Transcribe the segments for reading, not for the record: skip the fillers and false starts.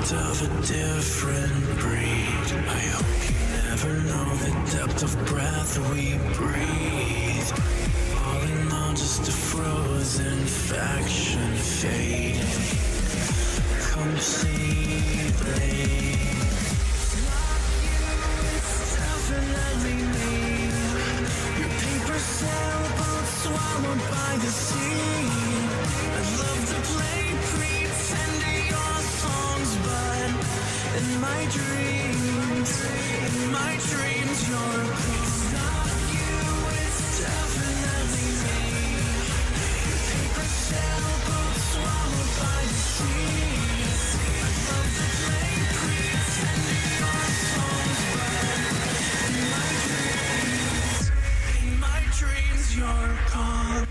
of a different breed. I hope you never know the depth of breath we breathe. All in all, just a frozen faction fading completely. It's definitely me. Your paper sailboat swallowed by the sea. I'd love to play pretend to your songs, but in my dreams, you're gone. It's not you, it's definitely me. Your paper sailboat swallowed by the sea. I'd love to play pretend to your songs, but in my dreams, you're gone.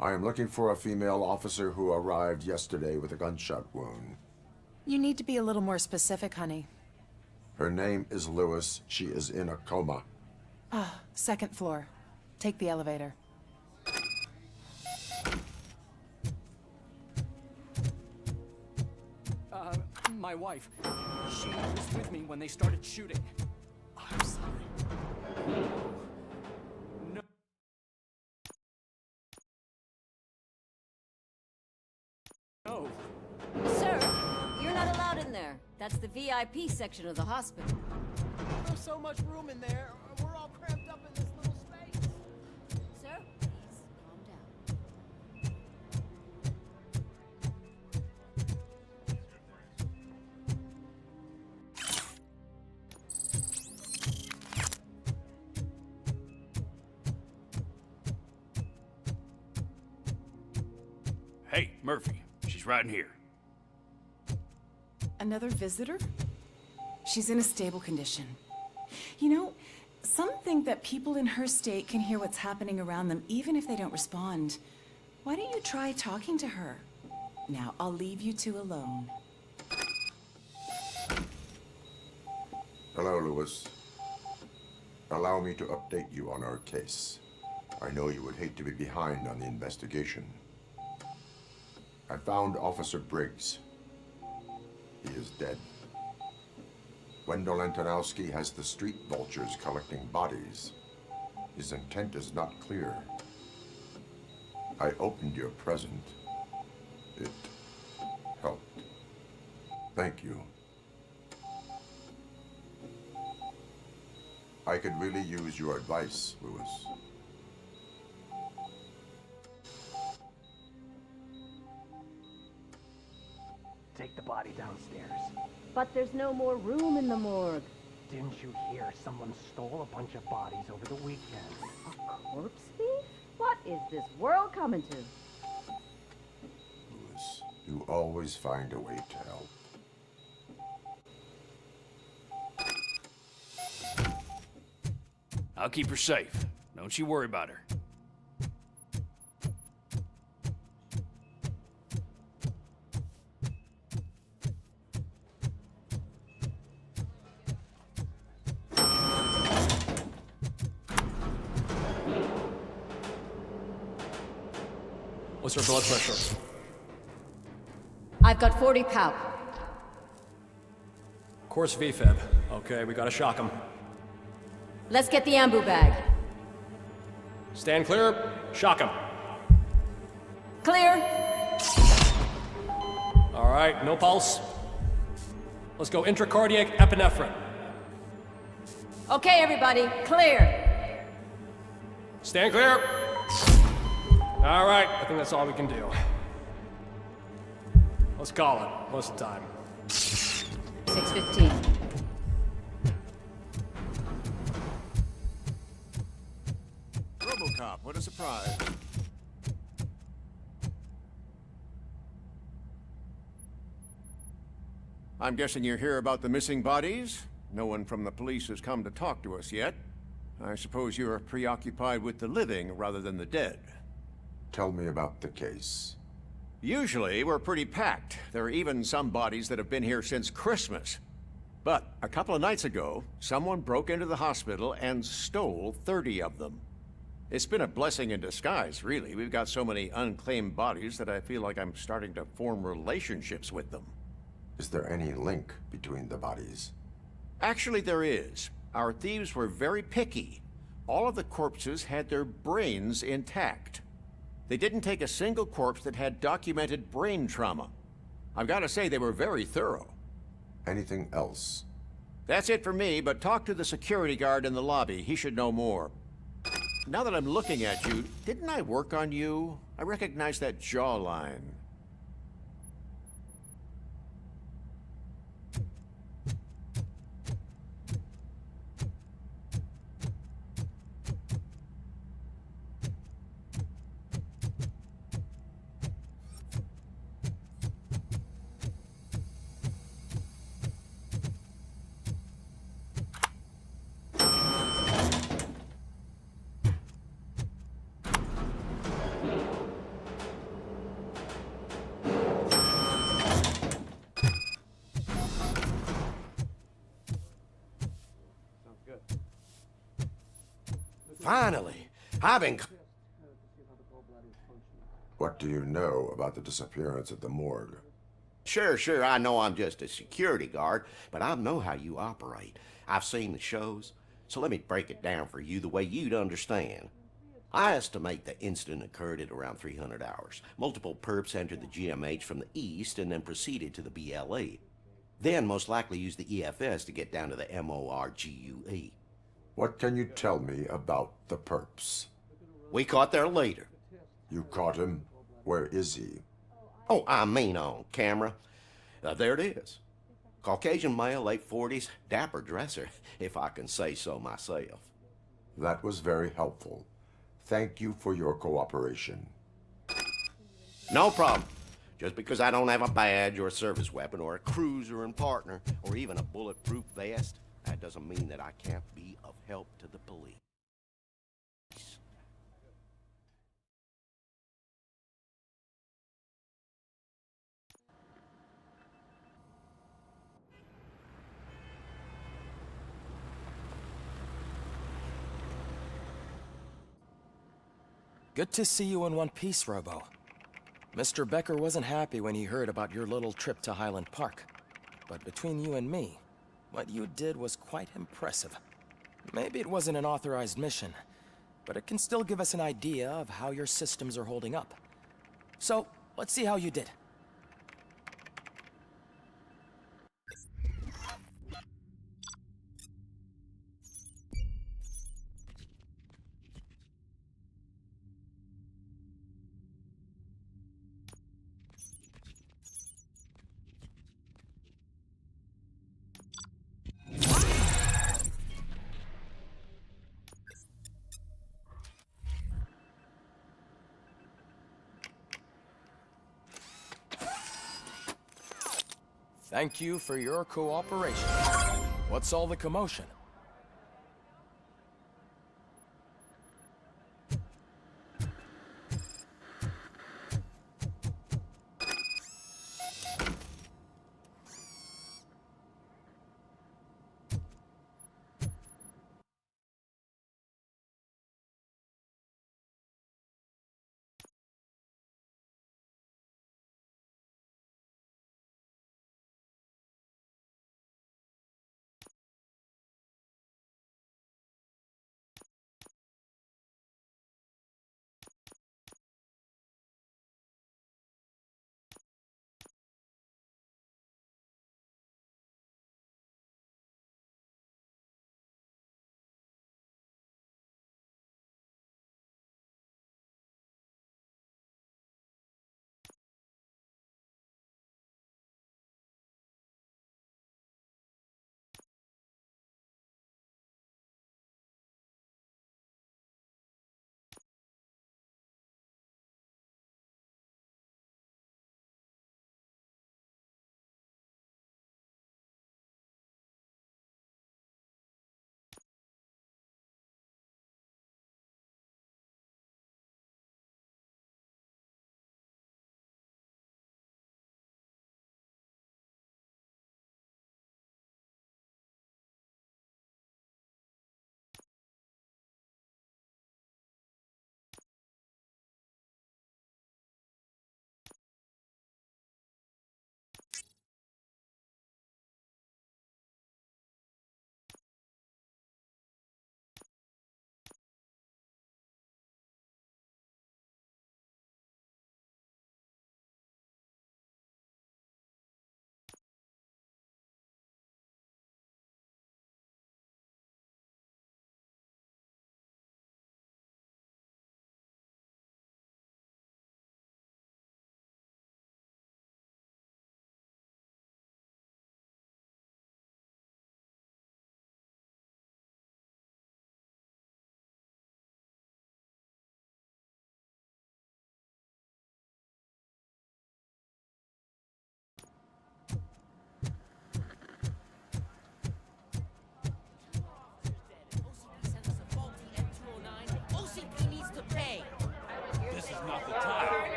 I am looking for a female officer who arrived yesterday with a gunshot wound. You need to be a little more specific, honey. Her name is Lewis. She is in a coma. Ah, second floor. Take the elevator. My wife. She was with me when they started shooting. I'm sorry. No. No. Sir, you're not allowed in there. That's the VIP section of the hospital. There's so much room in there. We're all cramped up in this little space. Sir, please, calm down. Hey, Murphy. She's right in here. Another visitor? She's in a stable condition. You know, some think that people in her state can hear what's happening around them even if they don't respond. Why don't you try talking to her? Now, I'll leave you two alone. Hello, Lewis. Allow me to update you on our case. I know you would hate to be behind on the investigation. I found Officer Briggs. He is dead. Wendell Antonowski has the street vultures collecting bodies. His intent is not clear. I opened your present. It helped. Thank you. I could really use your advice, Lewis. Take the body downstairs. But there's no more room in the morgue. Didn't you hear someone stole a bunch of bodies over the weekend? A corpse thief? What is this world coming to? Lewis, you always find a way to help. I'll keep her safe. Don't you worry about her. What's her blood pressure? I've got 40 pow. Course VFib. Okay, we gotta shock him. Let's get the ambu bag. Stand clear. Shock him. Clear. All right, no pulse. Let's go intracardiac epinephrine. Okay, everybody, clear. Stand clear. All right, I think that's all we can do. Let's call it. What's the time? 6:15. Robocop, what a surprise. I'm guessing you're here about the missing bodies? No one from the police has come to talk to us yet. I suppose you're preoccupied with the living rather than the dead. Tell me about the case. Usually, we're pretty packed. There are even some bodies that have been here since Christmas. But a couple of nights ago, someone broke into the hospital and stole 30 of them. It's been a blessing in disguise, really. We've got so many unclaimed bodies that I feel like I'm starting to form relationships with them. Is there any link between the bodies? Actually, there is. Our thieves were very picky. All of the corpses had their brains intact. They didn't take a single corpse that had documented brain trauma. I've got to say, they were very thorough. Anything else? That's it for me, but talk to the security guard in the lobby. He should know more. Now that I'm looking at you, didn't I work on you? I recognize that jawline. Finally. I've been... What do you know about the disappearance at the morgue? Sure, I know I'm just a security guard, but I know how you operate. I've seen the shows, so let me break it down for you the way you'd understand. I estimate the incident occurred at around 300 hours. Multiple perps entered the GMH from the east and then proceeded to the BLE. Then most likely used the EFS to get down to the MORGUE. What can you tell me about the perps? We caught their leader. You caught him? Where is he? Oh, I mean on camera. There it is. Caucasian male, late 40s, dapper dresser, if I can say so myself. That was very helpful. Thank you for your cooperation. No problem. Just because I don't have a badge or a service weapon or a cruiser and partner or even a bulletproof vest, that doesn't mean that I can't be of help to the police. Good to see you in one piece, Robo. Mr. Becker wasn't happy when he heard about your little trip to Highland Park. But between you and me, what you did was quite impressive. Maybe it wasn't an authorized mission, but it can still give us an idea of how your systems are holding up. So, let's see how you did. Thank you for your cooperation. What's all the commotion?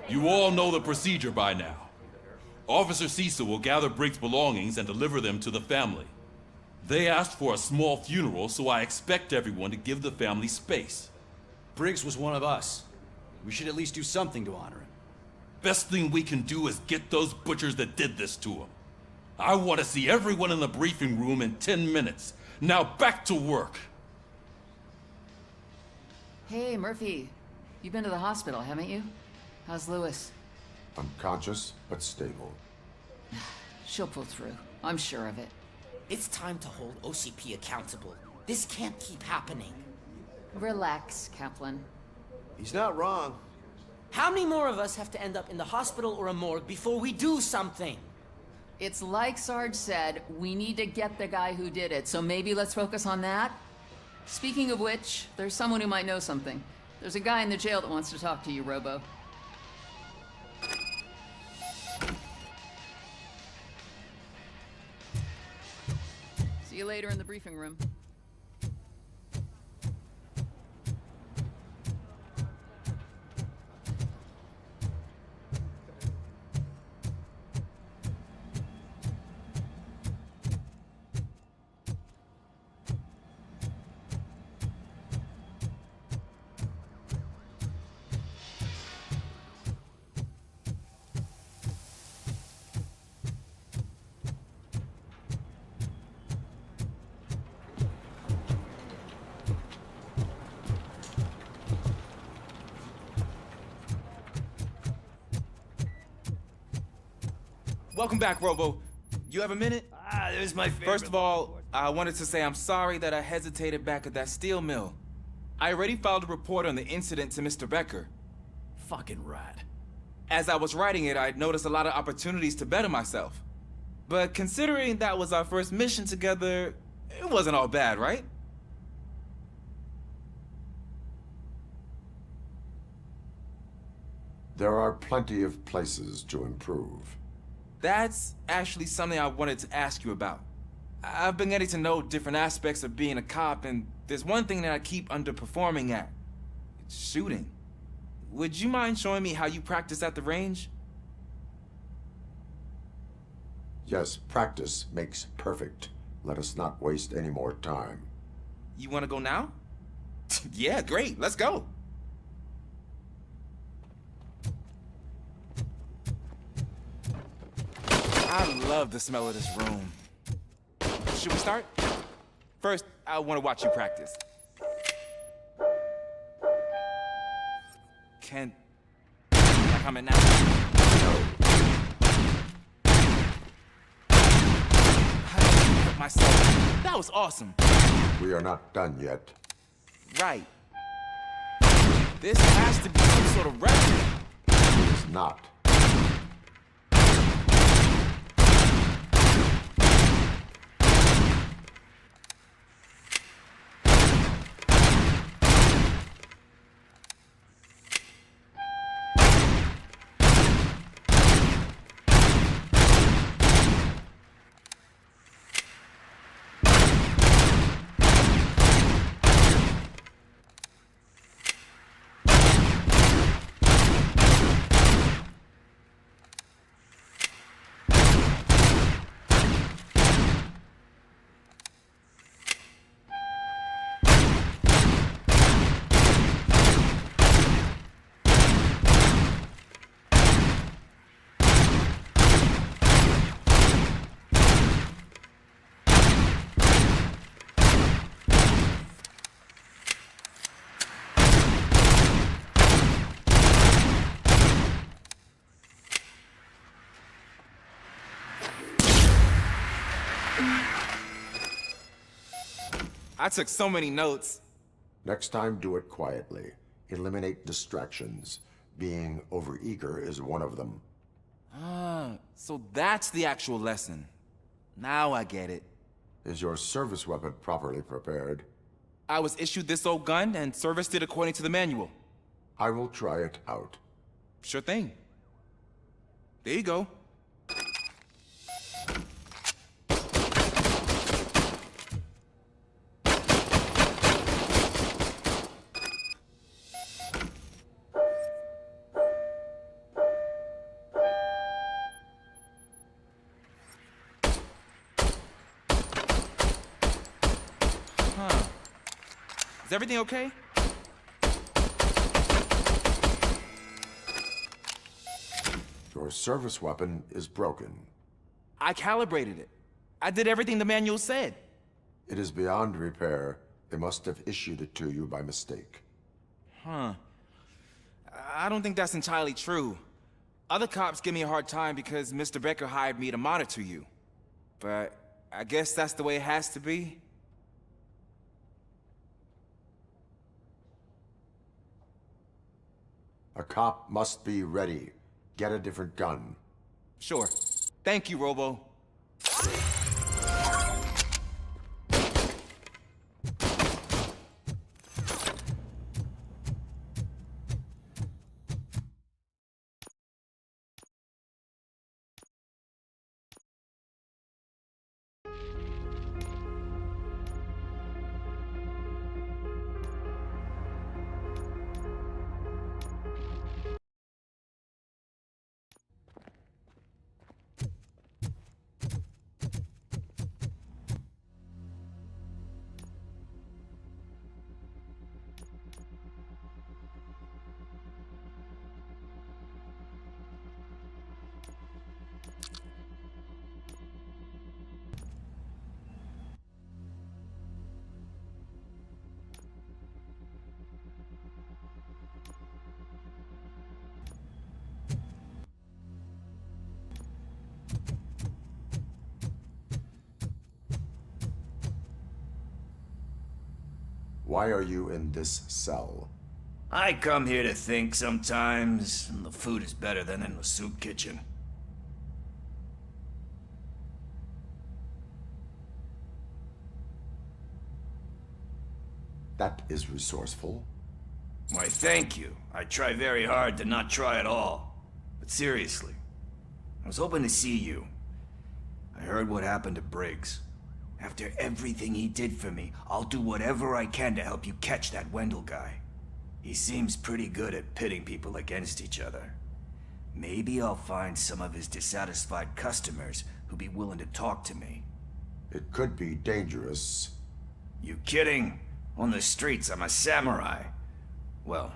You all know the procedure by now. Officer Cecil will gather Briggs' belongings and deliver them to the family. They asked for a small funeral, so I expect everyone to give the family space. Briggs was one of us. We should at least do something to honor him. Best thing we can do is get those butchers that did this to him. I want to see everyone in the briefing room in 10 minutes. Now back to work. Hey, Murphy. You've been to the hospital, haven't you? How's Lewis? Unconscious, but stable. She'll pull through. I'm sure of it. It's time to hold OCP accountable. This can't keep happening. Relax, Kaplan. He's not wrong. How many more of us have to end up in the hospital or a morgue before we do something? It's like Sarge said, we need to get the guy who did it, so maybe let's focus on that? Speaking of which, there's someone who might know something. There's a guy in the jail that wants to talk to you, Robo. See you later in the briefing room. Welcome back, Robo. You have a minute? This is my favorite. First of all, I wanted to say I'm sorry that I hesitated back at that steel mill. I already filed a report on the incident to Mr. Becker. Fucking rat. As I was writing it, I noticed a lot of opportunities to better myself. But considering that was our first mission together, it wasn't all bad, right? There are plenty of places to improve. That's actually something I wanted to ask you about. I've been getting to know different aspects of being a cop, and there's one thing that I keep underperforming at. It's shooting. Would you mind showing me how you practice at the range? Yes, practice makes perfect. Let us not waste any more time. You want to go now? Yeah, great. Let's go. I love the smell of this room. Should we start? First, I want to watch you practice. Can I come in now? I hurt myself. That was awesome. We are not done yet. Right. This has to be some sort of record. It is not. I took so many notes. Next time, do it quietly. Eliminate distractions. Being overeager is one of them. Ah, so that's the actual lesson. Now I get it. Is your service weapon properly prepared? I was issued this old gun and serviced it according to the manual. I will try it out. Sure thing. There you go. Is everything okay? Your service weapon is broken. I calibrated it. I did everything the manual said. It is beyond repair. They must have issued it to you by mistake. Huh. I don't think that's entirely true. Other cops give me a hard time because Mr. Becker hired me to monitor you. But I guess that's the way it has to be. A cop must be ready. Get a different gun. Sure. Thank you, Robo. Why are you in this cell? I come here to think sometimes, and the food is better than in the soup kitchen. That is resourceful. Why, thank you. I try very hard to not try at all. But seriously, I was hoping to see you. I heard what happened to Briggs. After everything he did for me, I'll do whatever I can to help you catch that Wendell guy. He seems pretty good at pitting people against each other. Maybe I'll find some of his dissatisfied customers who'd be willing to talk to me. It could be dangerous. You kidding? On the streets, I'm a samurai. Well,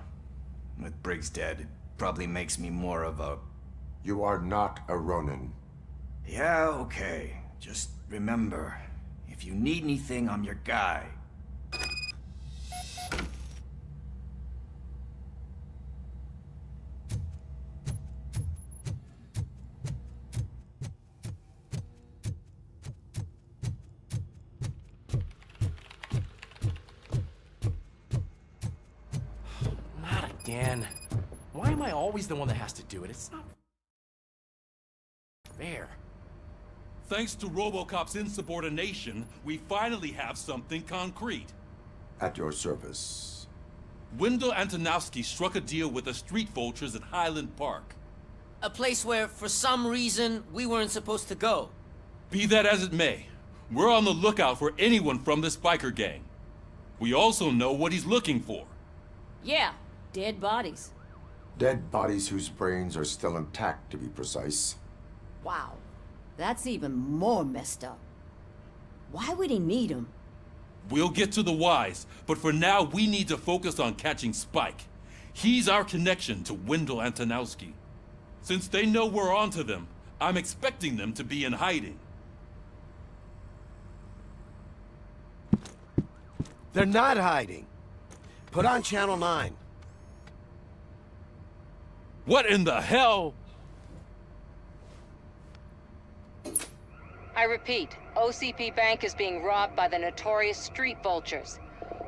with Briggs dead, it probably makes me more of a... You are not a Ronin. Yeah, okay. Just remember, if you need anything, I'm your guy. Not again. Why am I always the one that has to do it? It's not fair. Thanks to Robocop's insubordination, we finally have something concrete. At your service. Wendell Antonowski struck a deal with the street vultures at Highland Park. A place where, for some reason, we weren't supposed to go. Be that as it may, we're on the lookout for anyone from this biker gang. We also know what he's looking for. Yeah, dead bodies. Dead bodies whose brains are still intact, to be precise. Wow, that's even more messed up. Why would he need them? We'll get to the whys, but for now we need to focus on catching Spike. He's our connection to Wendell Antonowski. Since they know we're onto them, I'm expecting them to be in hiding. They're not hiding. Put on Channel 9. What in the hell? I repeat, OCP Bank is being robbed by the notorious street vultures.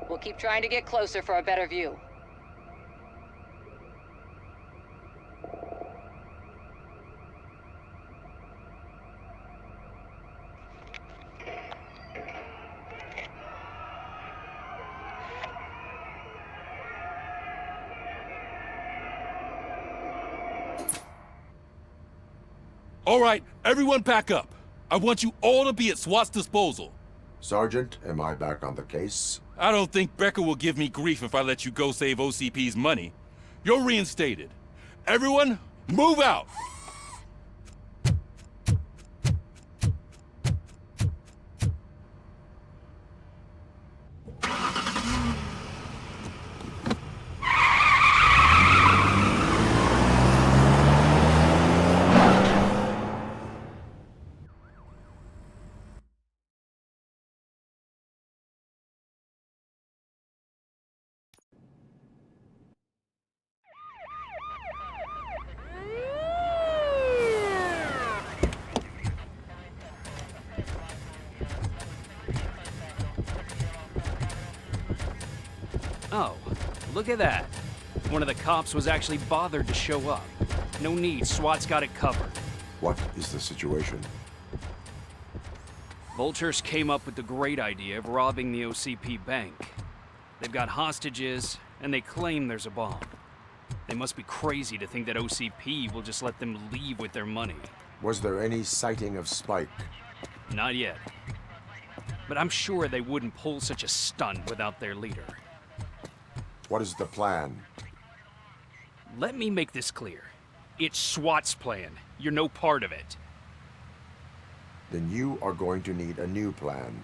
We'll keep trying to get closer for a better view. All right, everyone pack up. I want you all to be at SWAT's disposal. Sergeant, am I back on the case? I don't think Becker will give me grief if I let you go save OCP's money. You're reinstated. Everyone, move out! look at that. One of the cops was actually bothered to show up. No need, SWAT's got it covered. What is the situation? Vultures came up with the great idea of robbing the OCP bank. They've got hostages, and they claim there's a bomb. They must be crazy to think that OCP will just let them leave with their money. Was there any sighting of Spike? Not yet. But I'm sure they wouldn't pull such a stunt without their leader. What is the plan? Let me make this clear. It's SWAT's plan. You're no part of it. Then you are going to need a new plan.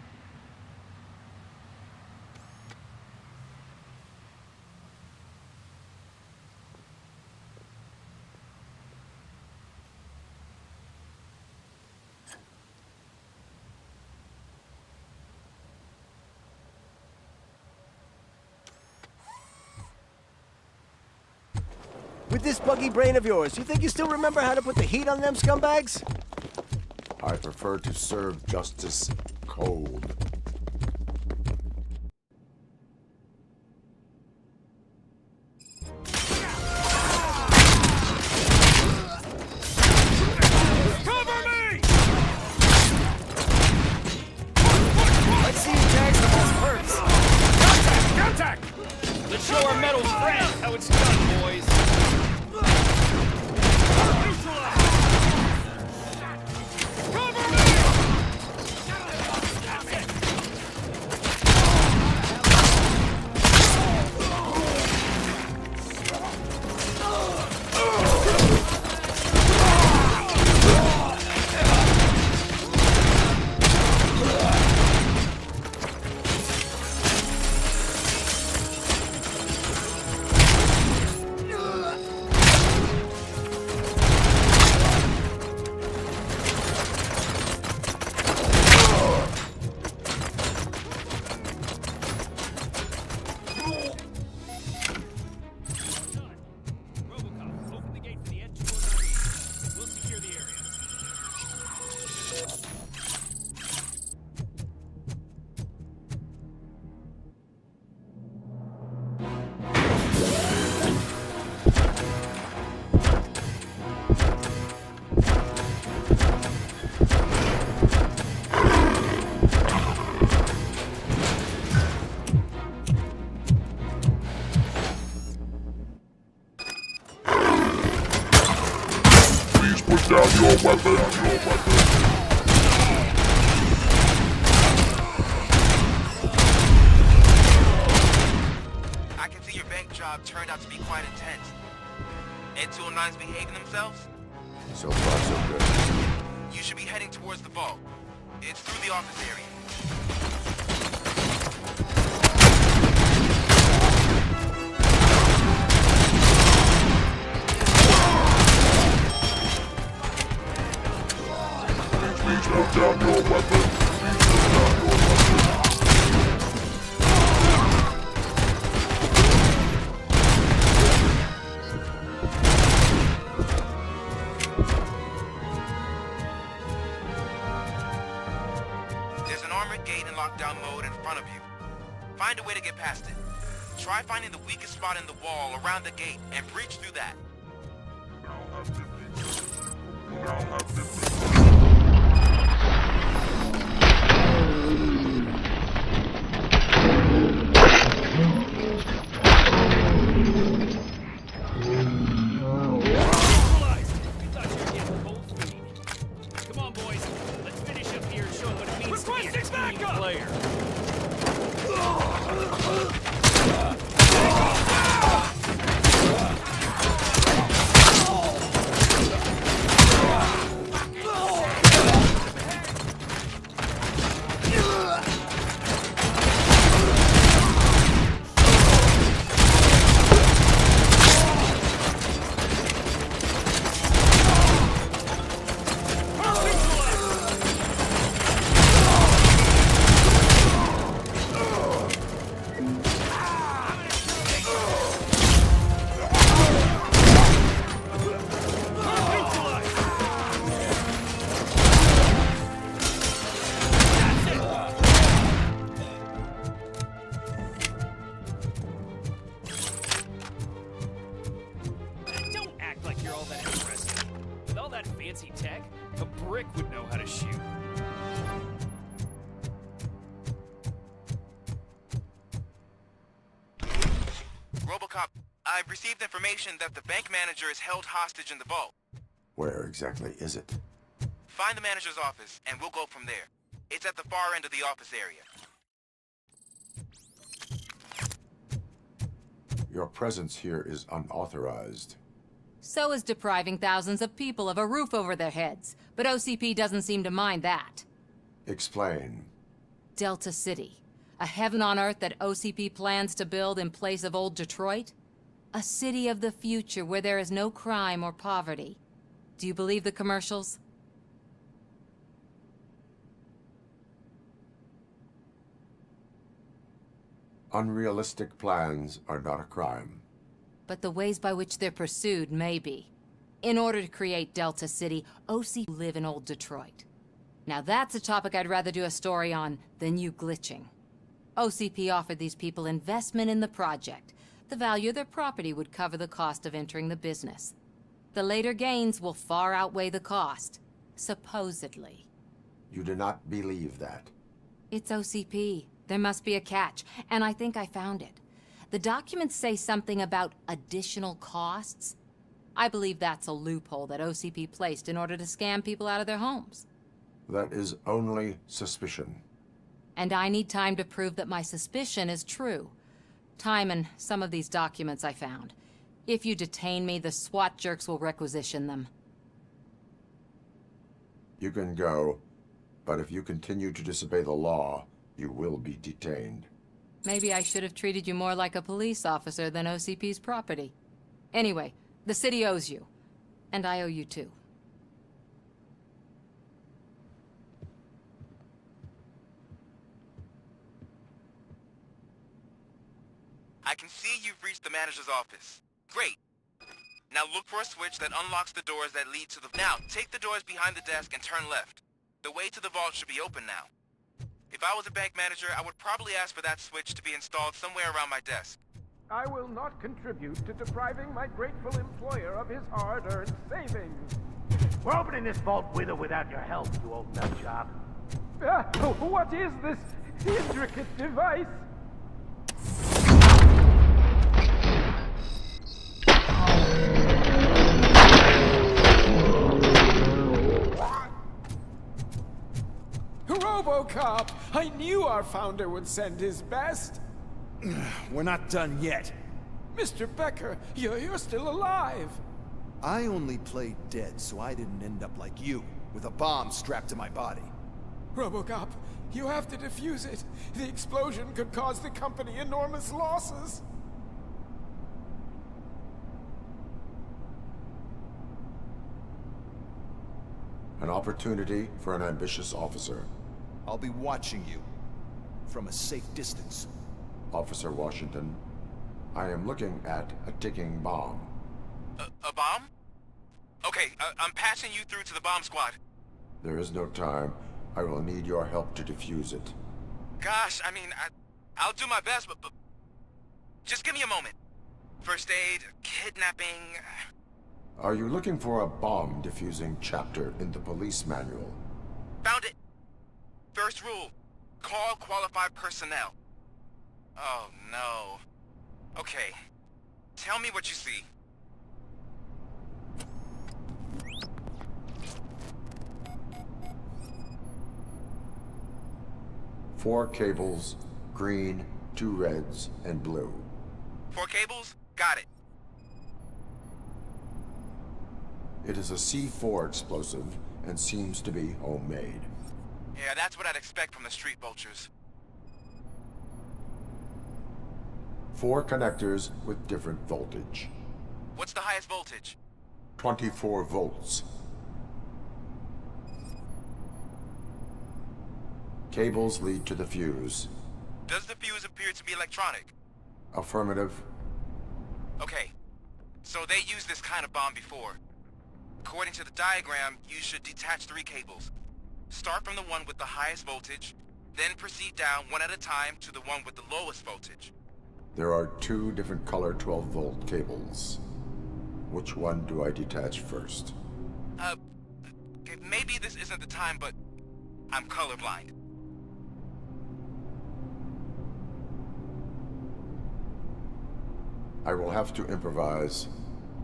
With this buggy brain of yours, you think you still remember how to put the heat on them scumbags? I prefer to serve justice cold. Cover me! Let's see who tags the most perks. Contact! Contact! Let's show our metal strength how it's done, boys. down your weapon. I can see your bank job turned out to be quite intense. And 209's behaving themselves? So far, so good. You should be heading towards the vault. It's through the office area. Please put down your weapon. There's an armored gate in lockdown mode in front of you. Find a way to get past it. Try finding the weakest spot in the wall around the gate and breach through that. Come on, boys. Let's finish up here and show them what it means to be a team player. fancy tech. A brick would know how to shoot. Robocop, I've received information that the bank manager is held hostage in the vault. Where exactly is it? Find the manager's office, and we'll go from there. It's at the far end of the office area. Your presence here is unauthorized. So is depriving thousands of people of a roof over their heads. But OCP doesn't seem to mind that. Explain. Delta City. A heaven on earth that OCP plans to build in place of old Detroit? A city of the future where there is no crime or poverty. Do you believe the commercials? Unrealistic plans are not a crime. But the ways by which they're pursued may be. In order to create Delta City, OC live in old Detroit. Now that's a topic I'd rather do a story on than you glitching. OCP offered these people investment in the project. The value of their property would cover the cost of entering the business. The later gains will far outweigh the cost, supposedly. You do not believe that. It's OCP. There must be a catch, and I think I found it. The documents say something about additional costs. I believe that's a loophole that OCP placed in order to scam people out of their homes. That is only suspicion. And I need time to prove that my suspicion is true. Time and some of these documents I found. If you detain me, the SWAT jerks will requisition them. You can go, but if you continue to disobey the law, you will be detained. Maybe I should have treated you more like a police officer than OCP's property. Anyway, the city owes you. And I owe you too. I can see you've reached the manager's office. Great. Now look for a switch that unlocks the doors that lead to the... Now, take the doors behind the desk and turn left. The way to the vault should be open now. If I was a bank manager, I would probably ask for that switch to be installed somewhere around my desk. I will not contribute to depriving my grateful employer of his hard-earned savings. We're opening this vault with or without your help, you old nutjob. What is this intricate device? Robocop! I knew our founder would send his best. We're not done yet. Mr. Becker, you're still alive. I only played dead so I didn't end up like you, with a bomb strapped to my body. Robocop, you have to defuse it. The explosion could cause the company enormous losses. An opportunity for an ambitious officer. I'll be watching you from a safe distance. Officer Washington, I am looking at a ticking bomb. A bomb? Okay, I'm passing you through to the bomb squad. There is no time. I will need your help to defuse it. Gosh, I mean, I'll do my best, but just give me a moment. First aid, kidnapping... Are you looking for a bomb defusing chapter in the police manual? Found it! First rule, call qualified personnel. Oh, no. Okay, tell me what you see. Four cables, green, 2 reds, and blue. 4 cables? Got it. It is a C4 explosive and seems to be homemade. Yeah, that's what I'd expect from the street vultures. 4 connectors with different voltage. What's the highest voltage? 24 volts. Cables lead to the fuse. Does the fuse appear to be electronic? Affirmative. Okay, so they used this kind of bomb before. According to the diagram, you should detach 3 cables. Start from the one with the highest voltage, then proceed down one at a time to the one with the lowest voltage. There are 2 different color 12-volt cables. Which one do I detach first? Okay, maybe this isn't the time, but I'm colorblind. I will have to improvise.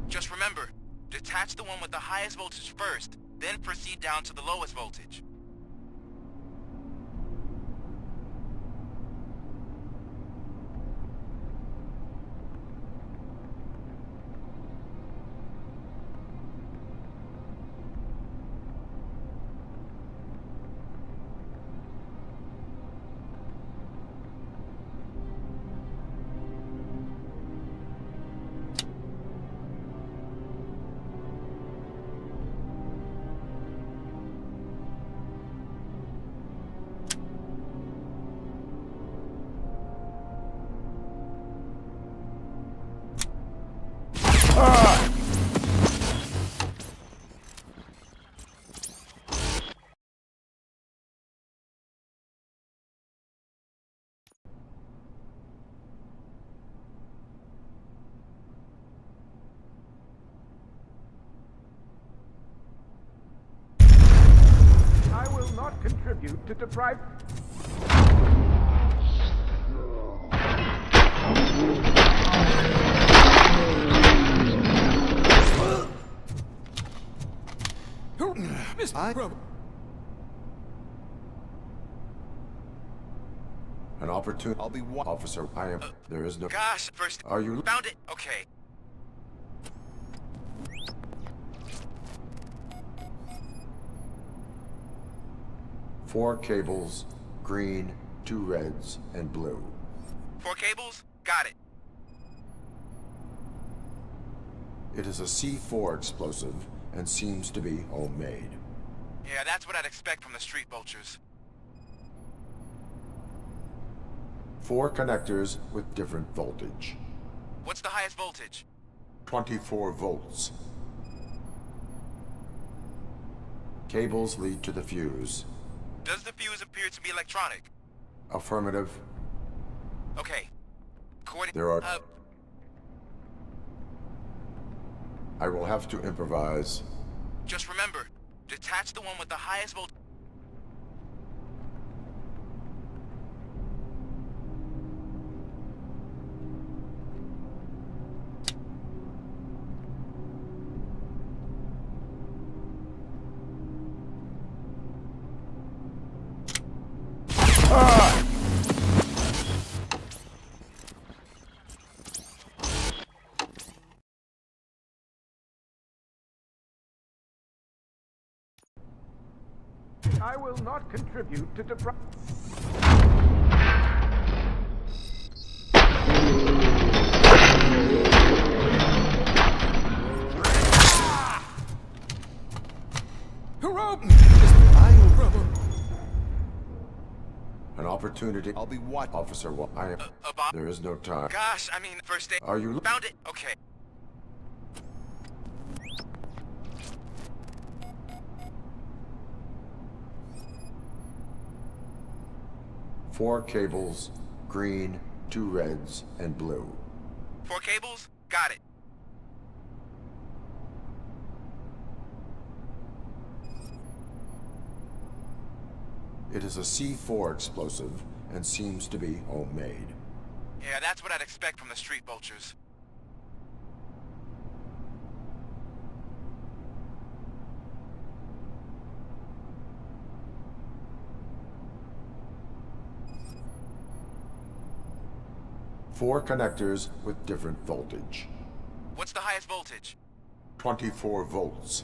Just remember, detach the one with the highest voltage first, then proceed down to the lowest voltage. I will not contribute to deprive... An opportunity. I'll be officer. I am. There is no. Gosh, first. Are you? Found it. Okay. Four cables, green, 2 reds, and blue. 4 cables? Got it. It is a C4 explosive and seems to be homemade. Yeah, that's what I'd expect from the street vultures. 4 connectors with different voltage. What's the highest voltage? 24 volts. Cables lead to the fuse. Does the fuse appear to be electronic? Affirmative. Okay. There are... I will have to improvise. Just remember, detach the one with the highest voltage. I will not contribute to deprive... An opportunity. I'll be what? Officer, what? I am. There is no time. Gosh, I mean, first aid. Are you? Found it. Okay. Four cables, green, 2 reds, and blue. 4 cables? Got it. It is a C4 explosive and seems to be homemade. Yeah, that's what I'd expect from the street vultures. Four connectors with different voltage. What's the highest voltage? 24 volts.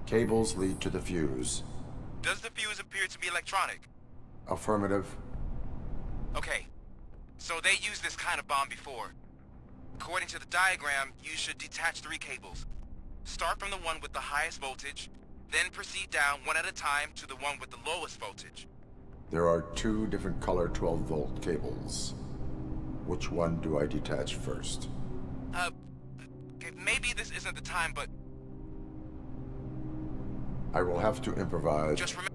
Cables lead to the fuse. Does the fuse appear to be electronic? Affirmative. Okay. So they used this kind of bomb before. According to the diagram, you should detach 3 cables. Start from the one with the highest voltage, then proceed down one at a time to the one with the lowest voltage. There are 2 different color 12-volt cables. Which one do I detach first? Okay, maybe this isn't the time, but I will have to improvise. just remember.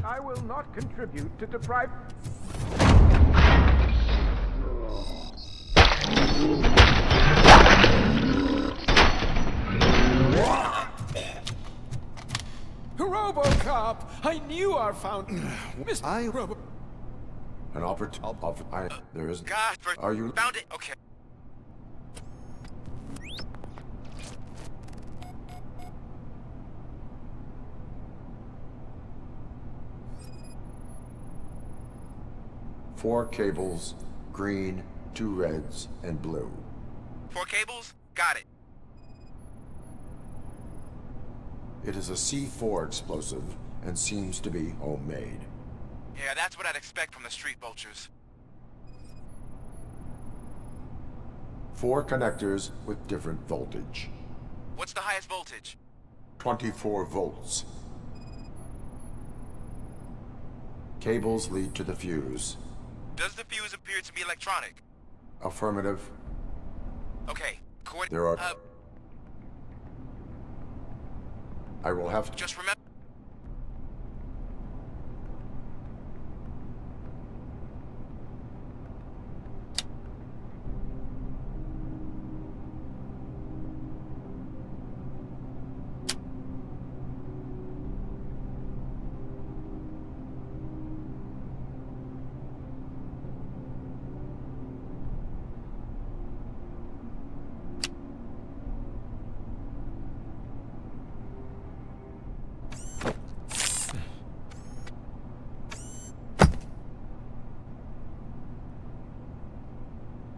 I will not contribute to deprive... Robocop! I knew our fountain. Mr. Robo... An opportunity. There isn't. God, Are you... found it? Okay. Four cables, green, 2 reds, and blue. 4 cables? Got it. It is a C4 explosive and seems to be homemade. Yeah, that's what I'd expect from the street vultures. 4 connectors with different voltage. What's the highest voltage? 24 volts. Cables lead to the fuse. Does the fuse appear to be electronic? Affirmative. Okay, There are... I will have to... just remember...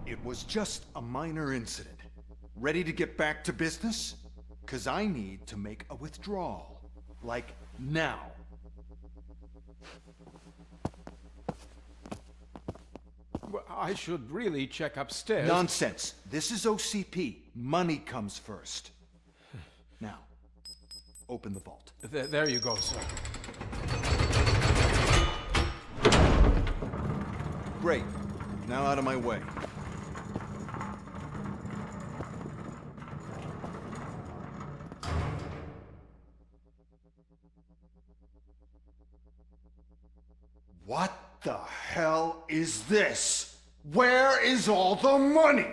It was just a minor incident. Ready to get back to business? 'Cause I need to make a withdrawal. Like, now. Well, I should really check upstairs. Nonsense. This is OCP. Money comes first. open the vault. There you go, sir. Great. Now out of my way. What the hell is this? Where is all the money?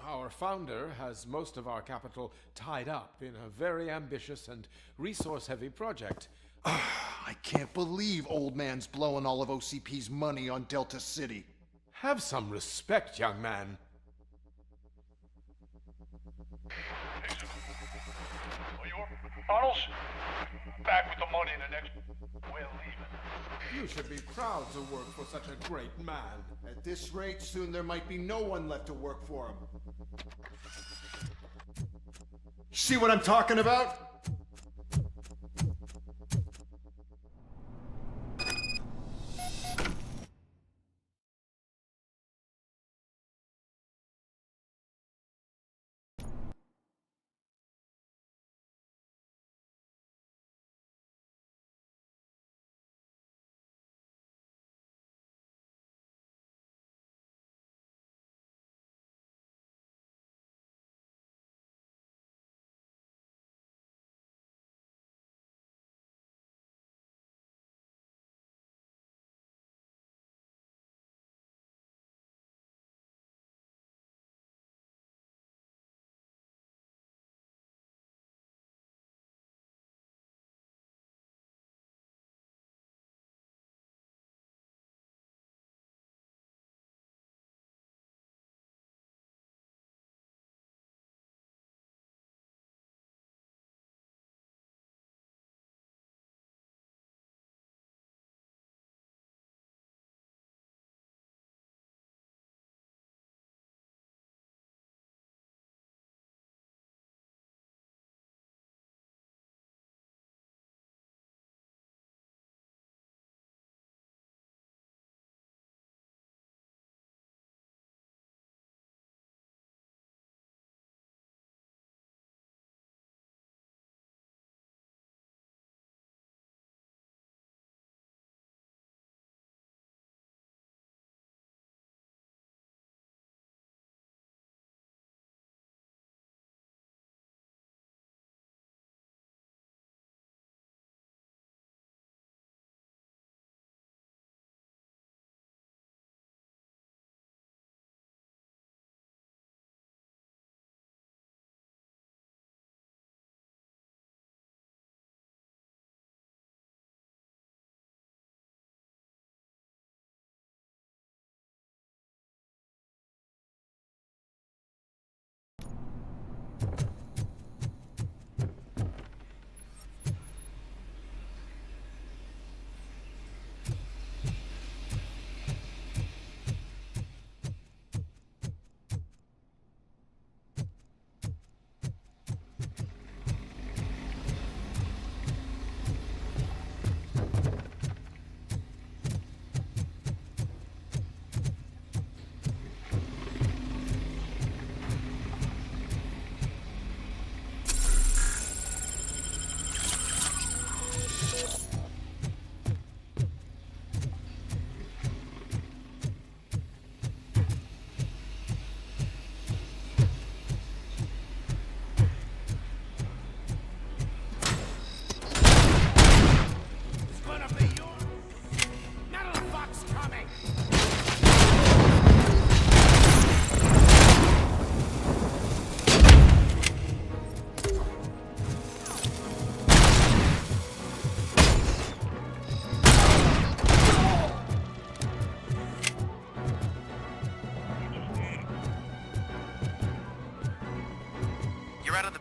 Our founder has most of our capital tied up in a very ambitious and resource-heavy project. I can't believe old man's blowing all of OCP's money on Delta City. Have some respect, young man. Arnold's back with the money in the next. We're leaving. You should be proud to work for such a great man. At this rate, soon there might be no one left to work for him. See what I'm talking about?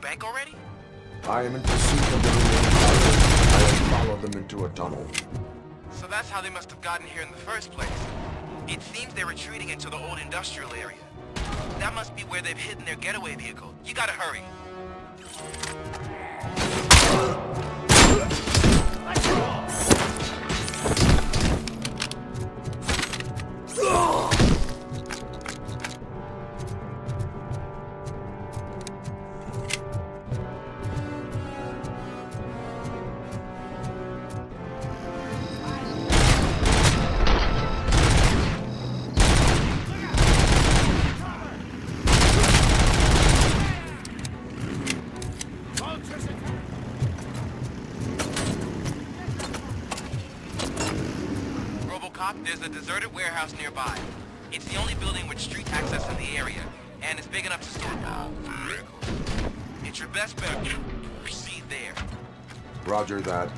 bank already? I am in pursuit of the remaining targets. I have followed them into a tunnel. So that's how they must have gotten here in the first place. It seems they're retreating into the old industrial area. That must be where they've hidden their getaway vehicle. You gotta hurry. Cop, there's a deserted warehouse nearby. It's the only building with street access in the area, and it's big enough to store vehicles. It's your best bet. Proceed there. Roger that.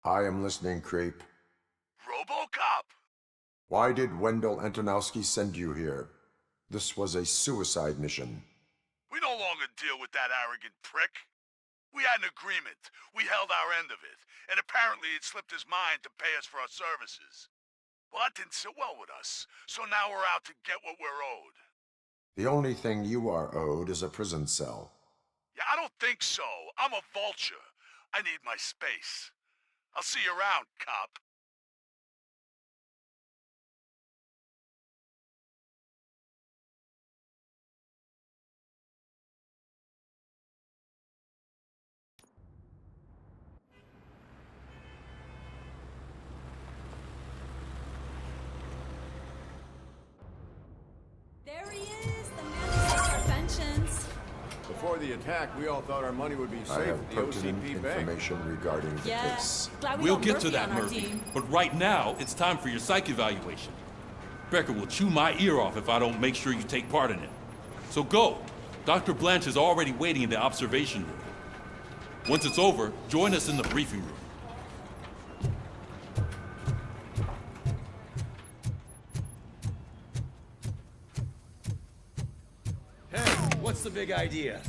I am listening, Creep. Robocop! Why did Wendell Antonowski send you here? This was a suicide mission. We no longer deal with that arrogant prick. We had an agreement. We held our end of it. And apparently it slipped his mind to pay us for our services. Well, that didn't sit well with us. So now we're out to get what we're owed. The only thing you are owed is a prison cell. Yeah, I don't think so. I'm a vulture. I need my space. I'll see you around, cop. There he is, the man who takes our pensions. Before the attack, we all thought our money would be I safe have at the pertinent OCP bank. information regarding the case. We'll get to that, Murphy. But right now, it's time for your psych evaluation. Becker will chew my ear off if I don't make sure you take part in it. So go. Dr. Blanche is already waiting in the observation room. Once it's over, join us in the briefing room. Hey, what's the big idea?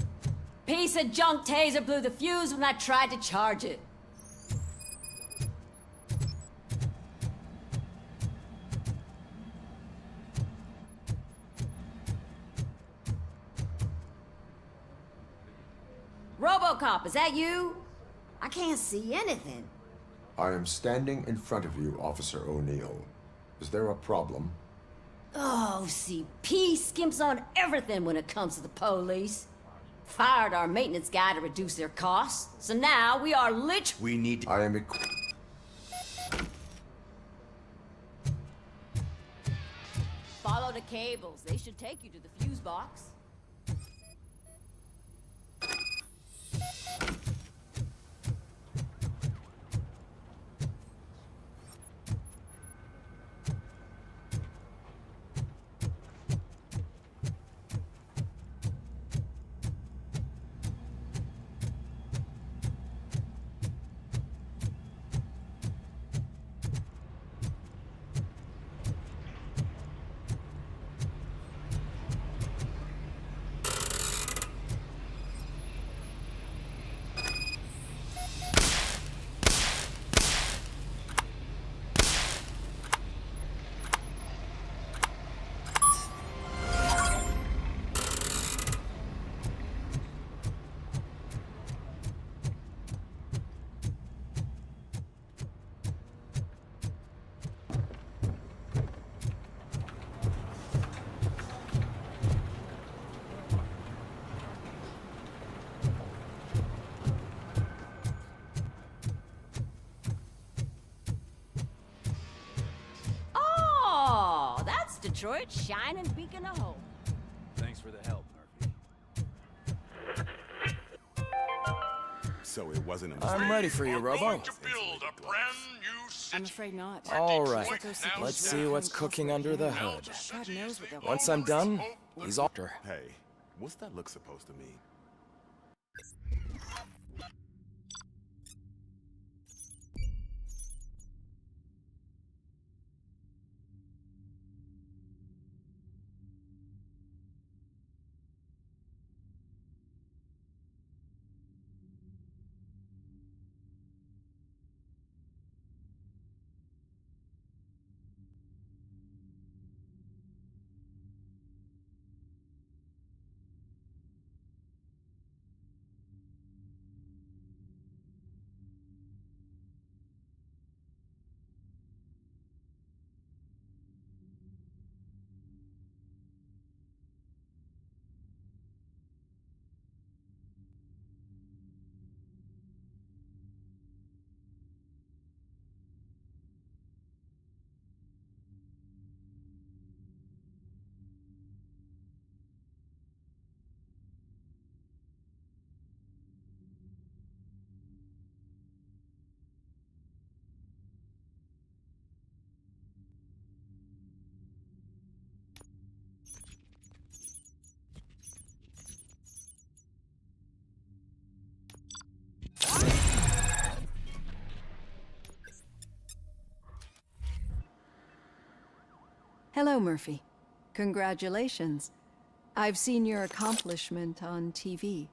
Piece of junk taser blew the fuse when I tried to charge it. Robocop, is that you? I can't see anything. I am standing in front of you, Officer O'Neill. Is there a problem? Oh, OCP skimps on everything when it comes to the police. Fired our maintenance guy to reduce their costs, so now we are We need... I am... Follow the cables. They should take you to the fuse box. Detroit, shining beacon of hope. Thanks for the help, Murphy. So it wasn't a I'm ready for you, Robo. I'm afraid not. All right. Let's see what's cooking under the hood. God knows what they'll Once I'm done, he's after. Hey, what's that look supposed to mean? Hello, Murphy. Congratulations. I've seen your accomplishment on TV.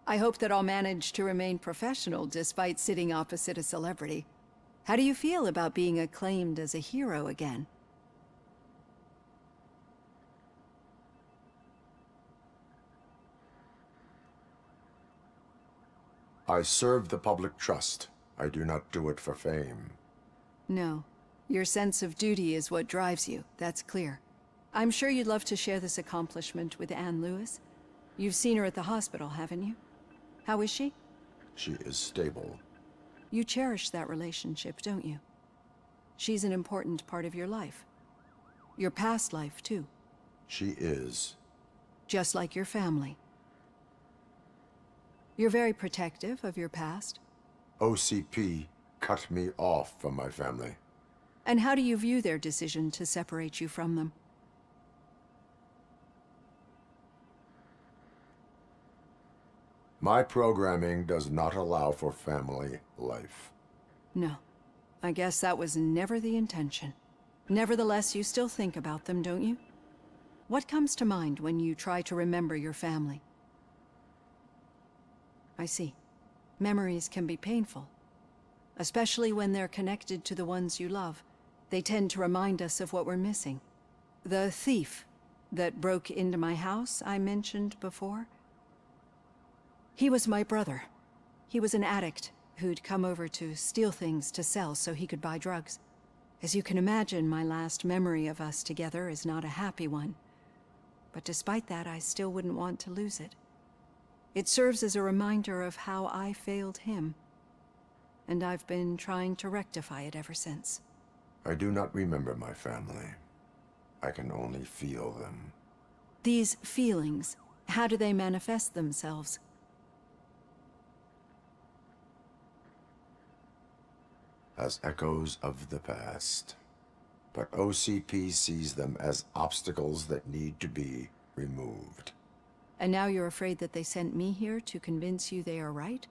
I hope that I'll manage to remain professional despite sitting opposite a celebrity. How do you feel about being acclaimed as a hero again? I serve the public trust. I do not do it for fame. No. Your sense of duty is what drives you, that's clear. I'm sure you'd love to share this accomplishment with Anne Lewis. You've seen her at the hospital, haven't you? How is she? She is stable. You cherish that relationship, don't you? She's an important part of your life. Your past life, too. She is. Just like your family. You're very protective of your past. OCP cut me off from my family. And how do you view their decision to separate you from them? My programming does not allow for family life. No. I guess that was never the intention. Nevertheless, you still think about them, don't you? What comes to mind when you try to remember your family? I see. Memories can be painful. Especially when they're connected to the ones you love. They tend to remind us of what we're missing. The thief that broke into my house I mentioned before? He was my brother. He was an addict, who'd come over to steal things to sell so he could buy drugs. As you can imagine, my last memory of us together is not a happy one. But despite that, I still wouldn't want to lose it. It serves as a reminder of how I failed him. And I've been trying to rectify it ever since. I do not remember my family. I can only feel them. These feelings, how do they manifest themselves? As echoes of the past. But OCP sees them as obstacles that need to be removed. And now you're afraid that they sent me here to convince you they are right?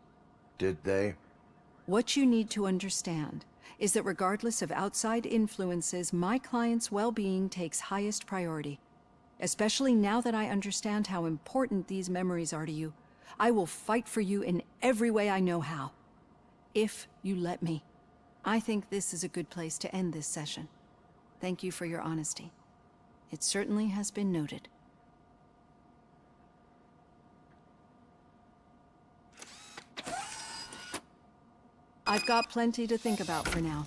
Did they? What you need to understand is that regardless of outside influences, my client's well-being takes highest priority. Especially now that I understand how important these memories are to you. I will fight for you in every way I know how. If you let me. I think this is a good place to end this session. Thank you for your honesty. It certainly has been noted. I've got plenty to think about for now.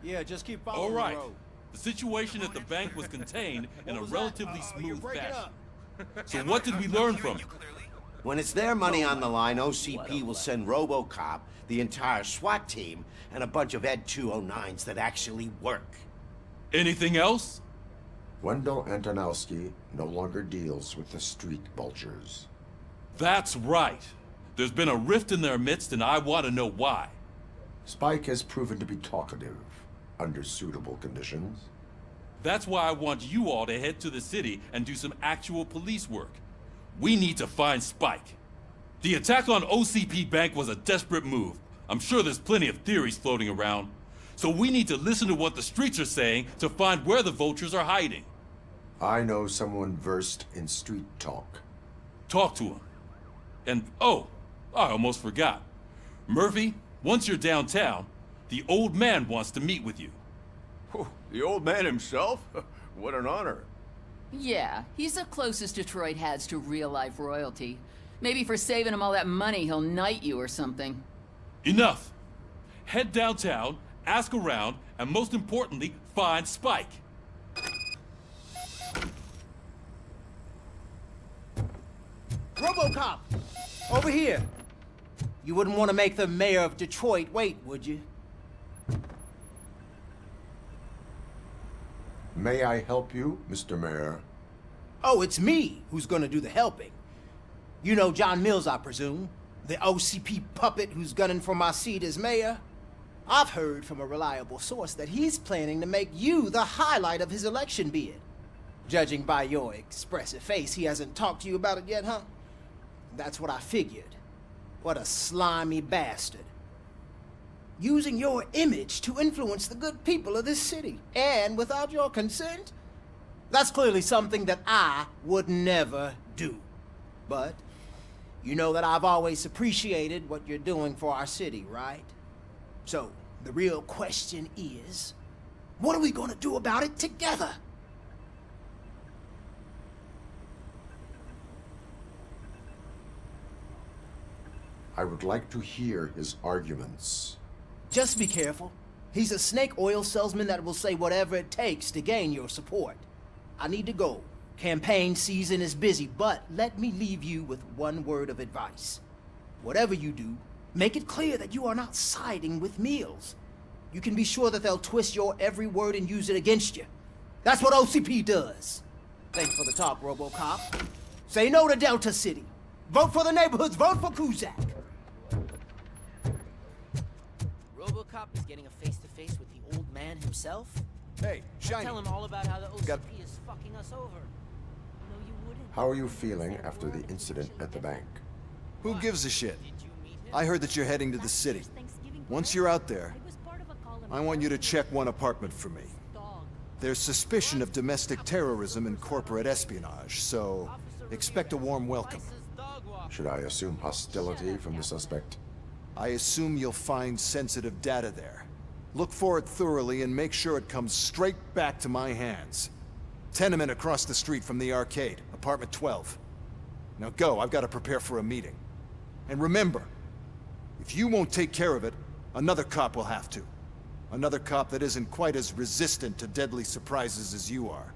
Yeah, just keep All following right. the road. The situation at the bank was contained in a was that? relatively You're smooth breaking fashion. up. So what did we learn from it? When it's their money on the line, OCP will send Robocop, the entire SWAT team, and a bunch of Ed 209s that actually work. Anything else? Wendell Antonowski no longer deals with the street vultures. That's right. There's been a rift in their midst, and I want to know why. Spike has proven to be talkative under suitable conditions. That's why I want you all to head to the city and do some actual police work. We need to find Spike. The attack on OCP Bank was a desperate move. I'm sure there's plenty of theories floating around. So we need to listen to what the streets are saying to find where the vultures are hiding. I know someone versed in street talk. Talk to him. And, oh, I almost forgot. Murphy, once you're downtown, the old man wants to meet with you. The old man himself? What an honor. Yeah, he's the closest Detroit has to real-life royalty. Maybe for saving him all that money, he'll knight you or something. Enough. Head downtown, ask around, and most importantly, find Spike. Robocop! Over here! You wouldn't want to make the mayor of Detroit wait, would you? May I help you, Mr. Mayor? Oh, it's me who's gonna do the helping. You know John Mills, I presume? The OCP puppet who's gunning for my seat as mayor? I've heard from a reliable source that he's planning to make you the highlight of his election bid. Judging by your expressive face, he hasn't talked to you about it yet, huh? That's what I figured. What a slimy bastard. Using your image to influence the good people of this city, and without your consent? That's clearly something that I would never do. But you know that I've always appreciated what you're doing for our city, right? So, the real question is, what are we gonna do about it together? I would like to hear his arguments. Just be careful. He's a snake oil salesman that will say whatever it takes to gain your support. I need to go. Campaign season is busy, but let me leave you with one word of advice. Whatever you do, make it clear that you are not siding with Mills. You can be sure that they'll twist your every word and use it against you. That's what OCP does. Thanks for the talk, Robocop. Say no to Delta City. Vote for the neighborhoods. Vote for Kuzak. Robocop is getting a face-to-face with the old man himself? Hey, Shiny. Tell him all about how the OCP Got- is fucking us over. No, you wouldn't. How are you feeling after the incident at the bank? Who gives a shit? I heard that you're heading to the city. Once you're out there, I want you to check one apartment for me. There's suspicion of domestic terrorism and corporate espionage, so expect a warm welcome. Should I assume hostility from the suspect? I assume you'll find sensitive data there. Look for it thoroughly and make sure it comes straight back to my hands. Tenement across the street from the arcade, apartment 12. Now go, I've got to prepare for a meeting. And remember, if you won't take care of it, another cop will have to. Another cop that isn't quite as resistant to deadly surprises as you are.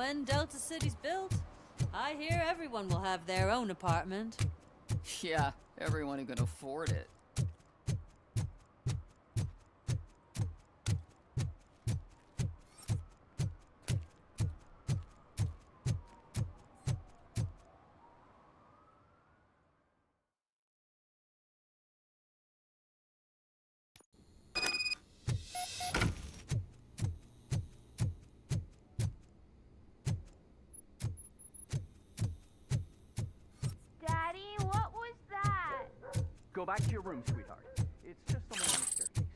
when Delta City's built, I hear everyone will have their own apartment. Yeah, everyone who can afford it. Daddy, what was that? Go back to your room, sweetheart. It's just someone on the staircase.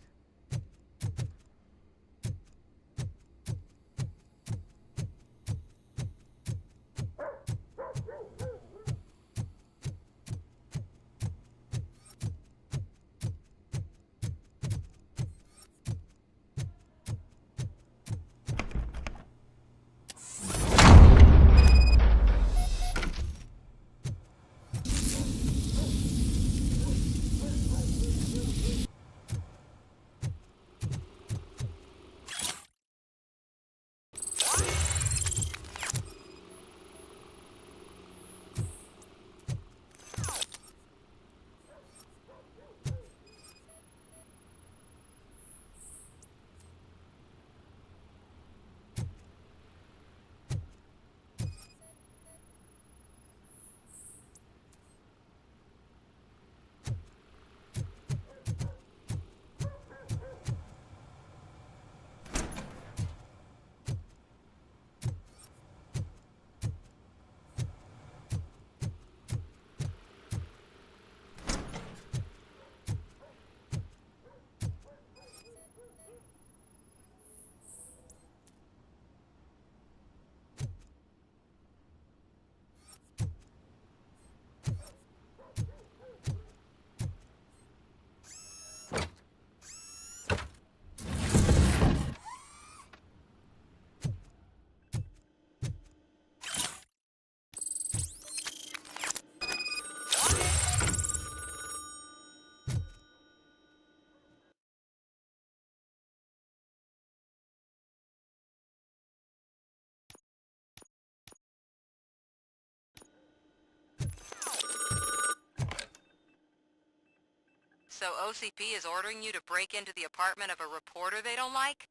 So OCP is ordering you to break into the apartment of a reporter they don't like?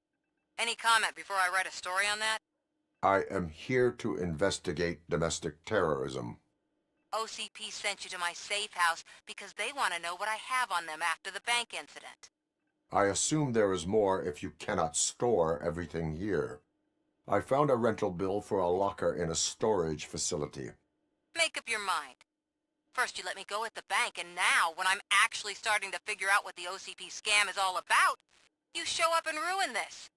Any comment before I write a story on that? I am here to investigate domestic terrorism. OCP sent you to my safe house because they want to know what I have on them after the bank incident. I assume there is more if you cannot store everything here. I found a rental bill for a locker in a storage facility. Make up your mind. First you let me go at the bank, and now, when I'm actually starting to figure out what the OCP scam is all about, you show up and ruin this.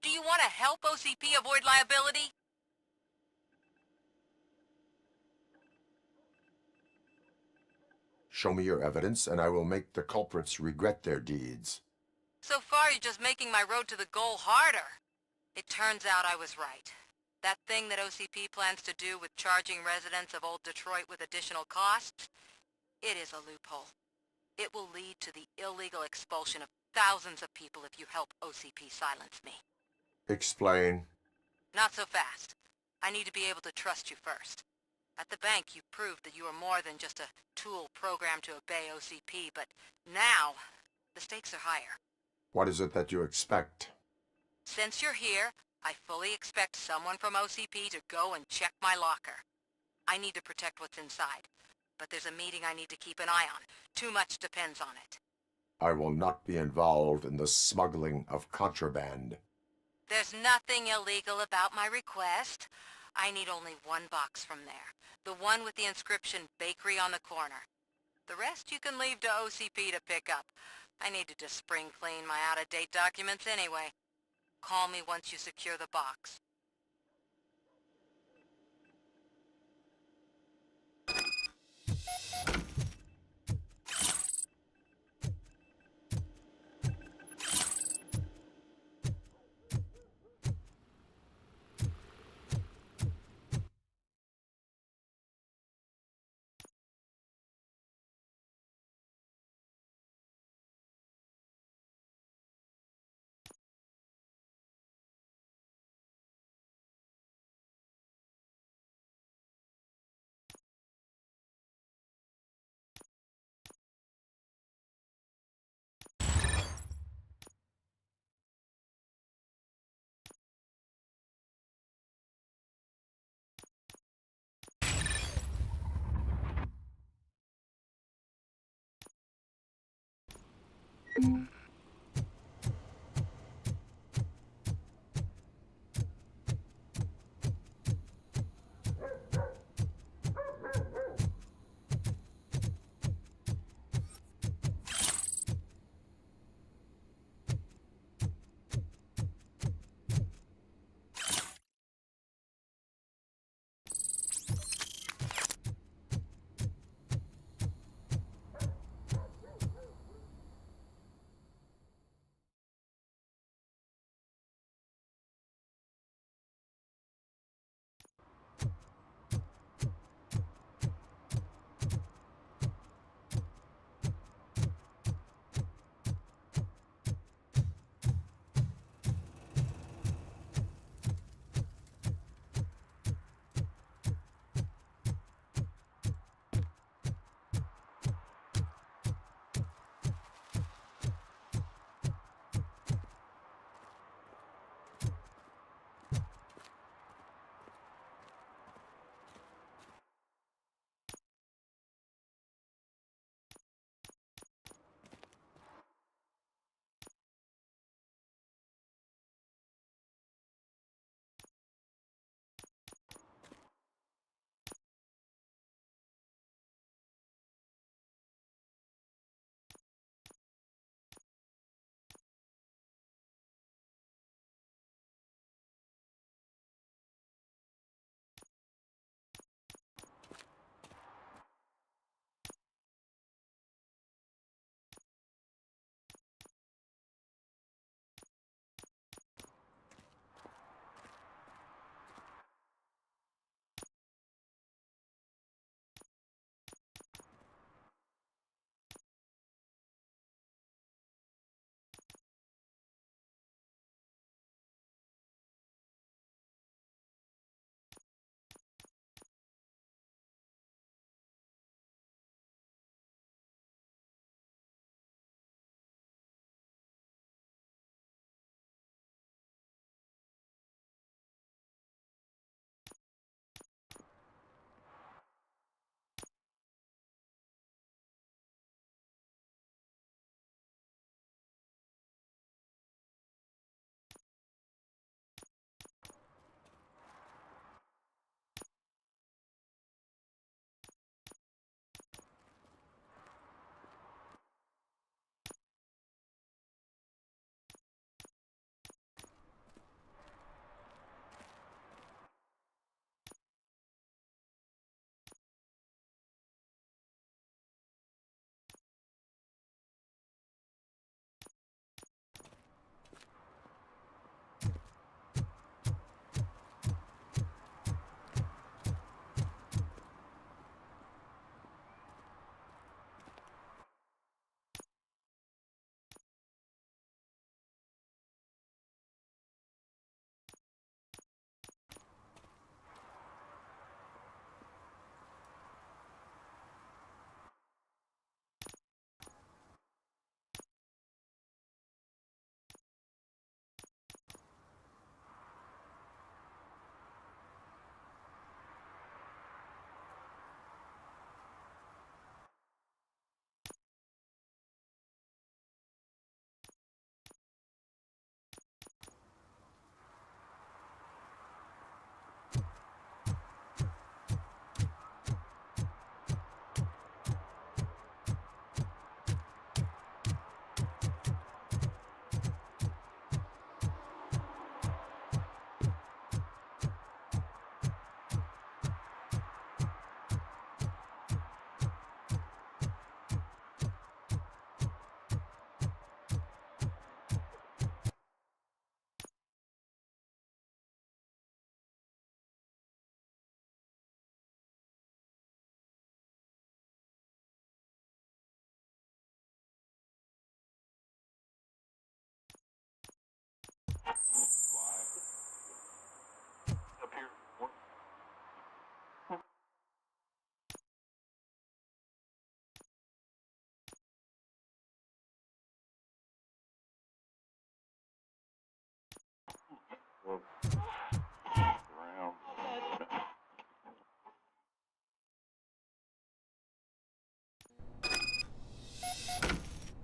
Do you want to help OCP avoid liability? Show me your evidence, and I will make the culprits regret their deeds. So far, you're just making my road to the goal harder. It turns out I was right. That thing that OCP plans to do with charging residents of Old Detroit with additional costs, it is a loophole. It will lead to the illegal expulsion of thousands of people if you help OCP silence me. Explain. Not so fast. I need to be able to trust you first. At the bank, you proved that you are more than just a tool programmed to obey OCP, but now, the stakes are higher. What is it that you expect? Since you're here, I fully expect someone from OCP to go and check my locker. I need to protect what's inside, but there's a meeting I need to keep an eye on. Too much depends on it. I will not be involved in the smuggling of contraband. There's nothing illegal about my request. I need only one box from there. The one with the inscription Bakery on the corner. The rest you can leave to OCP to pick up. I need to just spring clean my out-of-date documents anyway. Call me once you secure the box.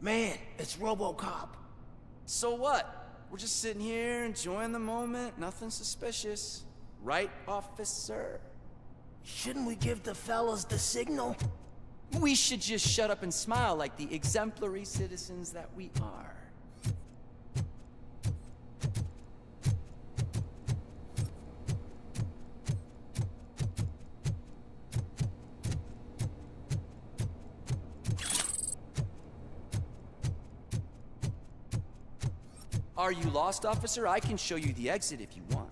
Man, It's Robocop. So what? We're just sitting here enjoying the moment, nothing suspicious. Right, officer? Shouldn't we give the fellas the signal? We should just shut up and smile like the exemplary citizens that we are. Are you lost, officer? I can show you the exit if you want.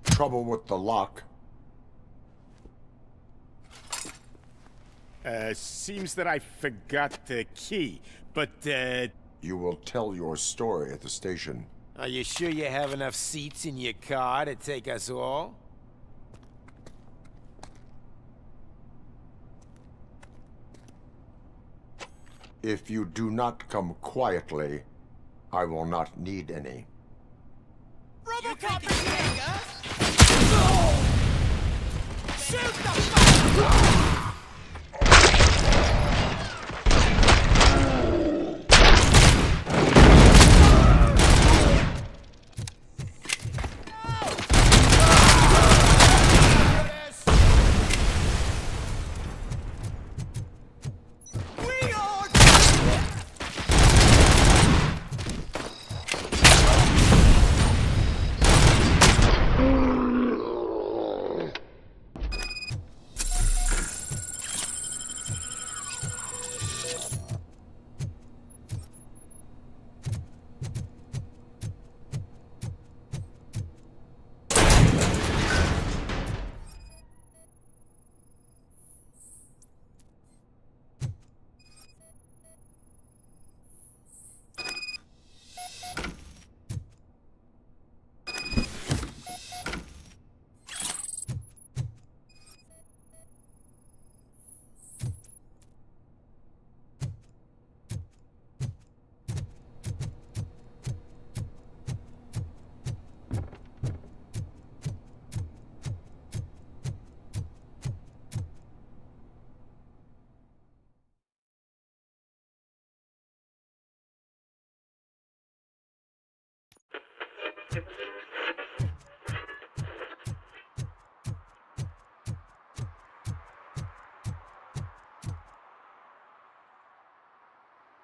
Trouble with the lock. Seems that I forgot the key, but, You will tell your story at the station. Are you sure you have enough seats in your car to take us all? If you do not come quietly, I will not need any. Robocop is hitting us! Shoot the fuck!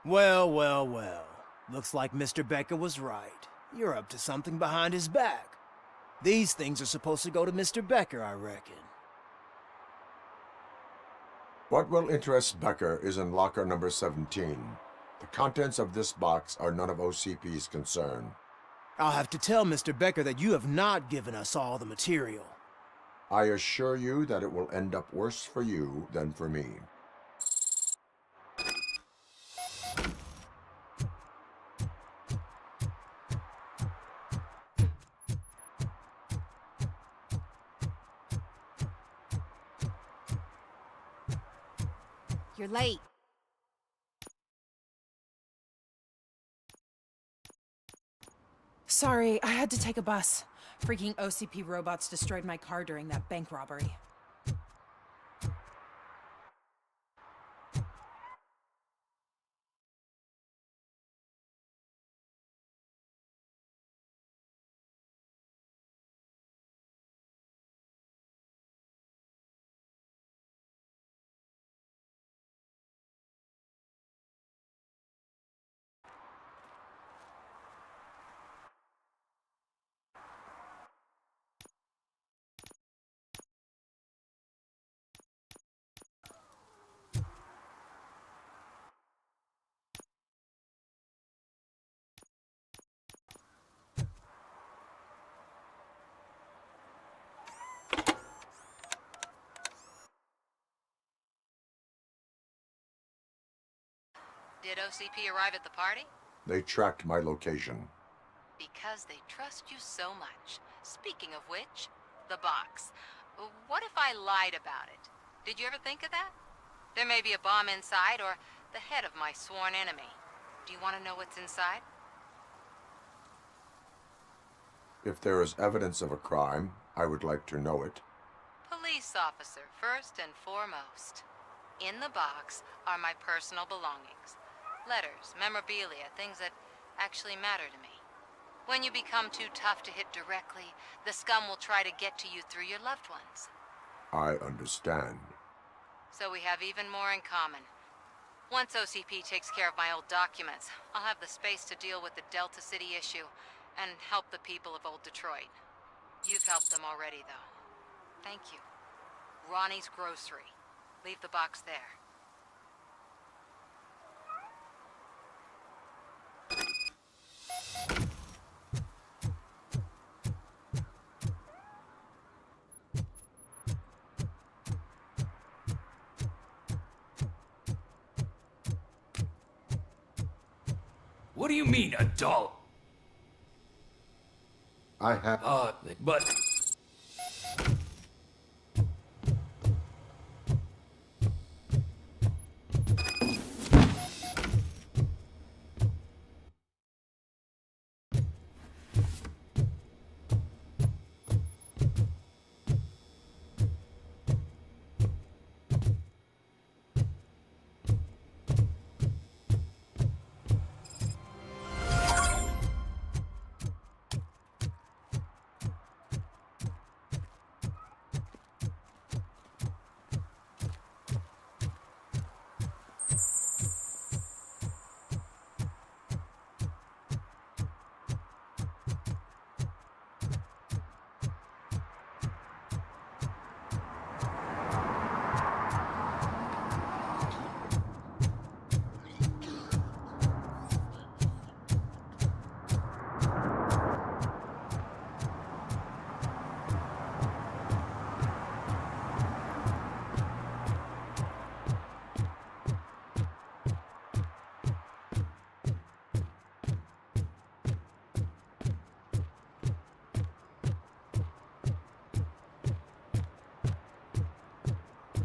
Well, well, well. Looks like Mr. Becker was right. You're up to something behind his back. These things are supposed to go to Mr. Becker, I reckon. What will interest Becker is in locker number 17. The contents of this box are none of OCP's concern. I'll have to tell Mr. Becker that you have not given us all the material. I assure you that it will end up worse for you than for me. You're late. Sorry, I had to take a bus. Freaking OCP robots destroyed my car during that bank robbery. Did OCP arrive at the party? They tracked my location. Because they trust you so much. Speaking of which, the box. What if I lied about it? Did you ever think of that? There may be a bomb inside or the head of my sworn enemy. Do you want to know what's inside? If there is evidence of a crime, I would like to know it. Police officer, first and foremost. In the box are my personal belongings. Letters, memorabilia, things that actually matter to me. When you become too tough to hit directly, the scum will try to get to you through your loved ones. I understand. So we have even more in common. Once OCP takes care of my old documents, I'll have the space to deal with the Delta City issue and help the people of Old Detroit. You've helped them already, though. Thank you. Ronnie's Grocery. Leave the box there. What do you mean, adult? I have... but...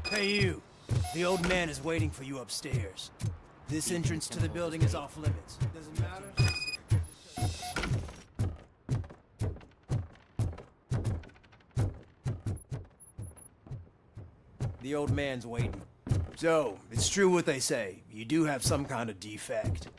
Hey, you. The old man is waiting for you upstairs. This entrance to the building is off limits. Doesn't matter. The old man's waiting. So, it's true what they say. You do have some kind of defect.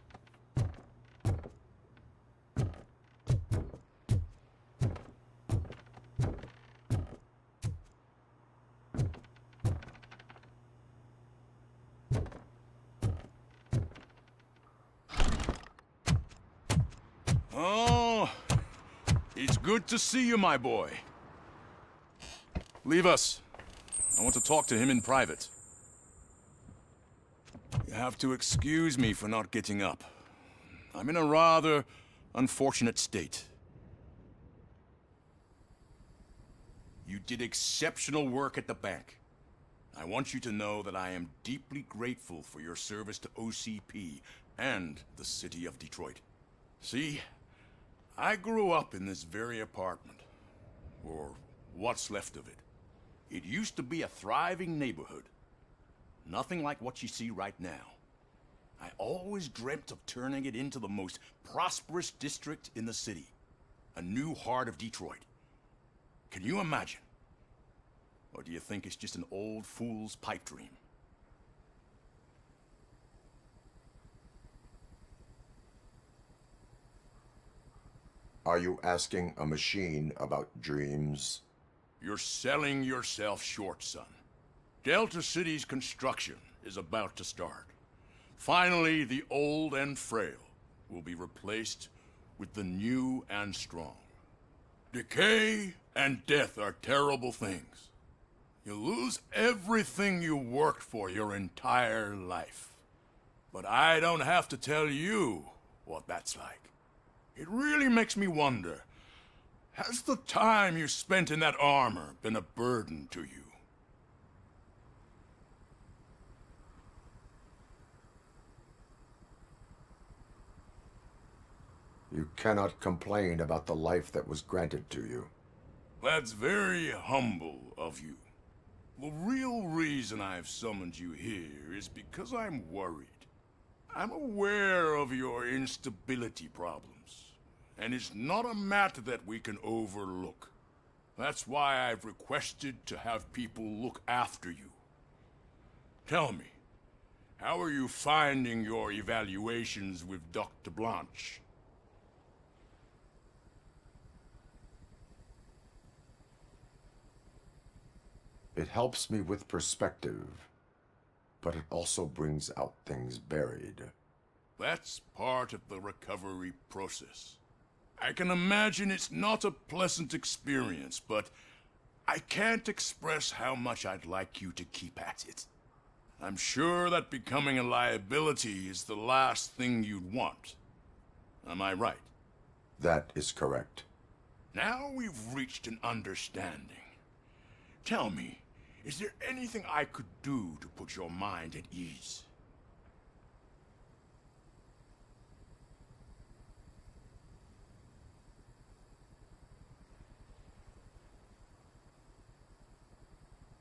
Oh, it's good to see you, my boy. Leave us. I want to talk to him in private. You have to excuse me for not getting up. I'm in a rather unfortunate state. You did exceptional work at the bank. I want you to know that I am deeply grateful for your service to OCP and the city of Detroit. See, I grew up in this very apartment, or what's left of it. It used to be a thriving neighborhood. Nothing like what you see right now. I always dreamt of turning it into the most prosperous district in the city. A new heart of Detroit. Can you imagine? Or do you think it's just an old fool's pipe dream? Are you asking a machine about dreams? You're selling yourself short, son. Delta City's construction is about to start. Finally, the old and frail will be replaced with the new and strong. Decay and death are terrible things. You lose everything you worked for your entire life. But I don't have to tell you what that's like. It really makes me wonder, has the time you spent in that armor been a burden to you? You cannot complain about the life that was granted to you. That's very humble of you. The real reason I've summoned you here is because I'm worried. I'm aware of your instability problems, and is not a matter that we can overlook. That's why I've requested to have people look after you. Tell me, how are you finding your evaluations with Dr. Blanche? It helps me with perspective, but it also brings out things buried. That's part of the recovery process. I can imagine it's not a pleasant experience, but I can't express how much I'd like you to keep at it. I'm sure that becoming a liability is the last thing you'd want. Am I right? That is correct. Now we've reached an understanding. Tell me, is there anything I could do to put your mind at ease?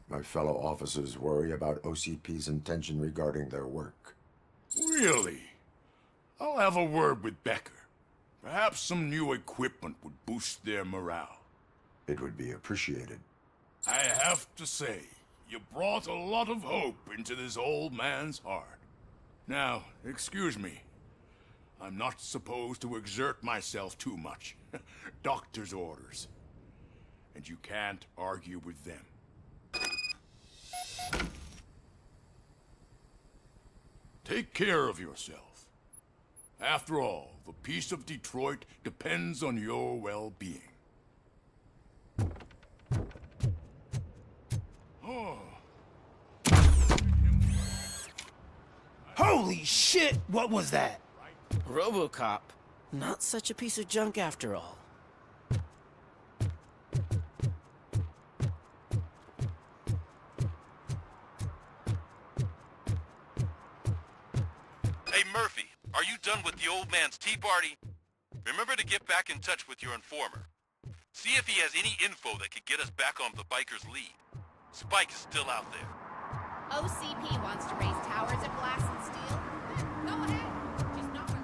My fellow officers worry about OCP's intention regarding their work. Really? I'll have a word with Becker. Perhaps some new equipment would boost their morale. It would be appreciated. I have to say, you brought a lot of hope into this old man's heart. Now, excuse me. I'm not supposed to exert myself too much. Doctor's orders. And you can't argue with them. Take care of yourself. After all, the peace of Detroit depends on your well-being. Oh. Holy shit! What was that? Robocop. Not such a piece of junk after all. Hey, Murphy, are you done with the old man's tea party? Remember to get back in touch with your informer. See if he has any info that could get us back on the biker's lead. Spike is still out there. OCP wants to raise towers of glass and steel. Go ahead. Just not for me.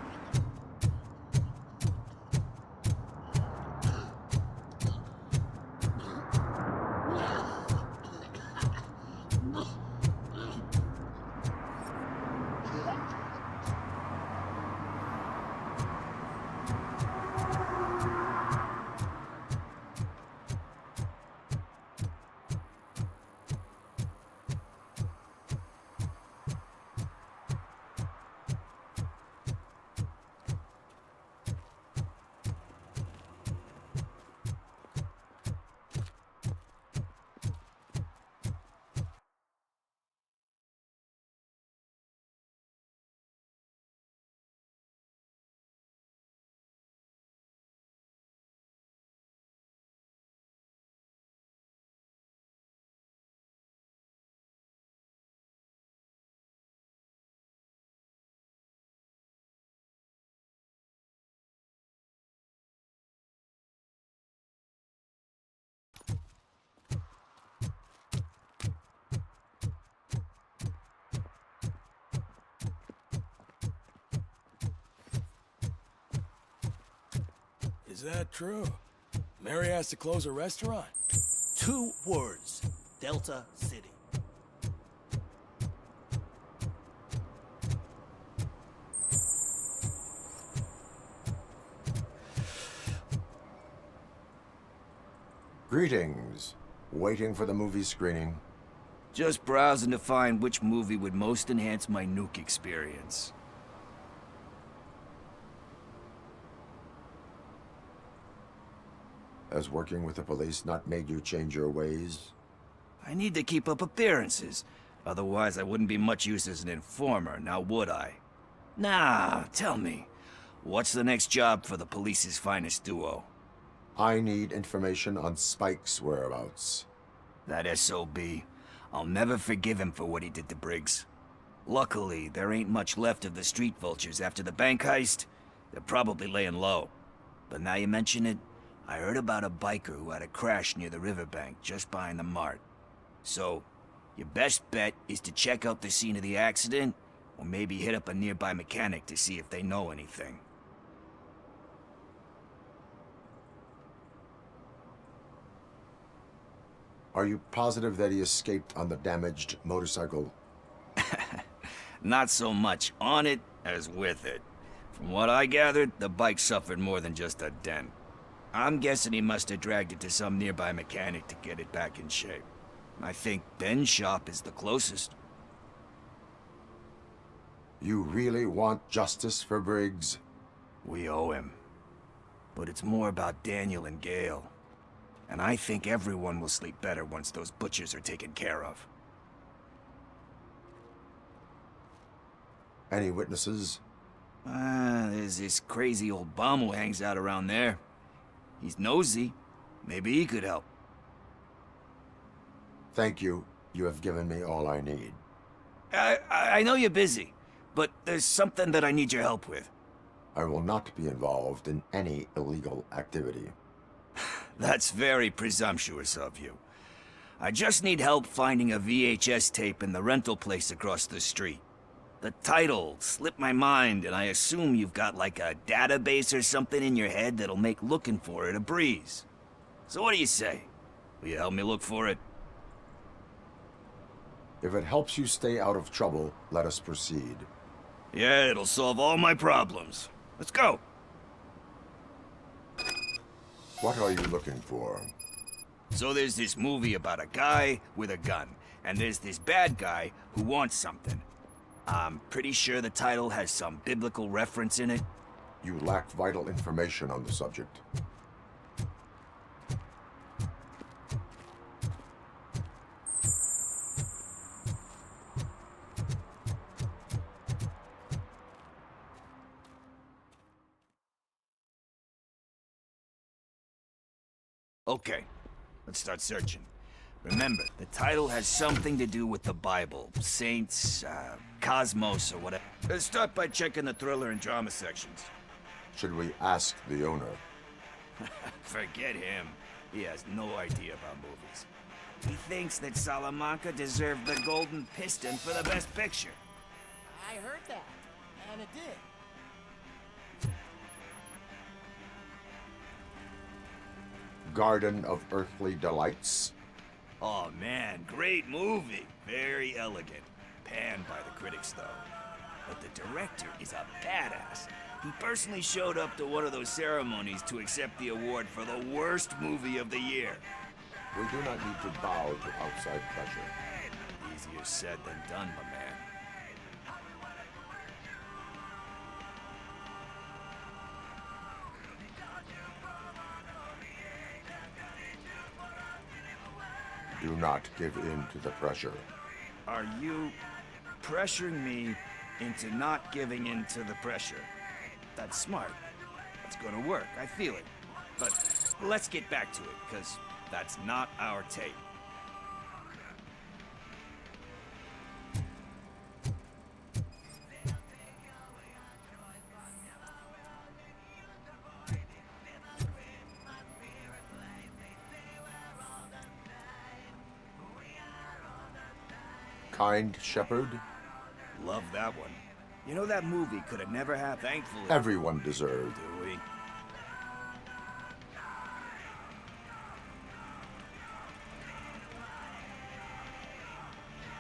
Is that true? Mary has to close a restaurant? 2 words. Delta City. Greetings. Waiting for the movie screening? Just browsing to find which movie would most enhance my nuke experience. Has working with the police not made you change your ways? I need to keep up appearances. Otherwise, I wouldn't be much use as an informer, now would I? Nah, tell me. What's the next job for the police's finest duo? I need information on Spike's whereabouts. That SOB. I'll never forgive him for what he did to Briggs. Luckily, there ain't much left of the street vultures after the bank heist. They're probably laying low. But now you mention it, I heard about a biker who had a crash near the riverbank just behind the mart. So, your best bet is to check out the scene of the accident, or maybe hit up a nearby mechanic to see if they know anything. Are you positive that he escaped on the damaged motorcycle? Not so much on it as with it. From what I gathered, the bike suffered more than just a dent. I'm guessing he must have dragged it to some nearby mechanic to get it back in shape. I think Ben's shop is the closest. You really want justice for Briggs? We owe him. But it's more about Daniel and Gale. And I think everyone will sleep better once those butchers are taken care of. Any witnesses? There's this crazy old bum who hangs out around there. He's nosy. Maybe he could help. Thank you. You have given me all I need. I know you're busy, but there's something that I need your help with. I will not be involved in any illegal activity. That's very presumptuous of you. I just need help finding a VHS tape in the rental place across the street. The title slipped my mind, and I assume you've got like a database or something in your head that'll make looking for it a breeze. So what do you say? Will you help me look for it? If it helps you stay out of trouble, let us proceed. Yeah, it'll solve all my problems. Let's go. What are you looking for? So there's this movie about a guy with a gun, and there's this bad guy who wants something. I'm pretty sure the title has some biblical reference in it. You lack vital information on the subject. Okay, let's start searching. Remember, the title has something to do with the Bible, saints, cosmos, or whatever. Let's start by checking the thriller and drama sections. Should we ask the owner? Forget him. He has no idea about movies. He thinks that Salamanca deserved the Golden Piston for the Best Picture. I heard that, and it did. Garden of Earthly Delights. Oh man, great movie. Very elegant. Panned by the critics though. But the director is a badass. He personally showed up to one of those ceremonies to accept the award for the worst movie of the year. We do not need to bow to outside pressure. Easier said than done, my man. Do not give in to the pressure. Are you pressuring me into not giving in to the pressure? That's smart. That's gonna work. I feel it. But let's get back to it, because that's not our tape. Kind Shepherd? Love that one. You know, that movie could have never happened, thankfully. Everyone deserved. Do we?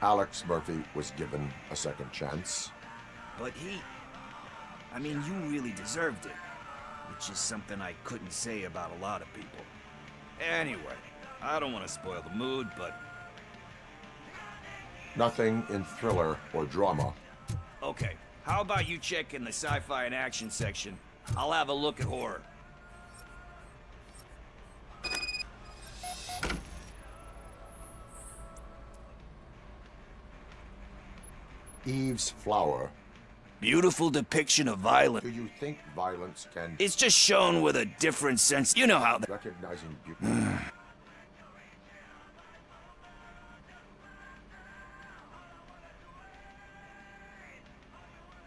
Alex Murphy was given a second chance. But I mean, you really deserved it. Which is something I couldn't say about a lot of people. Anyway, I don't want to spoil the mood, but... Nothing in thriller or drama. Okay, how about you check in the sci-fi and action section? I'll have a look at horror. Eve's Flower. Beautiful depiction of violence. Do you think violence can... It's just shown with a different sense. You know how... Recognizing beauty.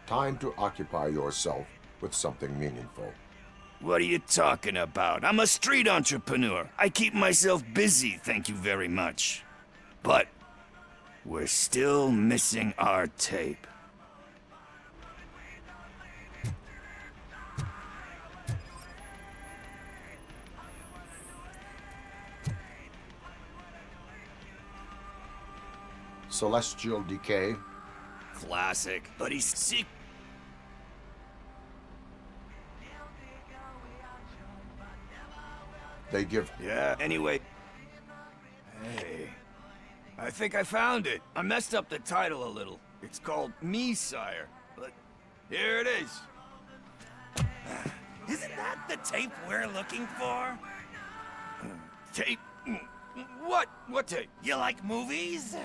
Time to occupy yourself with something meaningful. What are you talking about? I'm a street entrepreneur. I keep myself busy, thank you very much. But we're still missing our tape. Celestial decay. Classic. But he's sick. They give... Yeah, anyway. Hey. I think I found it. I messed up the title a little. It's called Me, Sire. But here it is. Isn't that the tape we're looking for? Tape? What? What tape? You like movies?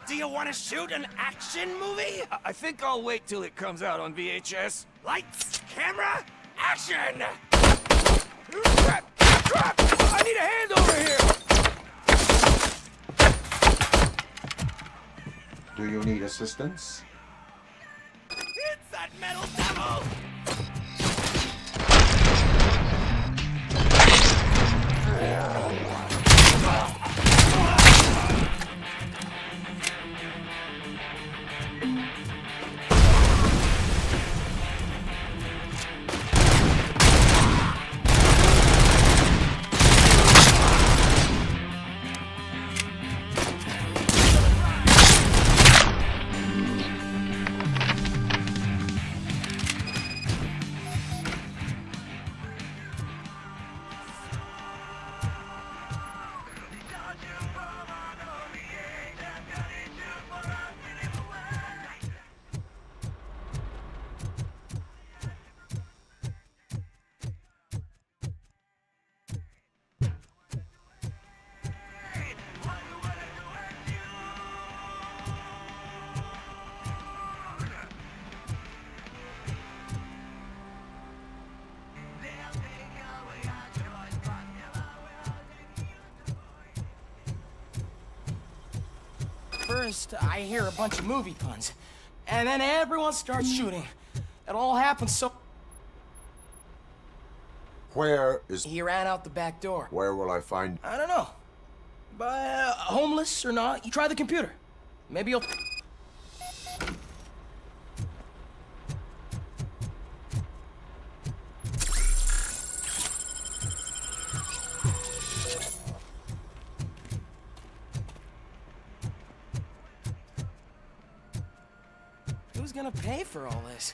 Do you want to shoot an action movie? I think I'll wait till it comes out on VHS. Lights, camera, action! Crap! Crap! I need a hand over here! Do you need assistance? It's that metal devil! First, I hear a bunch of movie puns, and then everyone starts shooting. It all happens so... Where is... He ran out the back door. Where will I find... I don't know. But, homeless or not, you try the computer. Maybe you'll... Who's gonna pay for all this?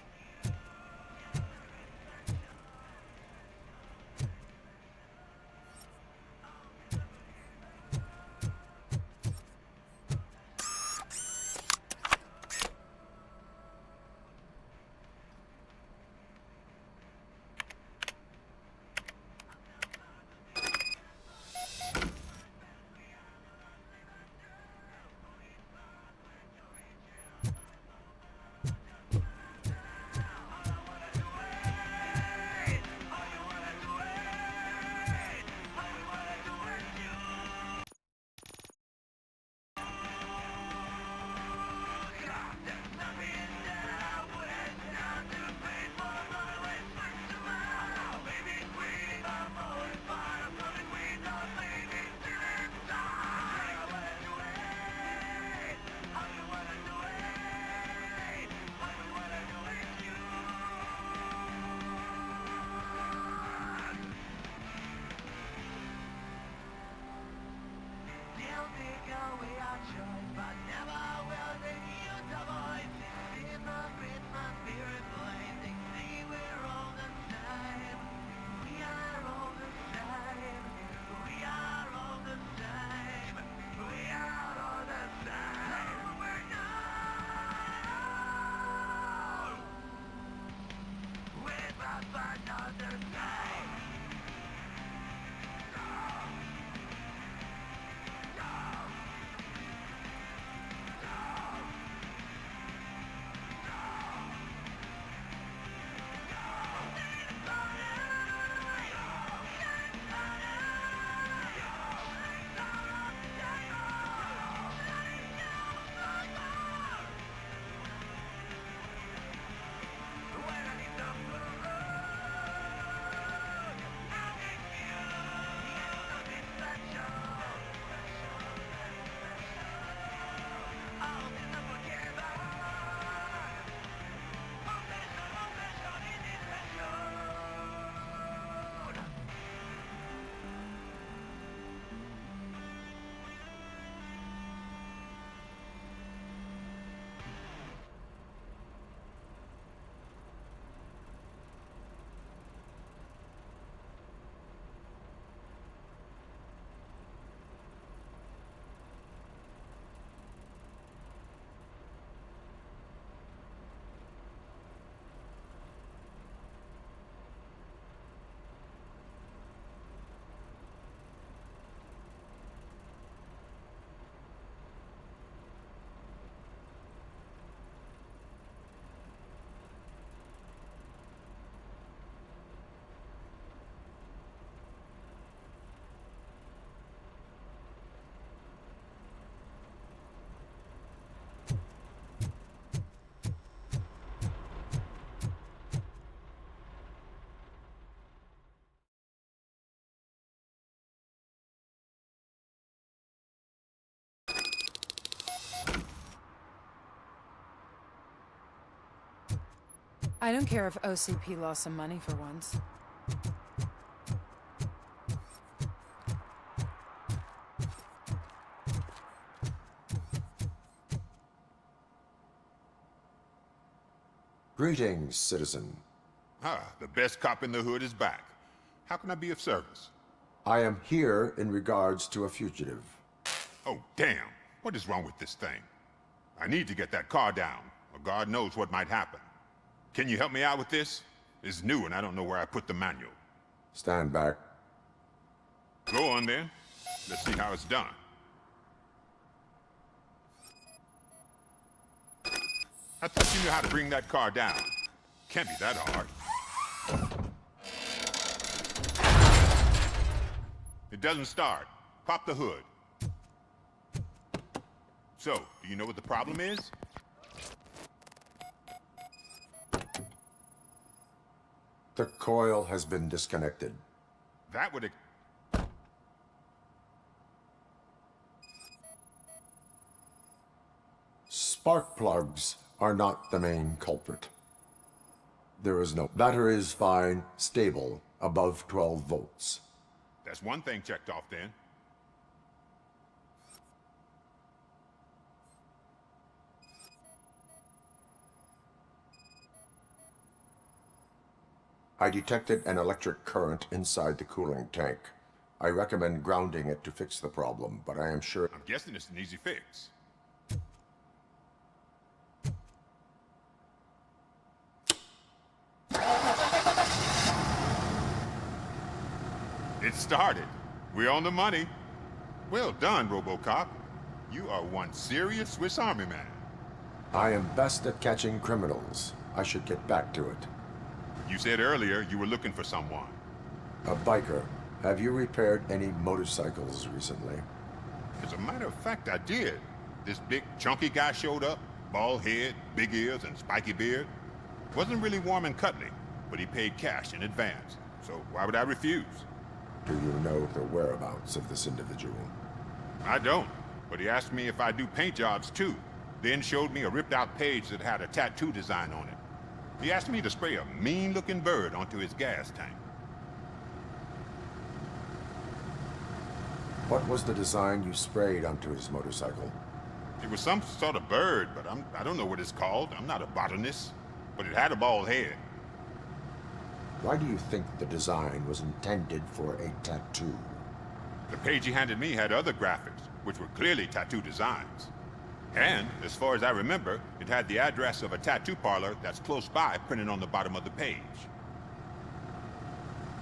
I don't care if OCP lost some money for once. Greetings, citizen. Ah, the best cop in the hood is back. How can I be of service? I am here in regards to a fugitive. Oh, damn. What is wrong with this thing? I need to get that car down, or God knows what might happen. Can you help me out with this? It's new and I don't know where I put the manual. Stand back. Go on then. Let's see how it's done. I thought you knew how to bring that car down. Can't be that hard. It doesn't start. Pop the hood. So, do you know what the problem is? The coil has been disconnected. That would... Spark plugs are not the main culprit. There is no... Battery is fine, stable, above 12 volts. That's one thing checked off then. I detected an electric current inside the cooling tank. I recommend grounding it to fix the problem, but I am sure... I'm guessing it's an easy fix. It started. We're on the money. Well done, Robocop. You are one serious Swiss Army man. I am best at catching criminals. I should get back to it. You said earlier you were looking for someone. A biker. Have you repaired any motorcycles recently? As a matter of fact, I did. This big, chunky guy showed up. Bald head, big ears, and spiky beard. Wasn't really warm and cuddly, but he paid cash in advance. So why would I refuse? Do you know the whereabouts of this individual? I don't, but he asked me if I do paint jobs too. Then showed me a ripped-out page that had a tattoo design on it. He asked me to spray a mean-looking bird onto his gas tank. What was the design you sprayed onto his motorcycle? It was some sort of bird, but I don't know what it's called. I'm not a botanist. But it had a bald head. Why do you think the design was intended for a tattoo? The page he handed me had other graphics, which were clearly tattoo designs. And, as far as I remember, it had the address of a tattoo parlor that's close by printed on the bottom of the page.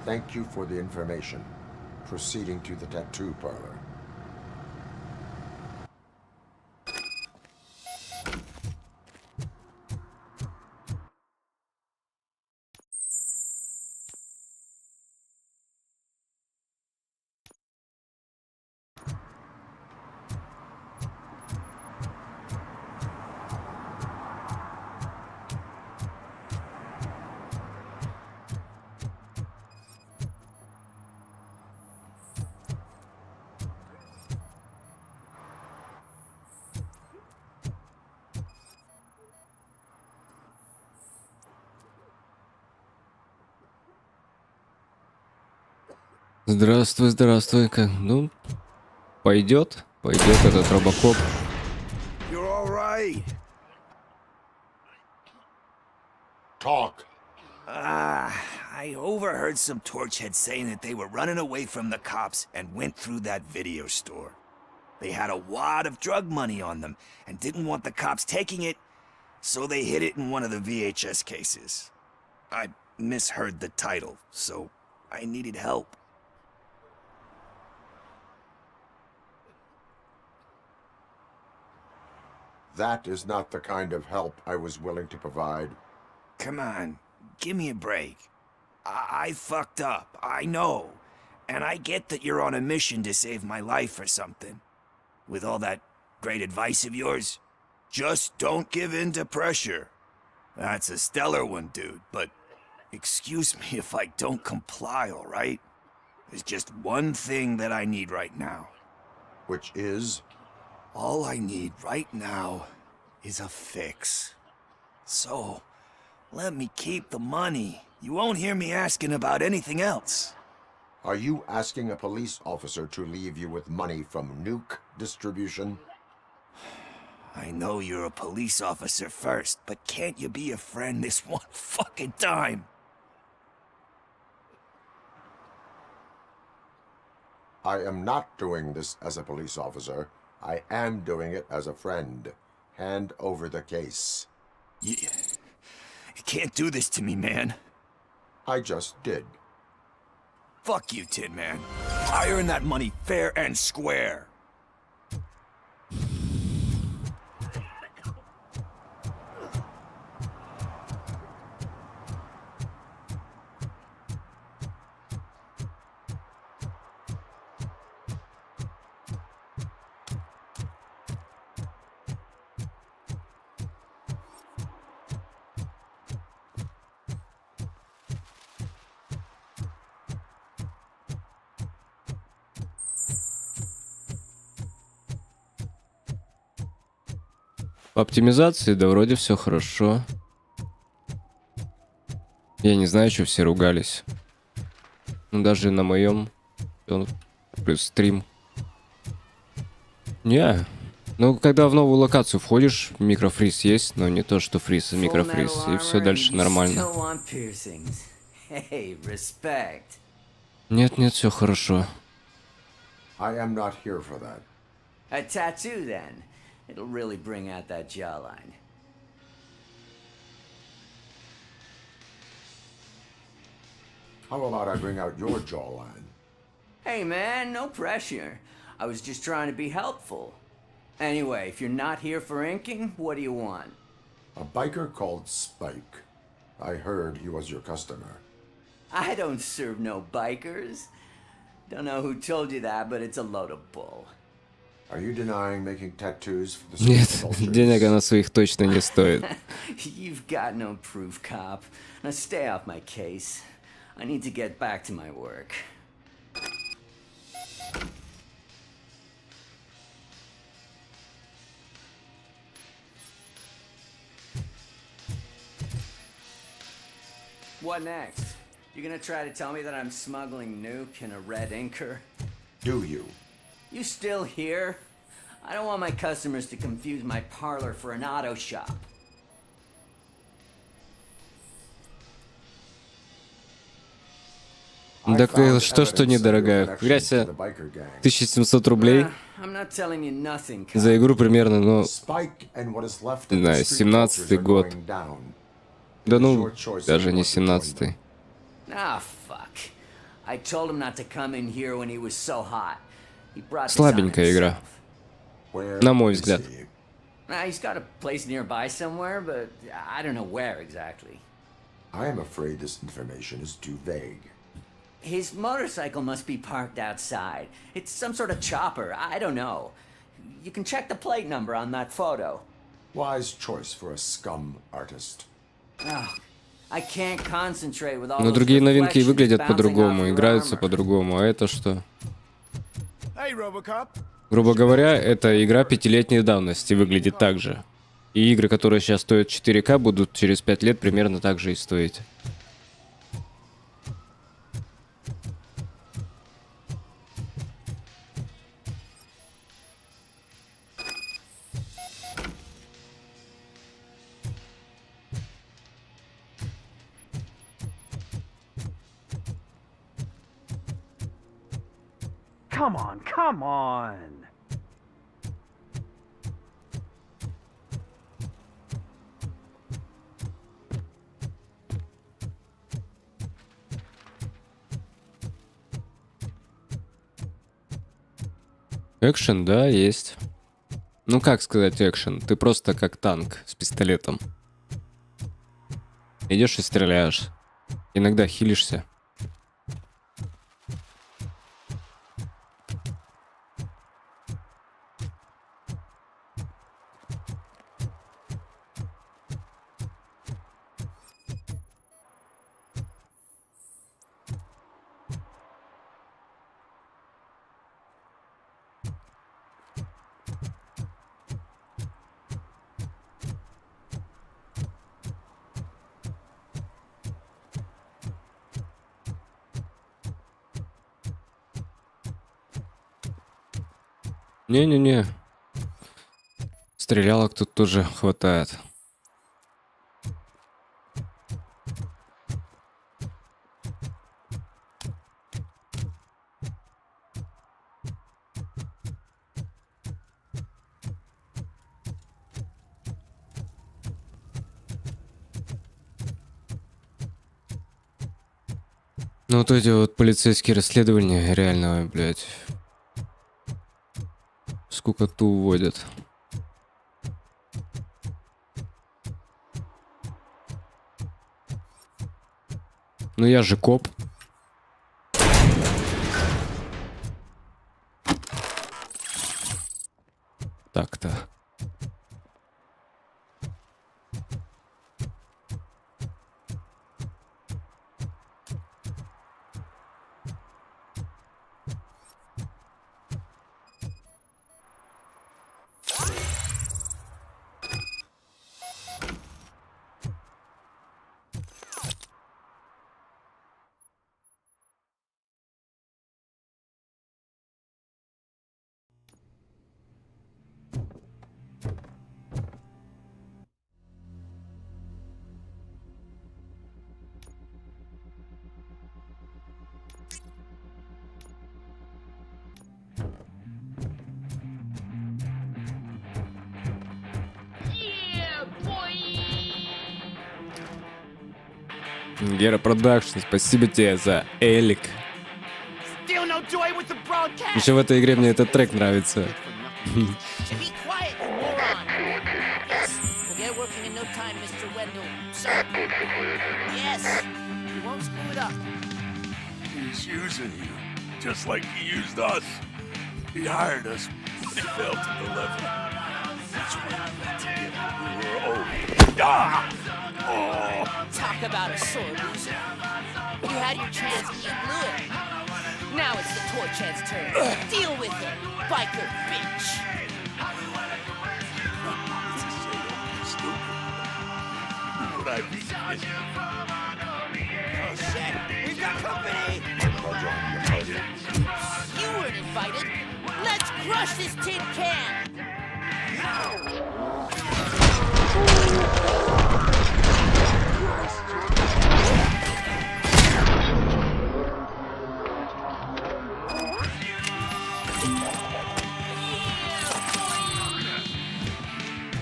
Thank you for the information. Proceeding to the tattoo parlor. Здравствуй, здравствуй. Ну, пойдет этот Робокоп. You're all right. Talk. I overheard some torchheads saying that they were running away from the cops and went through that video store. They had a wad of drug money on them and didn't want the cops taking it, so they hid it in one of the VHS cases. I misheard the title, so I needed help. That is not the kind of help I was willing to provide. Come on, give me a break. I fucked up, I know. And I get that you're on a mission to save my life or something. With all that great advice of yours, just don't give in to pressure. That's a stellar one, dude, but excuse me if I don't comply, all right? There's just one thing that I need right now. Which is? All I need right now is a fix. So, Let me keep the money. You won't hear me asking about anything else. Are you asking a police officer to leave you with money from nuke distribution? I know you're a police officer first, but can't you be a friend this one fucking time? I am not doing this as a police officer. I am doing it as a friend. Hand over the case. You can't do this to me, man. I just did. Fuck you, Tin Man. I earned that money fair and square. По оптимизации, да, вроде все хорошо. Я не знаю, что все ругались. Ну, даже на моем плюс стрим. Не. Ну, когда в новую локацию входишь, микрофриз есть, но не то, что фриз, а микрофриз. И все дальше нормально. Нет, нет, все хорошо. I am not here for that. A tattoo, then. It'll really bring out that jawline. How about I bring out your jawline? Hey, man, no pressure. I was just trying to be helpful. Anyway, if you're not here for inking, what do you want? A biker called Spike. I heard he was your customer. I don't serve no bikers. Don't know who told you that, but it's a load of bull. Are you denying making tattoos for the Нет, денег она своих точно не стоит. You've got no proof, cop. Now stay off my case. I need to get back to my work. What next? You gonna try to tell me that I'm smuggling nuke in a red inker? Do you? You still here? I don't want my customers to confuse my parlor for an auto shop. Так что недорогая? Грязь 1700 рублей. За игру примерно, ну, не знаю, 17-й год. Да ну, даже не 17-й. Слабенькая игра. На мой взгляд. He's got a place nearby somewhere, but I don't know where exactly. I am afraid this information is too vague. His motorcycle must be parked outside. It's some sort of chopper. I don't know. You can check the plate number on that photo. Wise choice for a scum artist. Oh, I can't concentrate with all Но другие новинки выглядят по-другому, играются по-другому. А это что? Hey, Robocop. Грубо говоря, эта игра 5-летней давности выглядит так же. И игры, которые сейчас стоят 4К, будут через 5 лет примерно так же и стоить. Come on, come on! Экшен, да, есть. Ну как сказать экшен? Ты просто как танк с пистолетом. Идешь и стреляешь. Иногда хилишься. Не-не-не. Стрелялок тут тоже хватает. Ну вот эти вот полицейские расследования реально, блядь, скукоту уводят. Ну я же коп. Так-то. Гера Продакшн, спасибо тебе за Элик. Еще в этой игре мне этот трек нравится. He's using you, just like he used us. He hired us, but he failed to deliver. That's when we met together. We were old. Ah! Oh. Talk about a sore loser. You had your chance and you blew it. Now it's the toy chance turn. Deal with it, biker bitch. Would I be? Oh shit! We've got company! You weren't invited. Let's crush this tin can.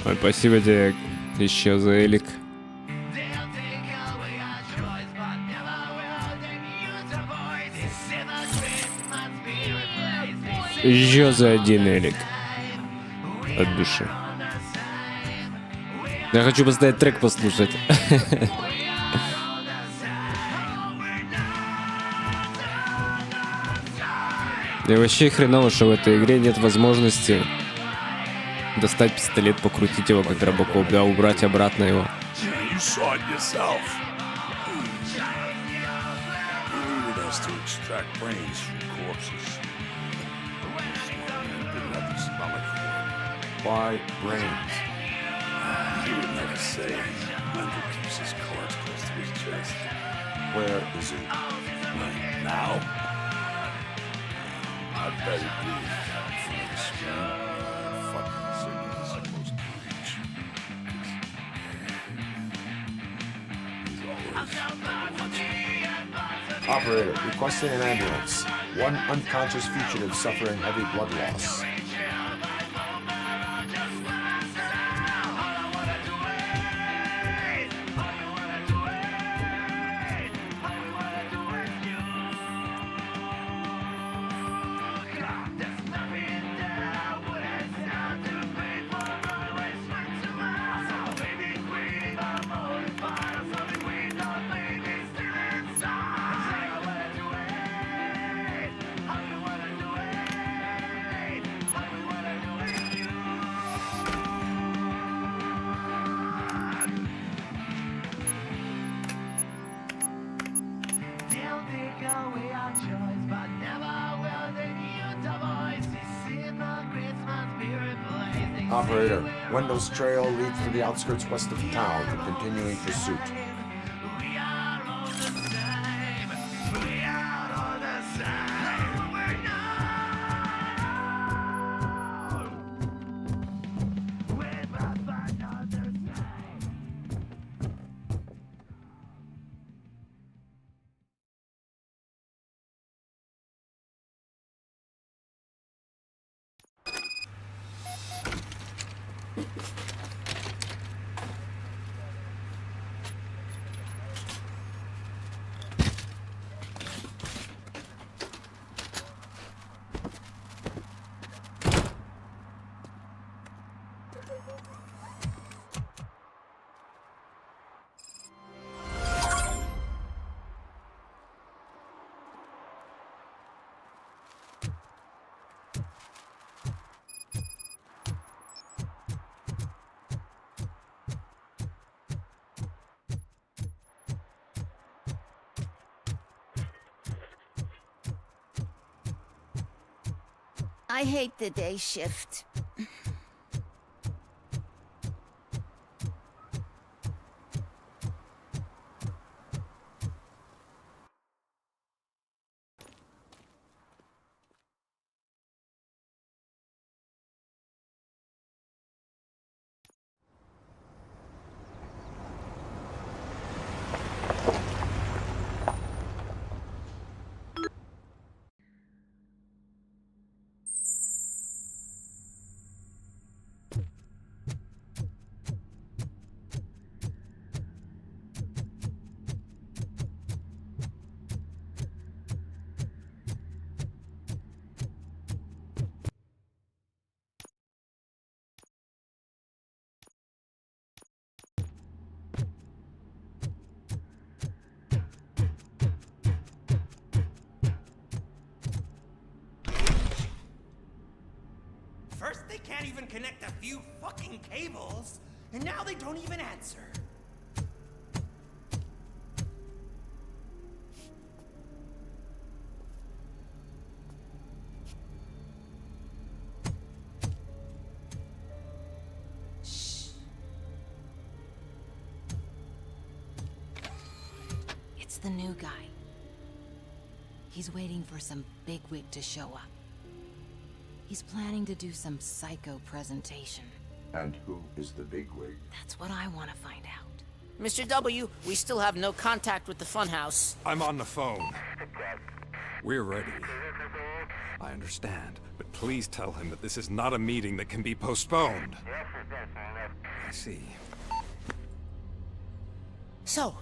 Ой, спасибо тебе еще за Элик. Еще за один Элик. От души. Я хочу поставить трек послушать. И вообще хреново, что в этой игре нет возможности достать пистолет, покрутить его как Робокоп, да, убрать обратно его. You saw it yourself. You needed us to extract brains from corpses. Didn't have the stomach for it. Why brains? He would never say. Andrew keeps his cards close to his chest. Where is he? Right now? I bet he'd be from the screen. Fucking signal is supposed to reach. He's always Operator, requesting an ambulance. One unconscious fugitive suffering heavy blood loss. Operator, Wendell's trail leads to the outskirts west of town for continuing pursuit. I hate the day shift. First, they can't even connect a few fucking cables, and now they don't even answer. Shh. It's the new guy. He's waiting for some bigwig to show up. He's planning to do some psycho presentation. And who is the bigwig? That's what I want to find out. Mr. W, we still have no contact with the funhouse. I'm on the phone. We're ready. I understand, but please tell him that this is not a meeting that can be postponed. I see. So,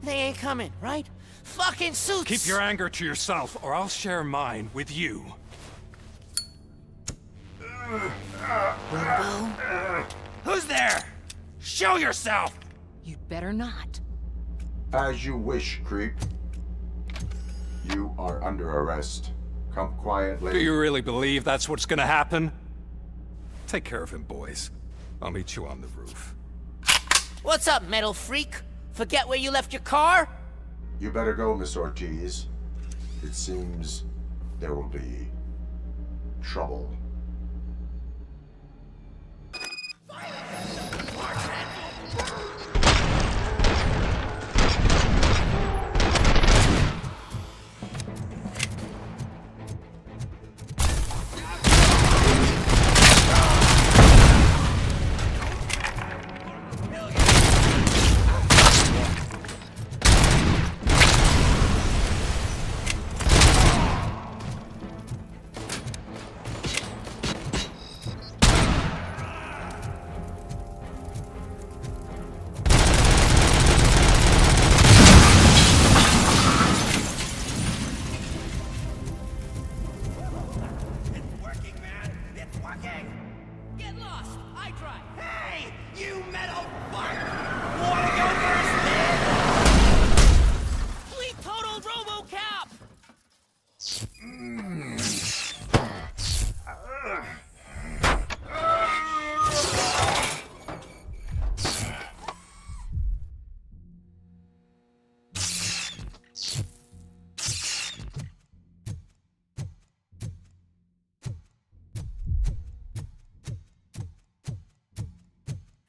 they ain't coming, right? Fucking suits! Keep your anger to yourself, or I'll share mine with you. Robo? Who's there? Show yourself! You'd better not. As you wish, creep. You are under arrest. Come quietly. Do you really believe that's what's gonna happen? Take care of him, boys. I'll meet you on the roof. What's up, metal freak? Forget where you left your car? You better go, Miss Ortiz. It seems there will be trouble.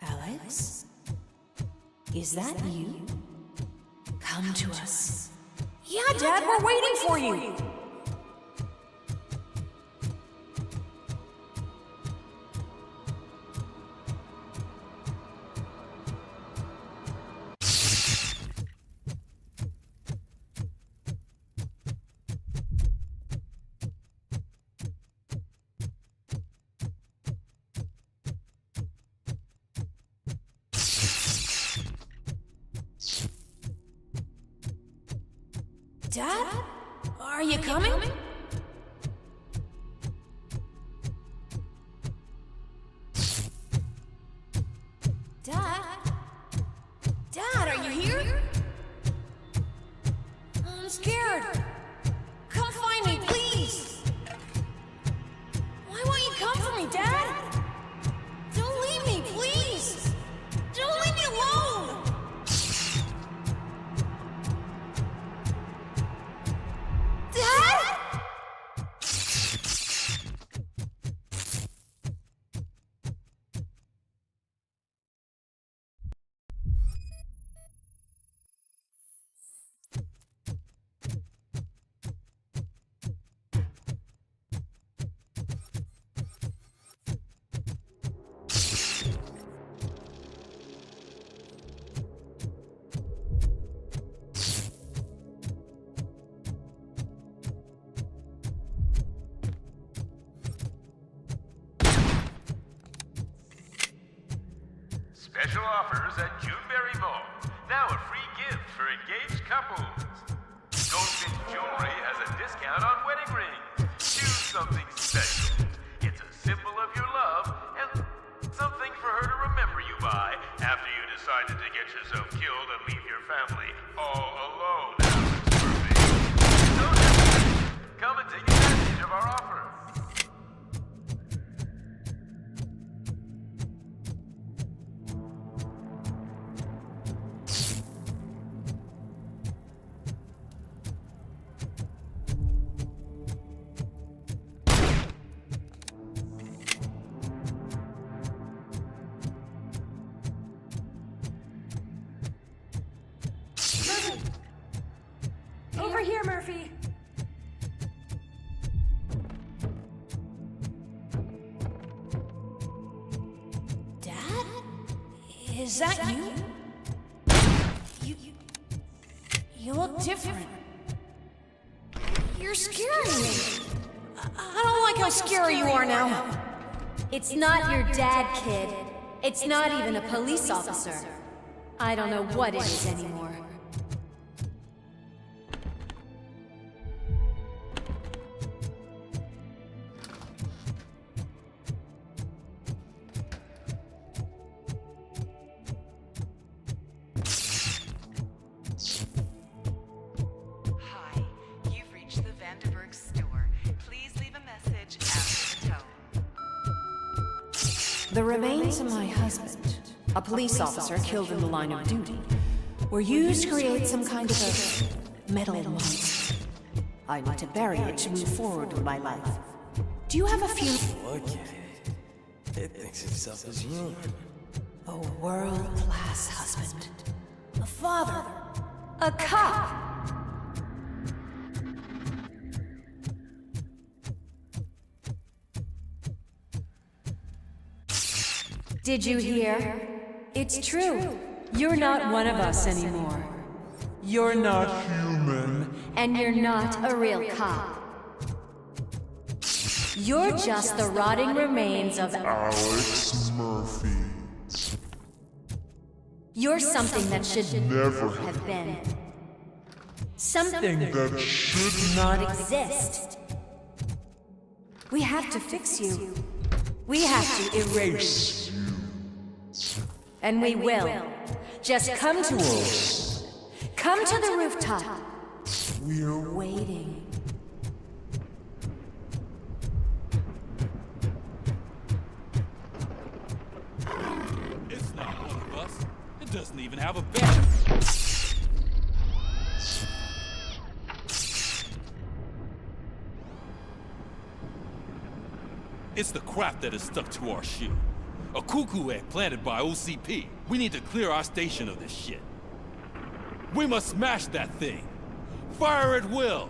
Alex? Is that you? Come to us. Yeah, Dad, we're waiting for you. Dad? Are you coming? Dad? Dad, are you here? I'm scared. Come find me, please. Why won't you come for me, Dad? Don't leave me, please. Don't leave me alone. Dad? Special offers at Juneberry Mall. Now a free gift for engaged couples. Goldfinch Jewelry has a discount on wedding rings. Choose something special. It's a symbol of your love and something for her to remember you by after you decided to get yourself killed and leave your family all alone. Don't hesitate. Come and take advantage of our offer. Over here, Murphy. Dad? Is that you? You look different. You're scaring me. I don't like how scary you are now. It's not your dad, kid. It's not even a police officer. I don't know what it is anymore. The remains of my husband, a police officer killed in the line of duty, were used to create some kind of a metal monster. I need to bury it to move forward with my life. Do you have a few... Look at it. It thinks itself as human. A world-class husband. A father. A cop. Did you hear? It's true. You're not one of us anymore. You're not human. And you're not a real cop. You're just the rotting remains of Alex Murphy. You're something that should never have been. Something that should not exist. We have to fix you. We have to erase you. And we will. Just come to us. Come to the rooftop. We're waiting. It's not one of us. It doesn't even have a bed. It's the crap that is stuck to our shoe. A cuckoo egg planted by OCP. We need to clear our station of this shit. We must smash that thing. Fire at will.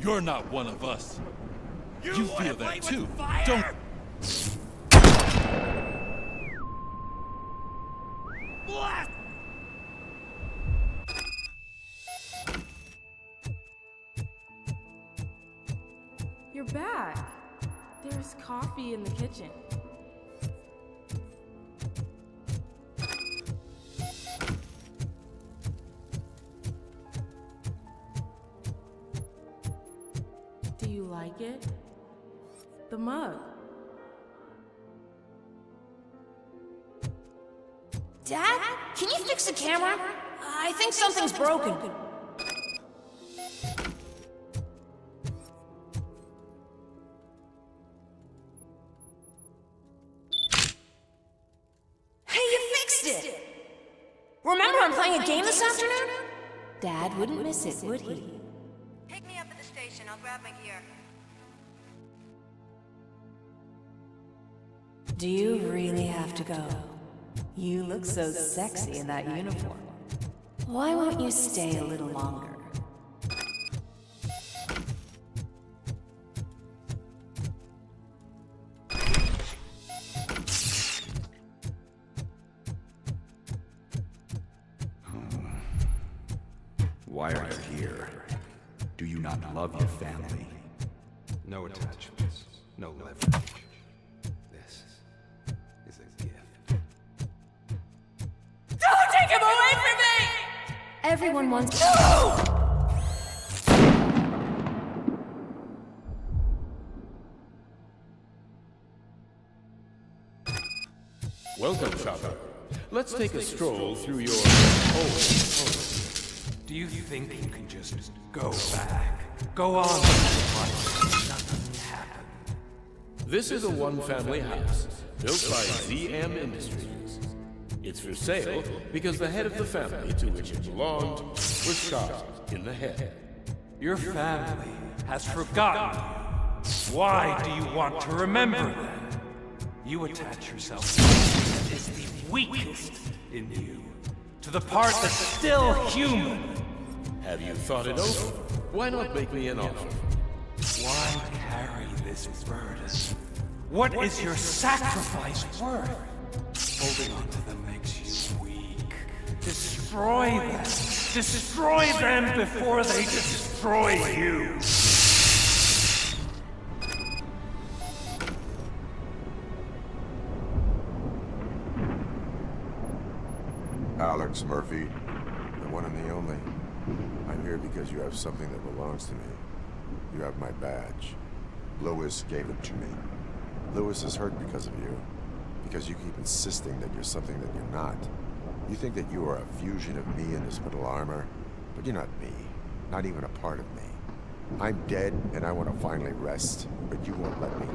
You're not one of us. You feel that too, don't you? Blast! back. There's coffee in the kitchen. Do you like it? The mug. Dad, can you fix the camera? I think something's broken. Hey, you fixed it! Remember I'm playing a game this afternoon? Dad wouldn't miss it, would he? Pick me up at the station. I'll grab my gear. Do you really have to go? You look so sexy in that uniform. Why won't you stay a little longer? Why are you here? Do you not love your family? No attachments, no leverage. This is a gift. Don't take him away from me! Everyone wants... Welcome, Chopper. Let's take a stroll through your home. Do you think you can just go back? Go on like nothing happened? This is a one-family house built by ZM Industries. It's for sale because the head of the family to which it belonged was shot in the head. Your family has forgotten you. Why do you want to remember them? You attach yourself to what is the weakest in you, to the part that's still human. Have you thought it over? Why not make me an offer? Why carry this burden? What is your sacrifice worth? Holding on to them makes you weak. Destroy them. Destroy them before they destroy you. Alex Murphy, the one and the only. I'm here because you have something that belongs to me. You have my badge. Lewis gave it to me. Lewis is hurt because of you. Because you keep insisting that you're something that you're not. You think that you are a fusion of me in this metal armor, but you're not me. Not even a part of me. I'm dead, and I want to finally rest, but you won't let me.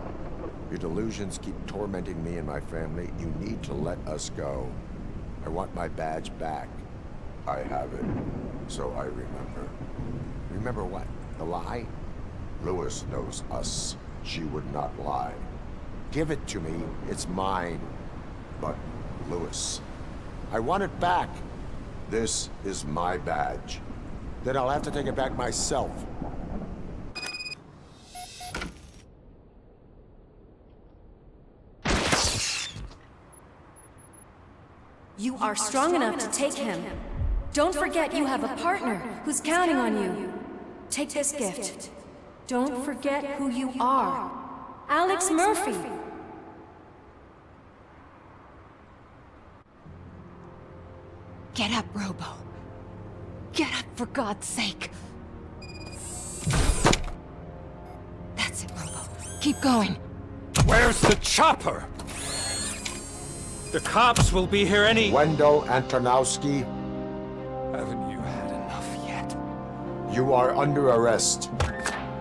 Your delusions keep tormenting me and my family. You need to let us go. I want my badge back. I have it, so I remember. Remember what? The lie? Lewis knows us. She would not lie. Give it to me. It's mine. But, Lewis, I want it back. This is my badge. Then I'll have to take it back myself. You are strong enough to take him. Don't forget you have a partner who's counting on you. Take this gift. Don't forget who you are. Alex Murphy. Get up, Robo. Get up, for God's sake. That's it, Robo. Keep going. Where's the chopper? The cops will be here any... Wendell Antonowski. Haven't you had enough yet? You are under arrest.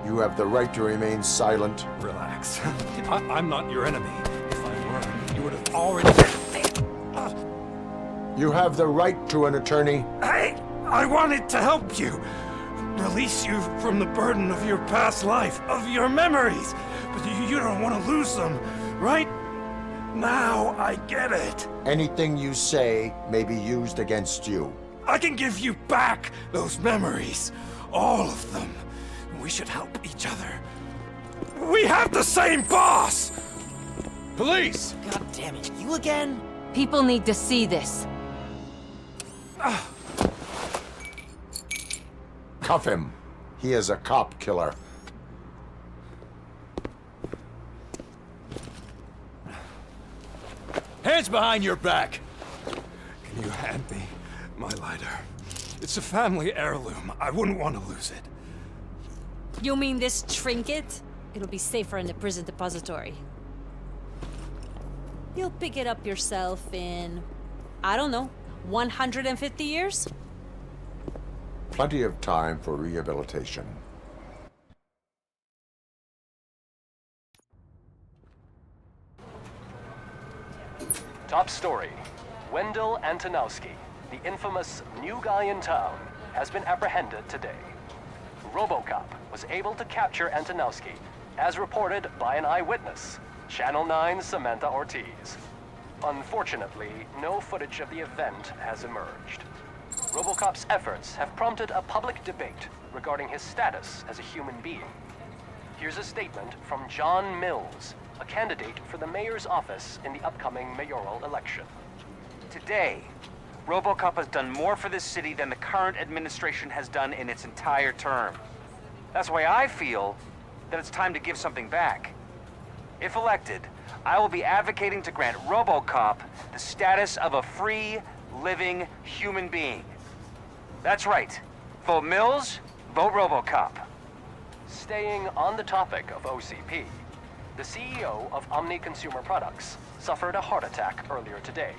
You have the right to remain silent. Relax. I'm not your enemy. If I were, you would have already... You have the right to an attorney. I wanted to help you. Release you from the burden of your past life, of your memories. But you don't want to lose them, right? Now I get it. Anything you say may be used against you. I can give you back those memories. All of them. We should help each other. We have the same boss! Police! God damn it, you again? People need to see this. Cuff him. He is a cop killer. hands behind your back! Can you hand me my lighter? It's a family heirloom. I wouldn't want to lose it. You mean this trinket? It'll be safer in the prison depository. You'll pick it up yourself in, I don't know, 150 years? Plenty of time for rehabilitation. Top story. Wendell Antonowski, the infamous new guy in town, has been apprehended today. Robocop was able to capture Antonowski, as reported by an eyewitness, Channel 9's Samantha Ortiz. Unfortunately, no footage of the event has emerged. Robocop's efforts have prompted a public debate regarding his status as a human being. Here's a statement from John Mills, a candidate for the mayor's office in the upcoming mayoral election. Today, Robocop has done more for this city than the current administration has done in its entire term. That's why I feel that it's time to give something back. If elected, I will be advocating to grant Robocop the status of a free, living human being. That's right. Vote Mills, vote Robocop. Staying on the topic of OCP, the CEO of Omni Consumer Products suffered a heart attack earlier today.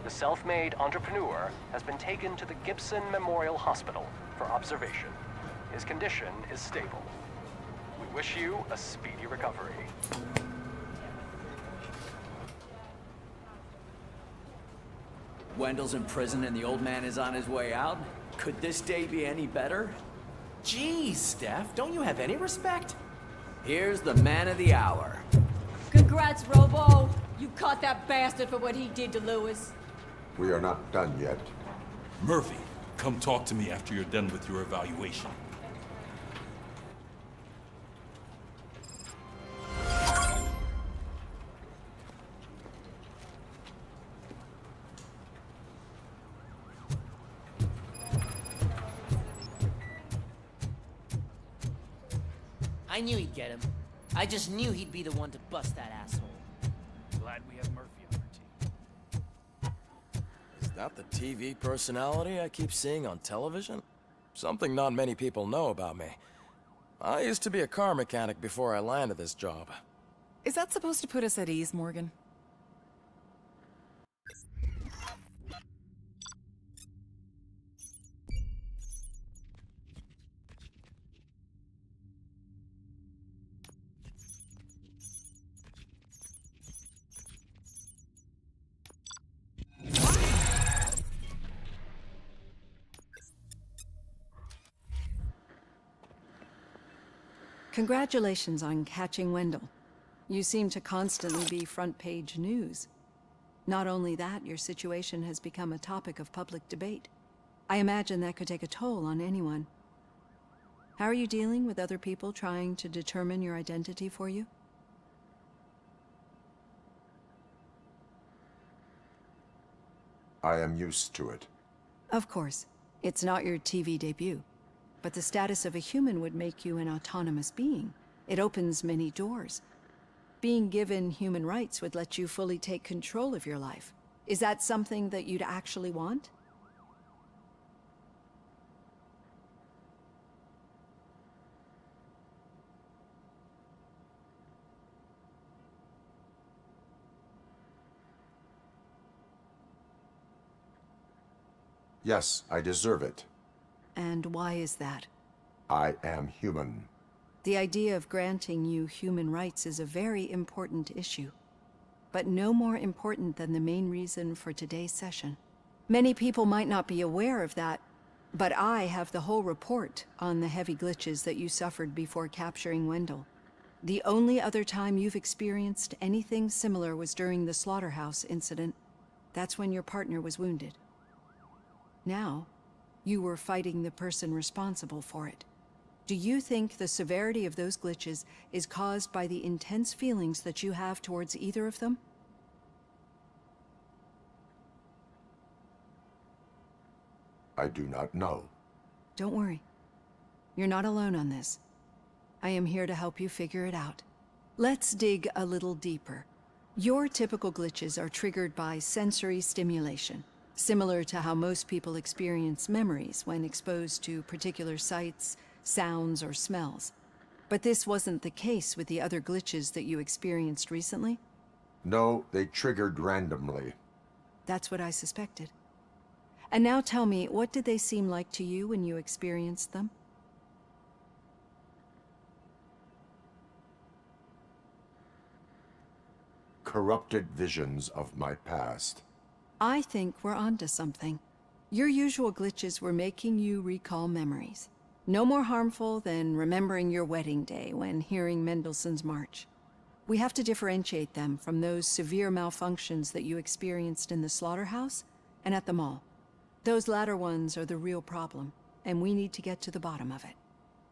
The self-made entrepreneur has been taken to the Gibson Memorial Hospital for observation. His condition is stable. We wish you a speedy recovery. Wendell's in prison and the old man is on his way out? Could this day be any better? Geez, Steph, don't you have any respect? Here's the man of the hour. Congrats, Robo. You caught that bastard for what he did to Lewis. We are not done yet. Murphy, come talk to me after you're done with your evaluation. I knew he'd get him. I just knew he'd be the one to bust that asshole. Glad we have Murphy on our team. Is that the TV personality I keep seeing on television? Something not many people know about me. I used to be a car mechanic before I landed this job. Is that supposed to put us at ease, Morgan? Congratulations on catching Wendell. You seem to constantly be front-page news. Not only that, your situation has become a topic of public debate. I imagine that could take a toll on anyone. How are you dealing with other people trying to determine your identity for you? I am used to it. Of course. It's not your TV debut. But the status of a human would make you an autonomous being. It opens many doors. Being given human rights would let you fully take control of your life. Is that something that you'd actually want? Yes, I deserve it. And why is that? I am human. The idea of granting you human rights is a very important issue, but no more important than the main reason for today's session. Many people might not be aware of that, but I have the whole report on the heavy glitches that you suffered before capturing Wendell. The only other time you've experienced anything similar was during the slaughterhouse incident. That's when your partner was wounded. Now, you were fighting the person responsible for it. Do you think the severity of those glitches is caused by the intense feelings that you have towards either of them? I do not know. Don't worry. You're not alone on this. I am here to help you figure it out. Let's dig a little deeper. Your typical glitches are triggered by sensory stimulation, similar to how most people experience memories when exposed to particular sights, sounds, or smells. But this wasn't the case with the other glitches that you experienced recently? No, they triggered randomly. That's what I suspected. And now tell me, what did they seem like to you when you experienced them? Corrupted visions of my past. I think we're onto something. Your usual glitches were making you recall memories. No more harmful than remembering your wedding day when hearing Mendelssohn's March. We have to differentiate them from those severe malfunctions that you experienced in the slaughterhouse and at the mall. Those latter ones are the real problem, and we need to get to the bottom of it.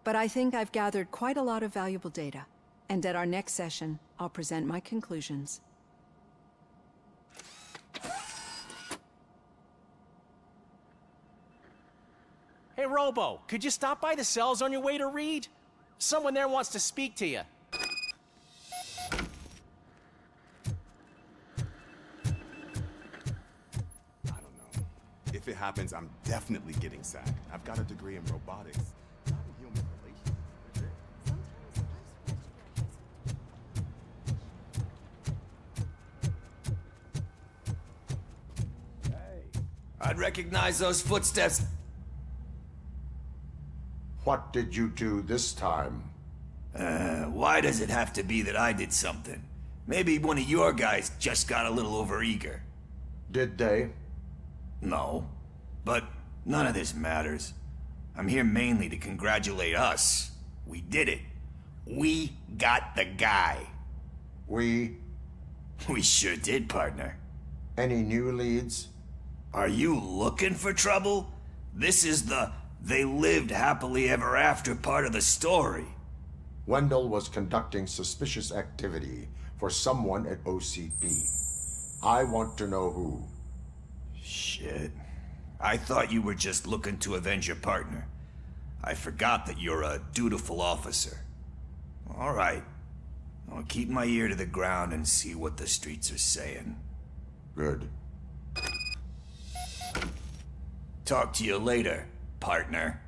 But I think I've gathered quite a lot of valuable data, and at our next session, I'll present my conclusions. Hey, Robo, could you stop by the cells on your way to Reed? Someone there wants to speak to you. If it happens, I'm definitely getting sacked. I've got a degree in robotics, not in human relations. I'd recognize those footsteps. What did you do this time? Why does it have to be that I did something? Maybe one of your guys just got a little overeager. Did they? No, but none of this matters. I'm here mainly to congratulate us. We did it. We got the guy. We sure did, partner. Any new leads? Are you looking for trouble? This is the "they lived happily ever after" part of the story. Wendell was conducting suspicious activity for someone at OCP. I want to know who. Shit. I thought you were just looking to avenge your partner. I forgot that you're a dutiful officer. All right. I'll keep my ear to the ground and see what the streets are saying. Good. Talk to you later, partner.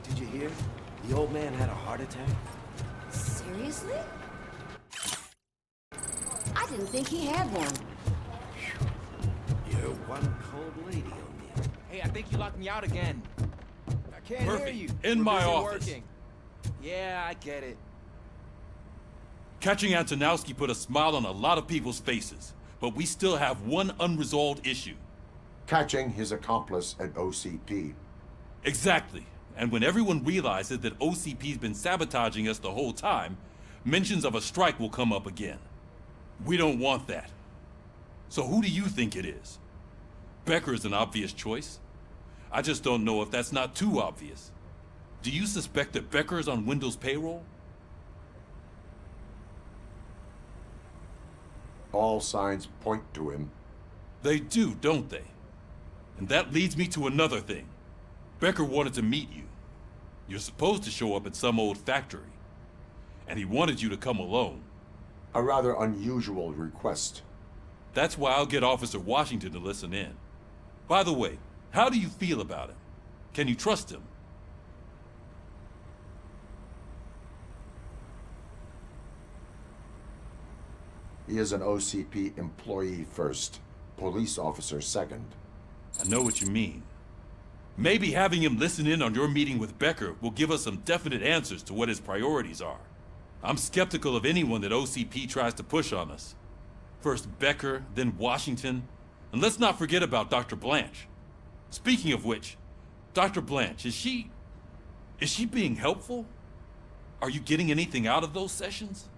Did you hear? The old man had a heart attack. Seriously? I didn't think he had one. You're one cold lady, O'Neill. Hey, I think you locked me out again. I can't Perfect. hear you. In We're my busy office. working. Yeah, I get it. Catching Antonowski put a smile on a lot of people's faces, but we still have one unresolved issue. Catching his accomplice at OCP. Exactly. And when everyone realizes that OCP's been sabotaging us the whole time, mentions of a strike will come up again. We don't want that. So who do you think it is? Becker is an obvious choice. I just don't know if that's not too obvious. Do you suspect that Becker is on Wendell's payroll? All signs point to him. They do, don't they? And that leads me to another thing. Becker wanted to meet you. You're supposed to show up at some old factory. And he wanted you to come alone. A rather unusual request. That's why I'll get Officer Washington to listen in. By the way, how do you feel about him? Can you trust him? He is an OCP employee first, police officer second. I know what you mean. Maybe having him listen in on your meeting with Becker will give us some definite answers to what his priorities are. I'm skeptical of anyone that OCP tries to push on us. First Becker, then Washington, and let's not forget about Dr. Blanche. Speaking of which, Dr. Blanche, is she being helpful? Are you getting anything out of those sessions?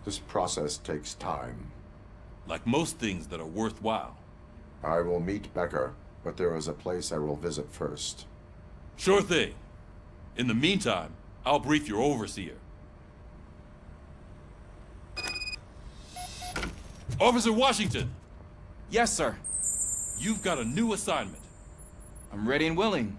This process takes time. Like most things that are worthwhile. I will meet Becker, but there is a place I will visit first. Sure thing. In the meantime, I'll brief your overseer. Officer Washington! Yes, sir. you've got a new assignment. I'm ready and willing.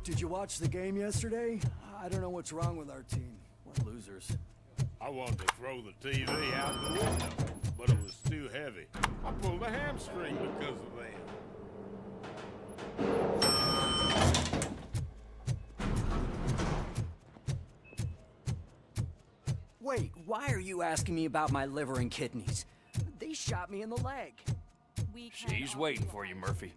Did you watch the game yesterday? I don't know what's wrong with our team. We're losers. I wanted to throw the TV out the window, but it was too heavy. I pulled a hamstring because of that. Wait, why are you asking me about my liver and kidneys? They shot me in the leg. She's waiting for you, Murphy.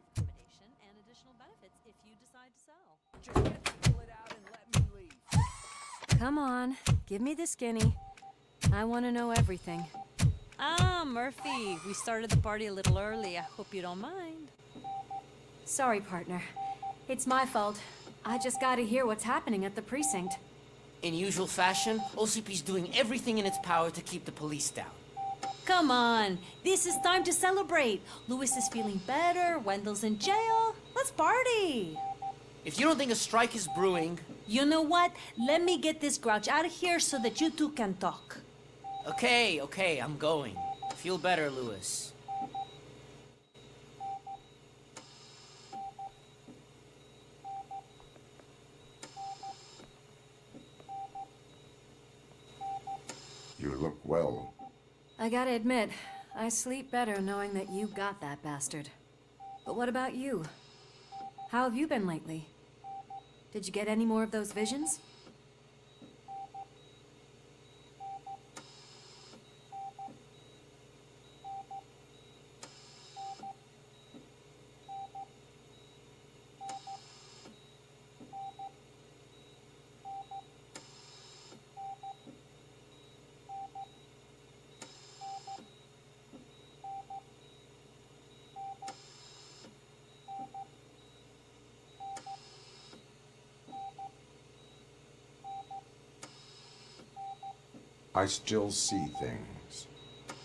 Come on, give me the skinny. I want to know everything. Ah, Murphy, we started the party a little early. I hope you don't mind. Sorry, partner. It's my fault. I just gotta hear what's happening at the precinct. In usual fashion, OCP's doing everything in its power to keep the police down. Come on, this is time to celebrate. Louis is feeling better, Wendell's in jail. Let's party. If you don't think a strike is brewing... You know what? Let me get this grouch out of here so that you two can talk. Okay, I'm going. Feel better, Louis. You look well. I gotta admit, I sleep better knowing that you got that bastard. But what about you? How have you been lately? Did you get any more of those visions? I still see things.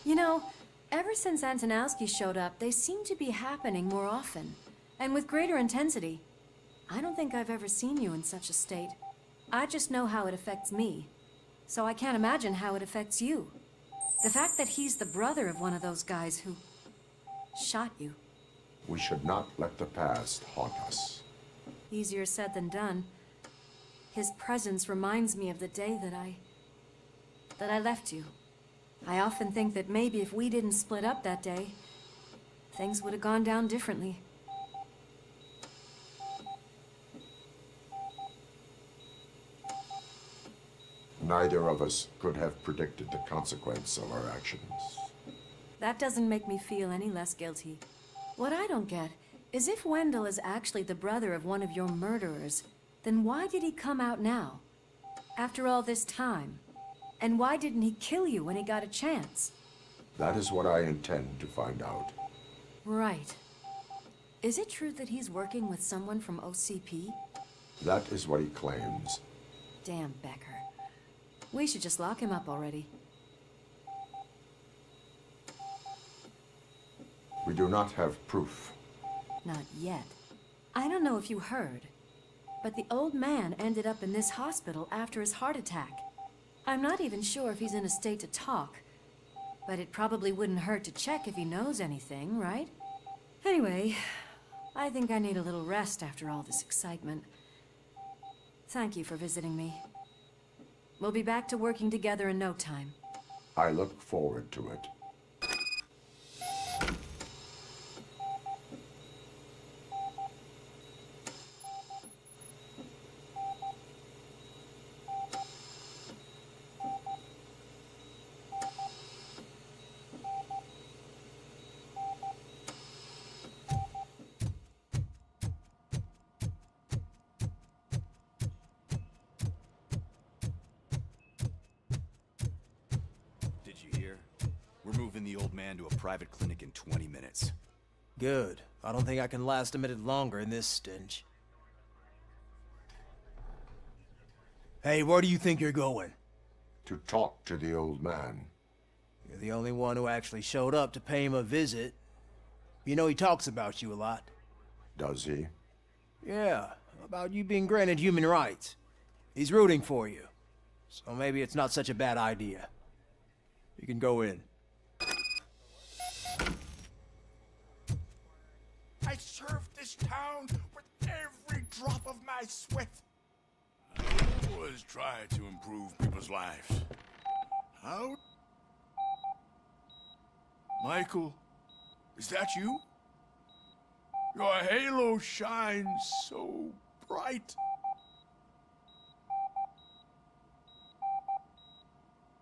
You know, ever since Antonowski showed up, they seem to be happening more often, and with greater intensity. I don't think I've ever seen you in such a state. I just know how it affects me, so I can't imagine how it affects you. The fact that he's the brother of one of those guys who shot you. We should not let the past haunt us. Easier said than done. His presence reminds me of the day that I left you. I often think that maybe if we didn't split up that day, things would have gone down differently. Neither of us could have predicted the consequence of our actions. That doesn't make me feel any less guilty. What I don't get is if Wendell is actually the brother of one of your murderers, then why did he come out now? After all this time? And why didn't he kill you when he got a chance? That is what I intend to find out. Right. Is it true that he's working with someone from OCP? That is what he claims. Damn Becker. We should just lock him up already. We do not have proof. Not yet. I don't know if you heard, but the old man ended up in this hospital after his heart attack. I'm not even sure if he's in a state to talk, but it probably wouldn't hurt to check if he knows anything, right? Anyway, I think I need a little rest after all this excitement. Thank you for visiting me. We'll be back to working together in no time. I look forward to it. We're moving the old man to a private clinic in 20 minutes. Good. I don't think I can last a minute longer in this stench. Hey, where do you think you're going? To talk to the old man. You're the only one who actually showed up to pay him a visit. You know he talks about you a lot. Does he? Yeah, about you being granted human rights. He's rooting for you. So maybe it's not such a bad idea. You can go in. I served this town with every drop of my sweat. I always try to improve people's lives. How? Michael, is that you? Your halo shines so bright.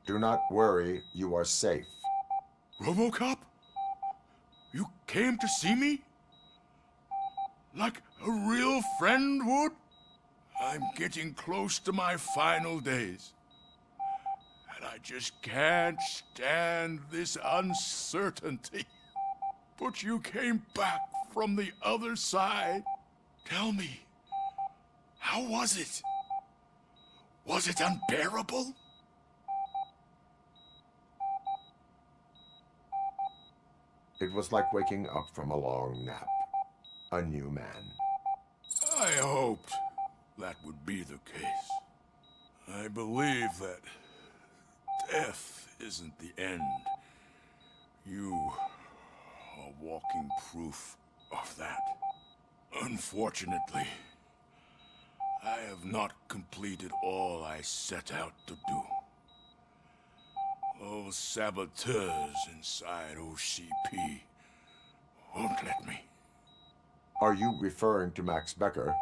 Do not worry, you are safe. Robocop? You came to see me? Like a real friend would? I'm getting close to my final days. And I just can't stand this uncertainty. But you came back from the other side. Tell me, how was it? Was it unbearable? It was like waking up from a long nap. A new man. I hoped that would be the case. I believe that death isn't the end. You are walking proof of that. Unfortunately, I have not completed all I set out to do. Those saboteurs inside OCP won't let me. Are you referring to Max Becker?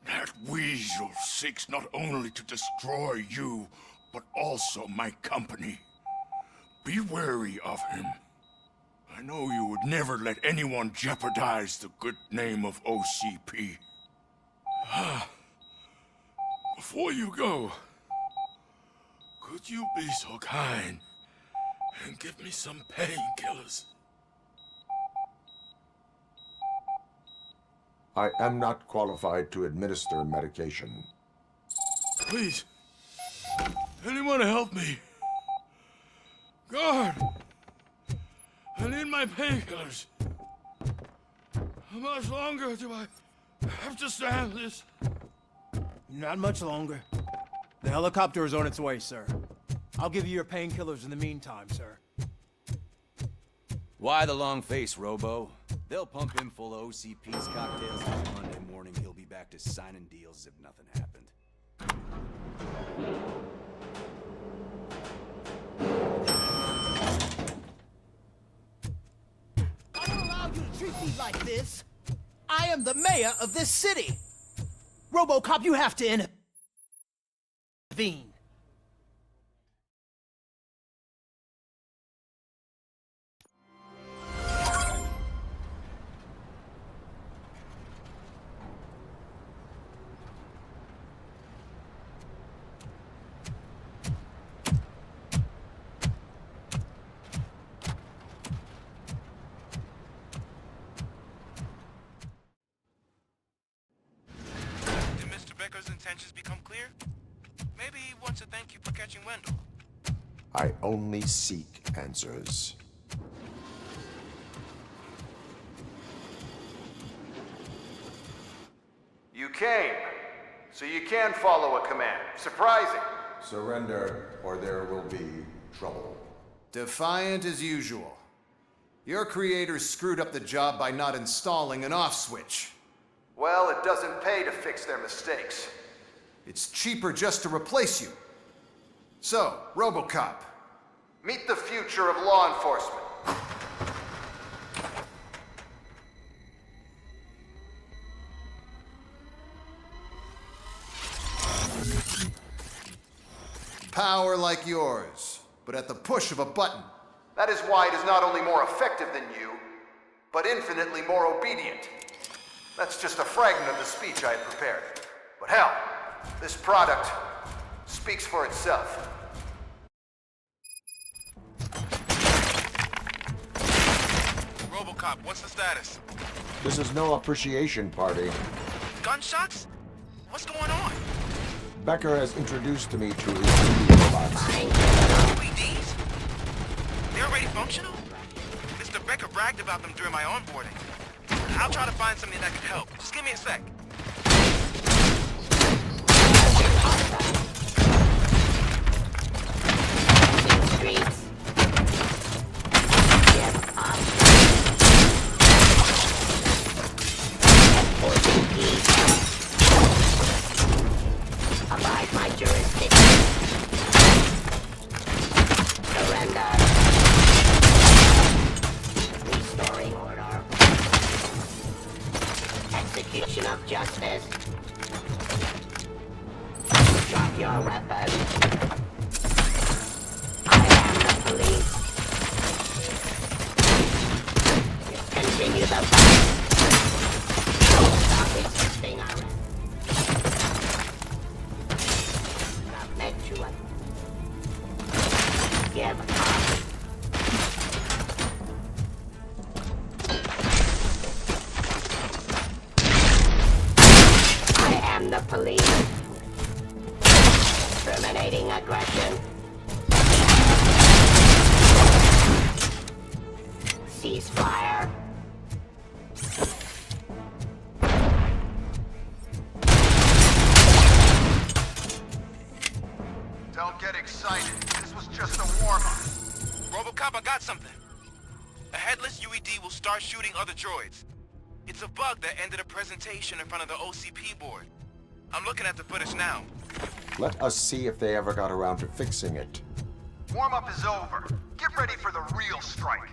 That weasel seeks not only to destroy you, but also my company. Be wary of him. I know you would never let anyone jeopardize the good name of OCP. Before you go, could you be so kind and give me some painkillers? I am not qualified to administer medication. Please, anyone help me? Guard! I need my painkillers. How much longer do I have to stand this? Not much longer. The helicopter is on its way, sir. I'll give you your painkillers in the meantime, sir. Why the long face, Robo? They'll pump him full of OCP's cocktails, and Monday morning he'll be back to signing deals as if nothing happened. I don't allow you to treat me like this. I am the mayor of this city. Robocop, you have to intervene. Intentions become clear? Maybe he wants to thank you for catching Wendell. I only seek answers. You came, so you can follow a command. Surprising. Surrender, or there will be trouble. Defiant as usual. Your creators screwed up the job by not installing an off switch. Well, it doesn't pay to fix their mistakes. It's cheaper just to replace you. So, Robocop, meet the future of law enforcement. Power like yours, but at the push of a button. That is why it is not only more effective than you, but infinitely more obedient. That's just a fragment of the speech I had prepared. But hell, this product speaks for itself. Robocop. What's the status? This is no appreciation party. Gunshots? What's going on? Becker has introduced to me to his robots. LEDs? They're already functional? Mr. Becker bragged about them during my onboarding. I'll try to find something that could help. Just give me a sec. Streets. Yes, enforcing peace. Abide my jurisdiction. Surrender. Restoring order. Execution of justice. Drop your weapon. I am the police. Continue the fight. Don't stop resisting arrest. Not meant to give up. I am the police. Terminating aggression. Ceasefire. Don't get excited. This was just a warm-up. Robocop, I got something. A headless UED will start shooting other droids. It's a bug that ended a presentation in front of the OCP board. I'm looking at the footage now. Let us see if they ever got around to fixing it. Warm-up is over. Get ready for the real strike.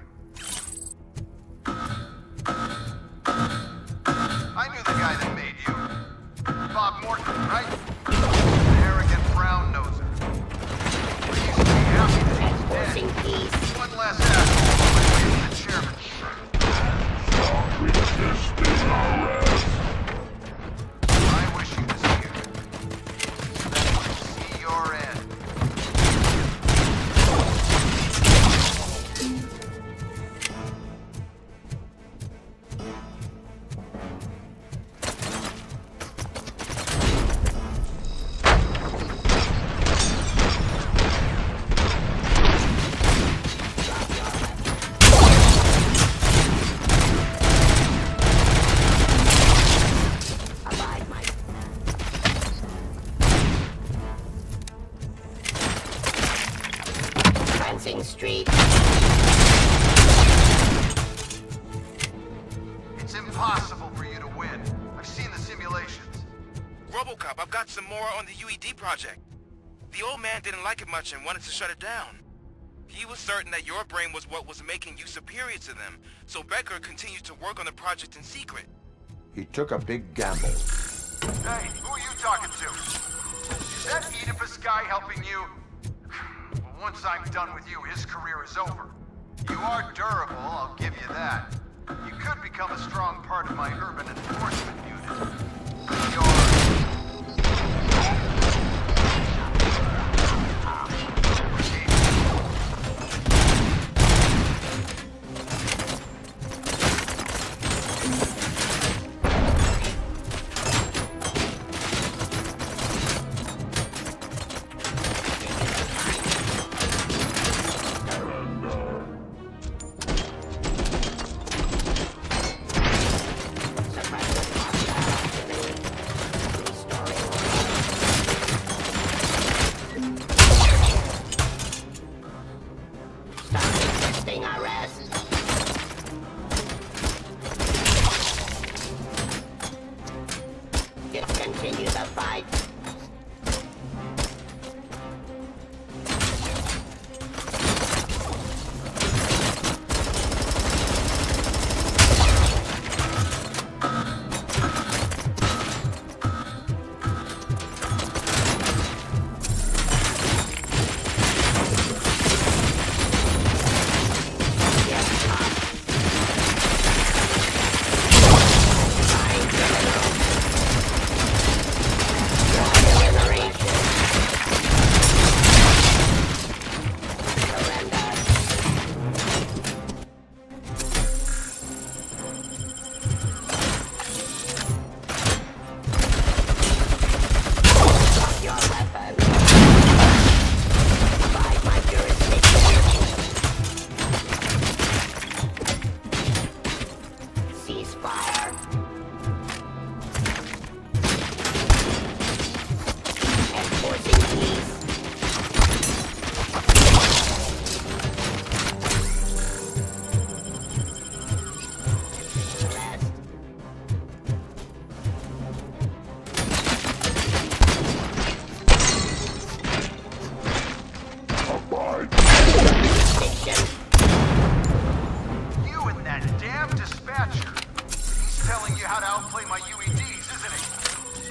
I knew the guy that made you. Bob Morton, right? The arrogant brown-noser. We used to be happy that he's dead. Peace. One last asshole away from the chairman. I wish you was here. So that you could see your end. Street. It's impossible for you to win. I've seen the simulations. Robocop, I've got some more on the UED project. The old man didn't like it much and wanted to shut it down. He was certain that your brain was what was making you superior to them, so Becker continued to work on the project in secret. He took a big gamble. Hey, who are you talking to? Is that Oedipus guy helping you? Well, once I'm done with you, his career is over. You are durable, I'll give you that. You could become a strong part of my urban enforcement unit.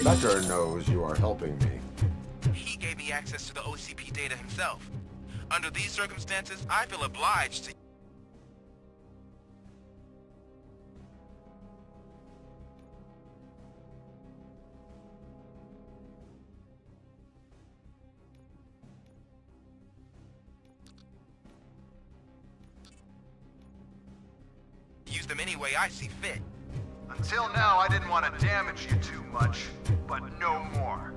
Becker knows you are helping me. He gave me access to the OCP data himself. Under these circumstances, I feel obliged to... use them any way I see fit. Until now, I didn't want to damage you too much, but no more.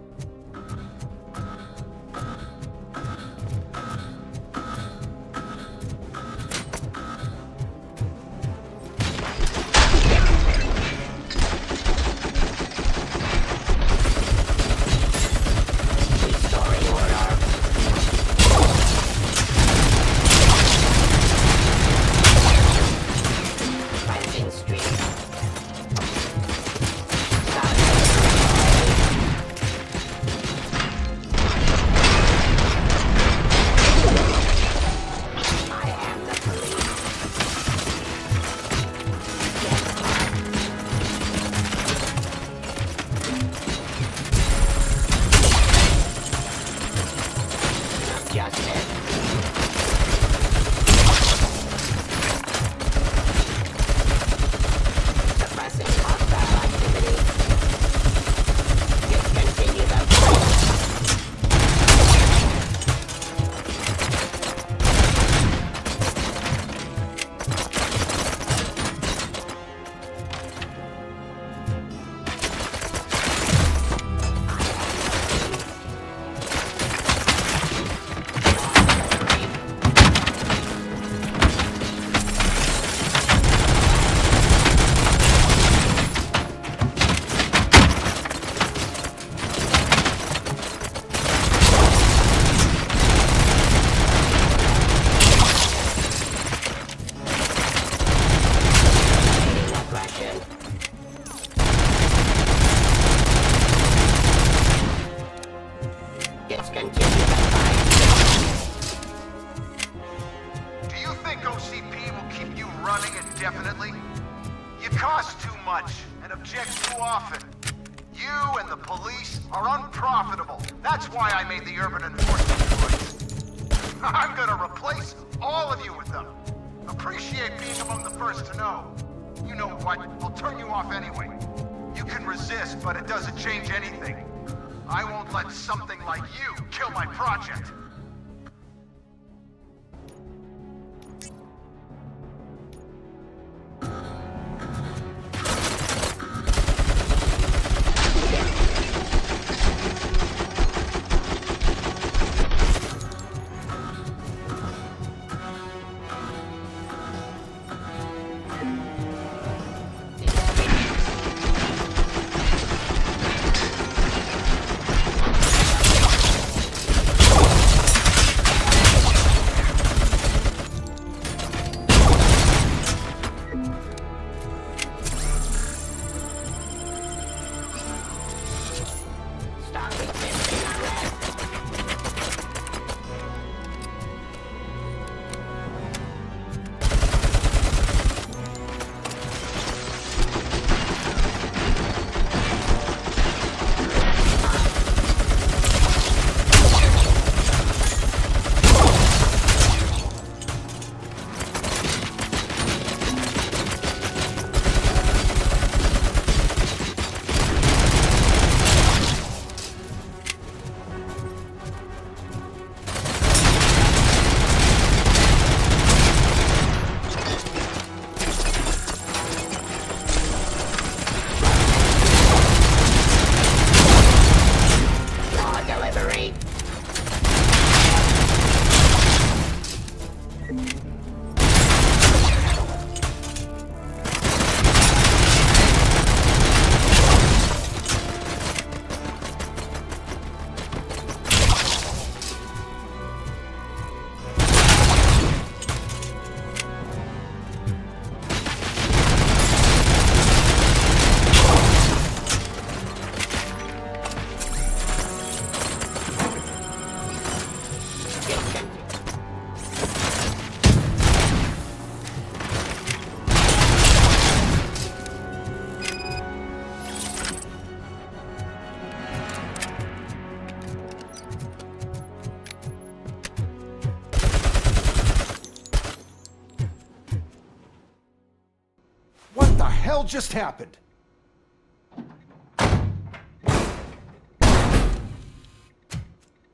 hell just happened?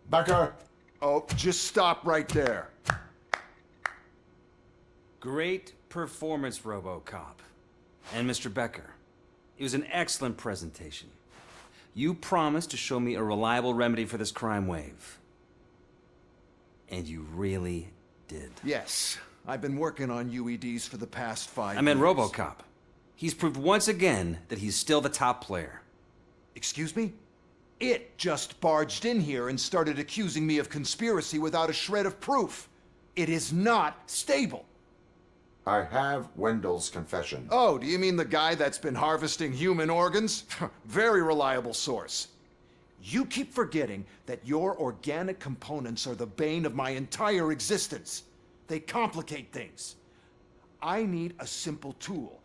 Becker! Oh, just stop right there. Great performance, Robocop. And Mr. Becker, it was an excellent presentation. You promised to show me a reliable remedy for this crime wave. And you really did. Yes, I've been working on UEDs for the past 5 years. I meant Robocop. He's proved once again that he's still the top player. Excuse me? It just barged in here and started accusing me of conspiracy without a shred of proof. It is not stable. I have Wendell's confession. Oh, do you mean the guy that's been harvesting human organs? Very reliable source. You keep forgetting that your organic components are the bane of my entire existence. They complicate things. I need a simple tool.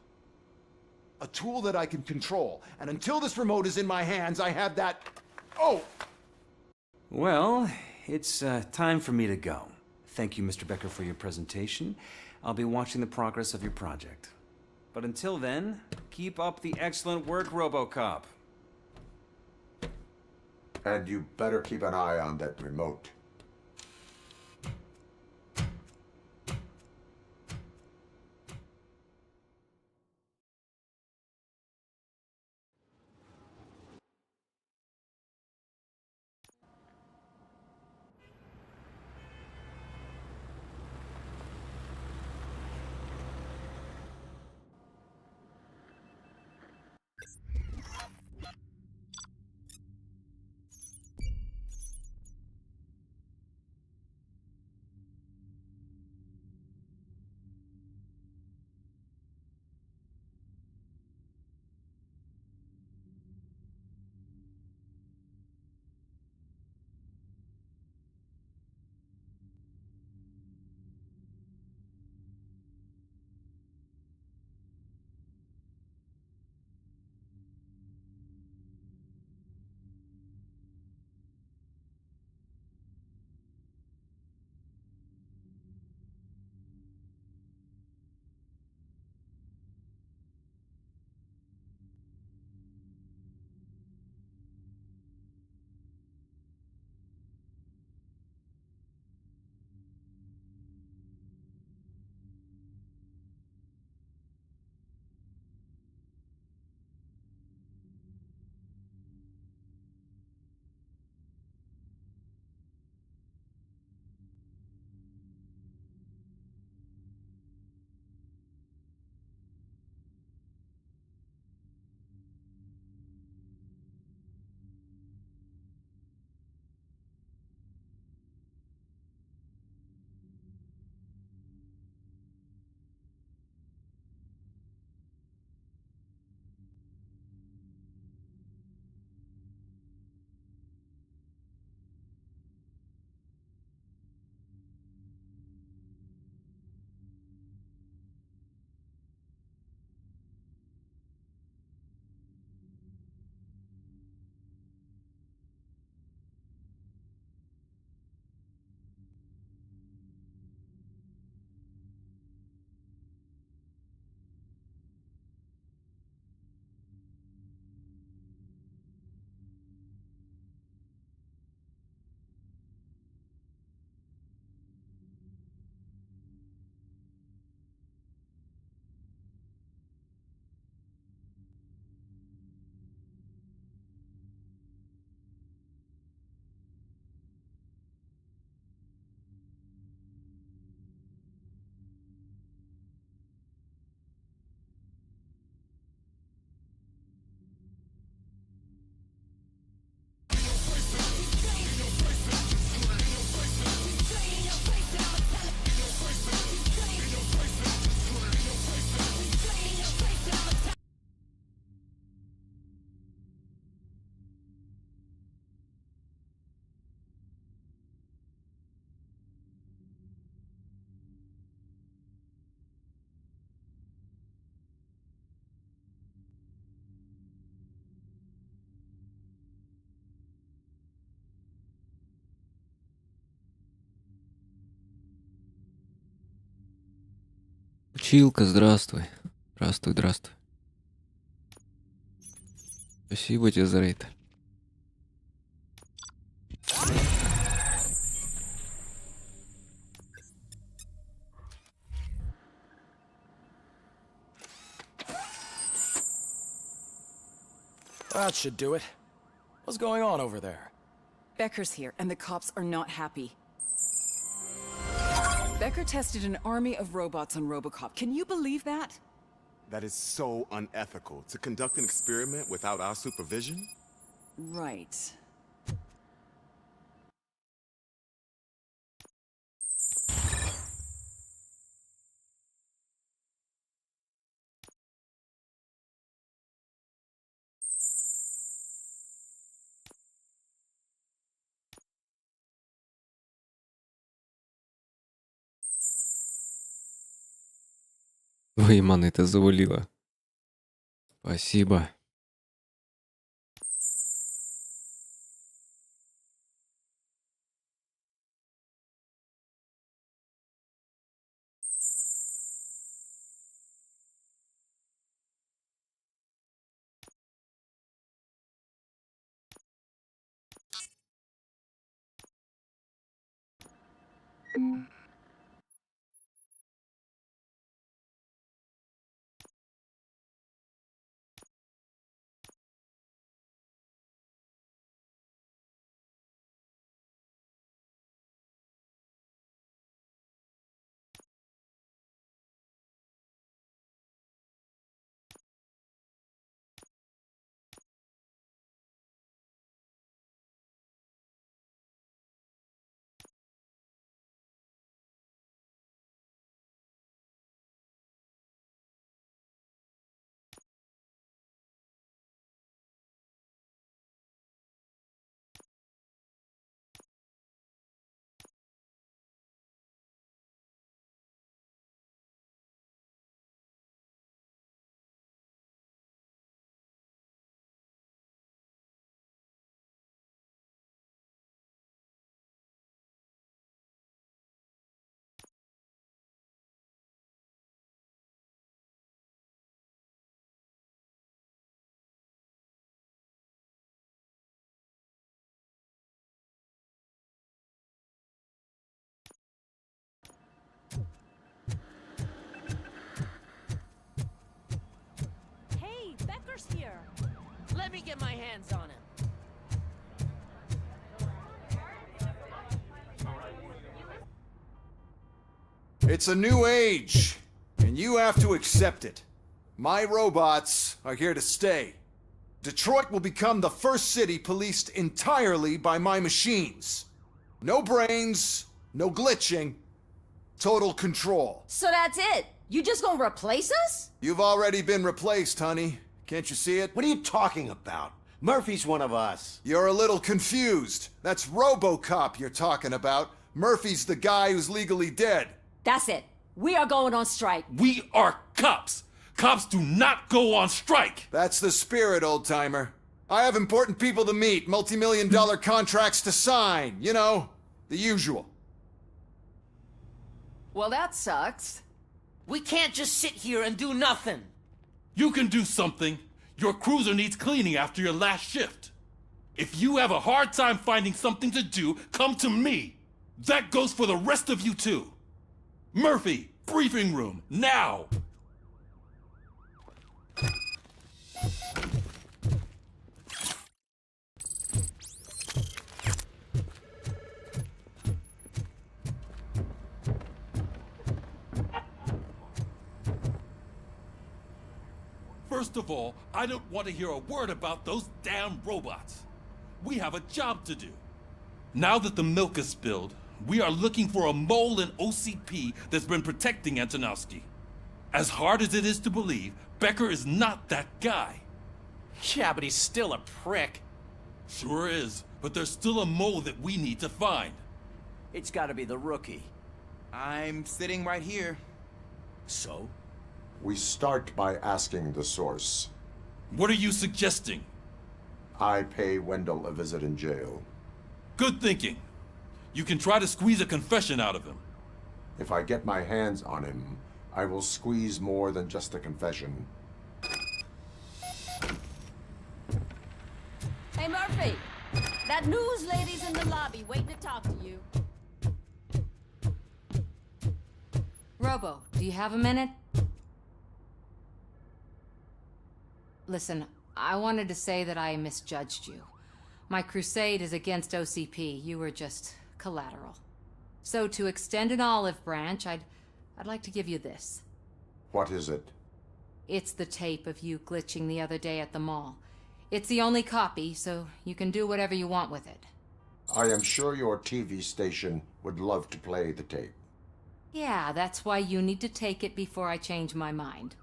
A tool that I can control. And until this remote is in my hands, I have that... Oh! Well, it's time for me to go. Thank you, Mr. Becker, for your presentation. I'll be watching the progress of your project. But until then, keep up the excellent work, Robocop. And you better keep an eye on that remote. Училка, здравствуй. Здравствуй, здравствуй. Спасибо тебе за рейд. That should do it. What's going on over there? Becker's here, and the cops are not happy. Becker tested an army of robots on Robocop. Can you believe that? That is so unethical. To conduct an experiment without our supervision? Right. Ой, маны, это завалило. Спасибо. Hey, Becker's here. Let me get my hands on him. It's a new age, and you have to accept it. My robots are here to stay. Detroit will become the first city policed entirely by my machines. No brains, no glitching, total control. So that's it? You just gonna replace us? You've already been replaced, honey. Can't you see it? What are you talking about? Murphy's one of us. You're a little confused. That's Robocop you're talking about. Murphy's the guy who's legally dead. That's it. We are going on strike. We are cops. Cops do not go on strike. That's the spirit, old-timer. I have important people to meet, multi-million-dollar contracts to sign. You know, the usual. Well, that sucks. We can't just sit here and do nothing. You can do something. Your cruiser needs cleaning after your last shift. If you have a hard time finding something to do, come to me. That goes for the rest of you too. Murphy, briefing room, now! First of all, I don't want to hear a word about those damn robots. We have a job to do. Now that the milk is spilled, we are looking for a mole in OCP that's been protecting Antonowski. As hard as it is to believe, Becker is not that guy. Yeah, but he's still a prick. Sure is, but there's still a mole that we need to find. It's gotta be the rookie. I'm sitting right here. So? We start by asking the source. What are you suggesting? I pay Wendell a visit in jail. Good thinking. You can try to squeeze a confession out of him. If I get my hands on him, I will squeeze more than just a confession. Hey, Murphy! That news lady's in the lobby waiting to talk to you. Robo, do you have a minute? Listen, I wanted to say that I misjudged you. My crusade is against OCP. You were just collateral. So to extend an olive branch, I'd like to give you this. What is it? It's the tape of you glitching the other day at the mall. It's the only copy, so you can do whatever you want with it. I am sure your TV station would love to play the tape. Yeah, that's why you need to take it before I change my mind.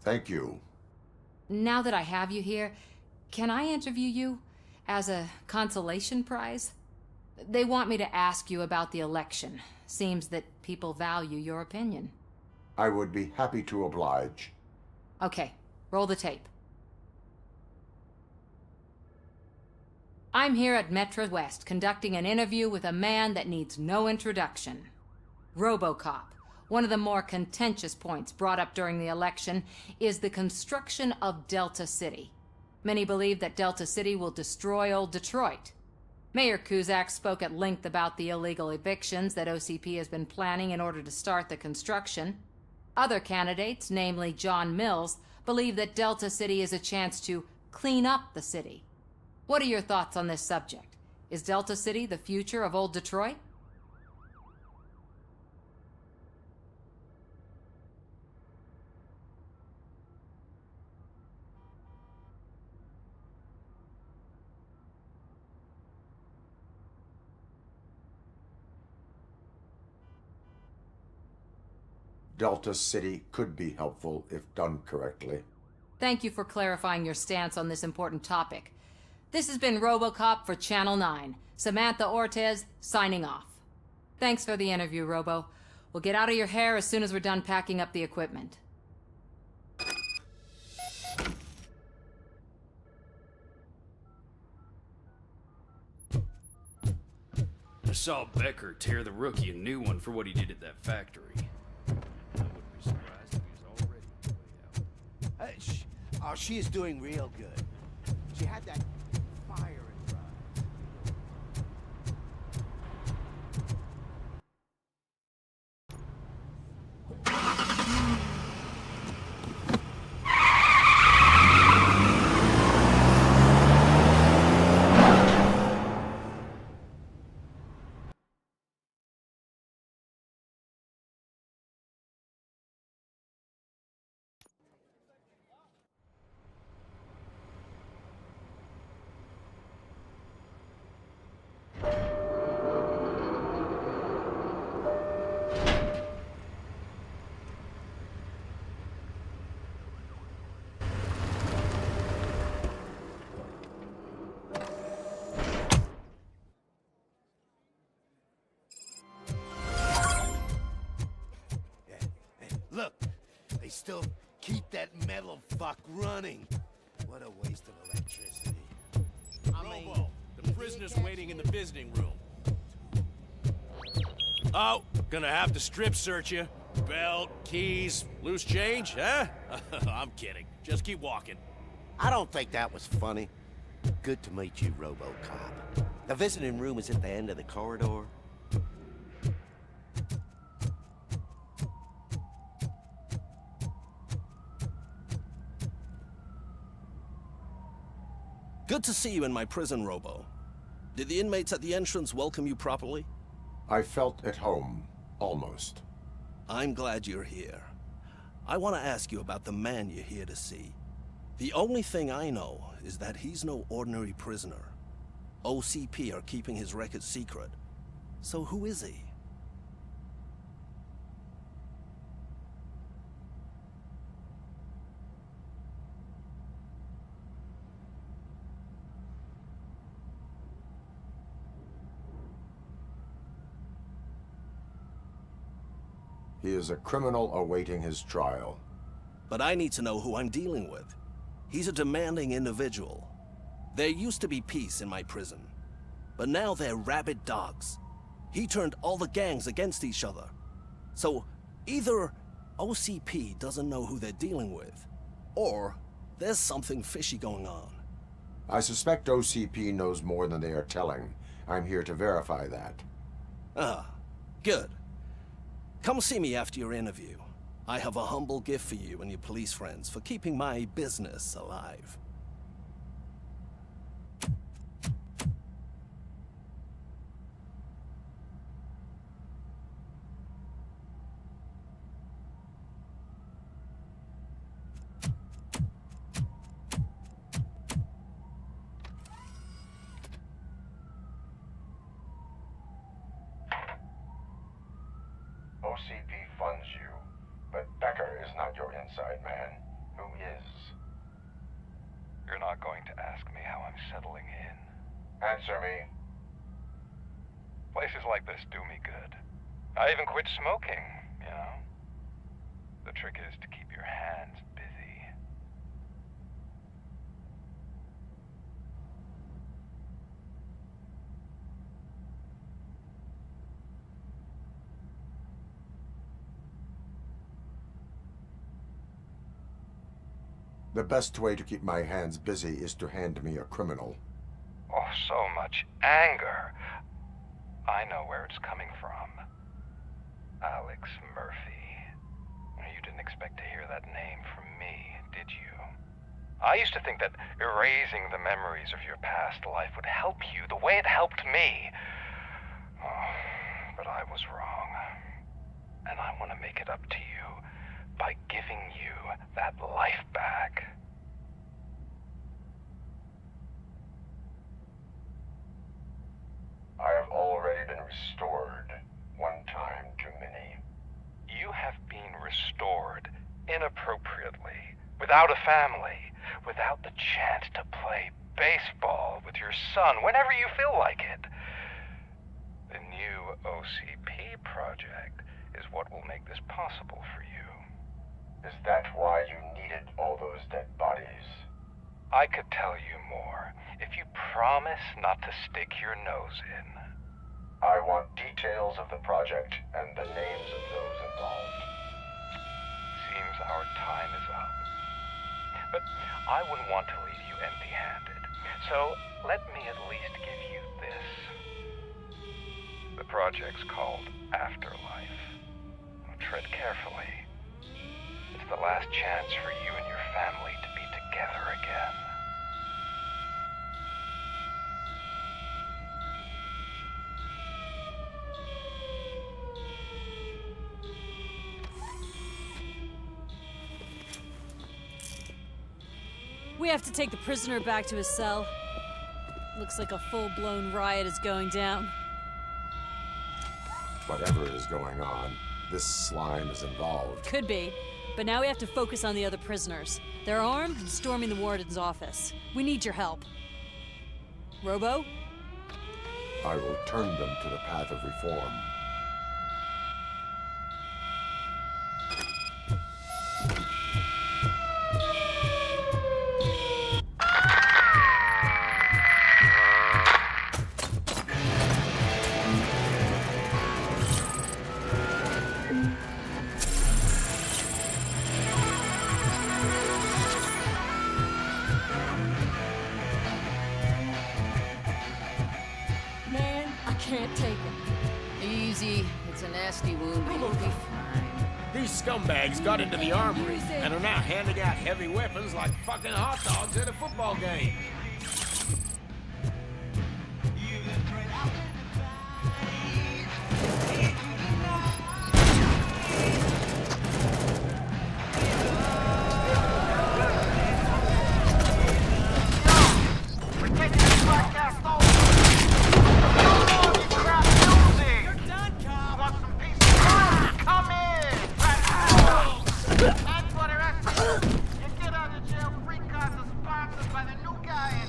Thank you. Now that I have you here, can I interview you as a consolation prize? They want me to ask you about the election. Seems that people value your opinion. I would be happy to oblige. Okay, roll the tape. I'm here at Metro West conducting an interview with a man that needs no introduction. Robocop. One of the more contentious points brought up during the election is the construction of Delta City. Many believe that Delta City will destroy old Detroit. Mayor Cusack spoke at length about the illegal evictions that OCP has been planning in order to start the construction. Other candidates, namely John Mills, believe that Delta City is a chance to clean up the city. What are your thoughts on this subject? Is Delta City the future of old Detroit? Delta City could be helpful if done correctly. Thank you for clarifying your stance on this important topic. This has been Robocop for Channel 9. Samantha Ortez, signing off. Thanks for the interview, Robo. We'll get out of your hair as soon as we're done packing up the equipment. I saw Becker tear the rookie a new one for what he did at that factory. I wouldn't be surprised if he was already way out. Oh, she is doing real good. She had that fire in her eye. Look, they still keep that metal fuck running. What a waste of electricity. Robo, the prisoner's waiting in the visiting room. Oh, gonna have to strip search you. Belt, keys, loose change, huh? I'm kidding. Just keep walking. I don't think that was funny. Good to meet you, Robocop. The visiting room is at the end of the corridor. Good to see you in my prison, Robo. Did the inmates at the entrance welcome you properly? I felt at home, almost. I'm glad you're here. I want to ask you about the man you're here to see. The only thing I know is that he's no ordinary prisoner. OCP are keeping his record secret. So who is he? He is a criminal awaiting his trial. But I need to know who I'm dealing with. He's a demanding individual. There used to be peace in my prison, but now they're rabid dogs. He turned all the gangs against each other. So either OCP doesn't know who they're dealing with, or there's something fishy going on. I suspect OCP knows more than they are telling. I'm here to verify that. Ah, good. Come see me after your interview. I have a humble gift for you and your police friends for keeping my business alive. OCP funds you, but Becker is not your inside man. Who is? You're not going to ask me how I'm settling in. Answer me. Places like this do me good. I even quit smoking, you know. The trick is to keep your hands busy. The best way to keep my hands busy is to hand me a criminal. Oh, so much anger. I know where it's coming from. Alex Murphy. You didn't expect to hear that name from me, did you? I used to think that erasing the memories of your past life would help you the way it helped me. Oh, but I was wrong. And I want to make it up to you by giving you that life back. I have already been restored. One time too many. You have been restored inappropriately, without a family, without the chance to play baseball with your son whenever you feel like it. The new OCP project is what will make this possible for you. Is that why you needed all those dead bodies? I could tell you more if you promise not to stick your nose in. I want details of the project and the names of those involved. Seems our time is up. But I wouldn't want to leave you empty-handed, so let me at least give you this. The project's called Afterlife. Tread carefully. It's the last chance for you and your family to be together again. We have to take the prisoner back to his cell. Looks like a full-blown riot is going down. Whatever is going on, this slime is involved. Could be, but now we have to focus on the other prisoners. They're armed and storming the warden's office. We need your help. Robo? I will turn them to the path of reform. Man, I can't take it. Easy. It's a nasty wound. You'll be fine. These scumbags got into the armory and are now handing out heavy weapons like fucking hot dogs at a football game. That's what the rest of you. You get out of jail free cause is sponsored by the new guy in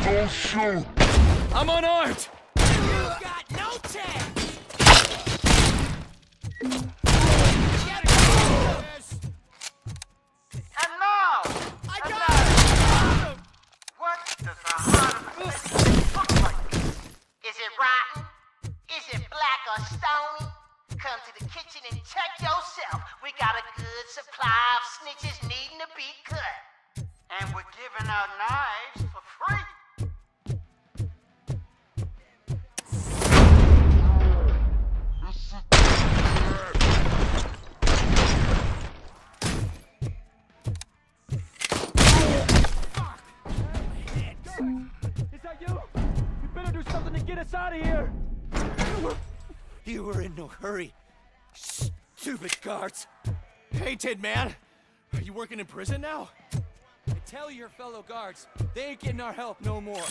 Don't shoot! I'm unarmed! You got no chance! And now! I got it! What does a heart look like? Is it rotten? Is it black or stony? Come to the kitchen and check yourself. We got a good supply of snitches needing to be cut. And we're giving out knives for free. Is that you? You better do something to get us out of here! You were in no hurry. Stupid guards. Hey, Tin Man. Are you working in prison now? And tell your fellow guards, they ain't getting our help no more.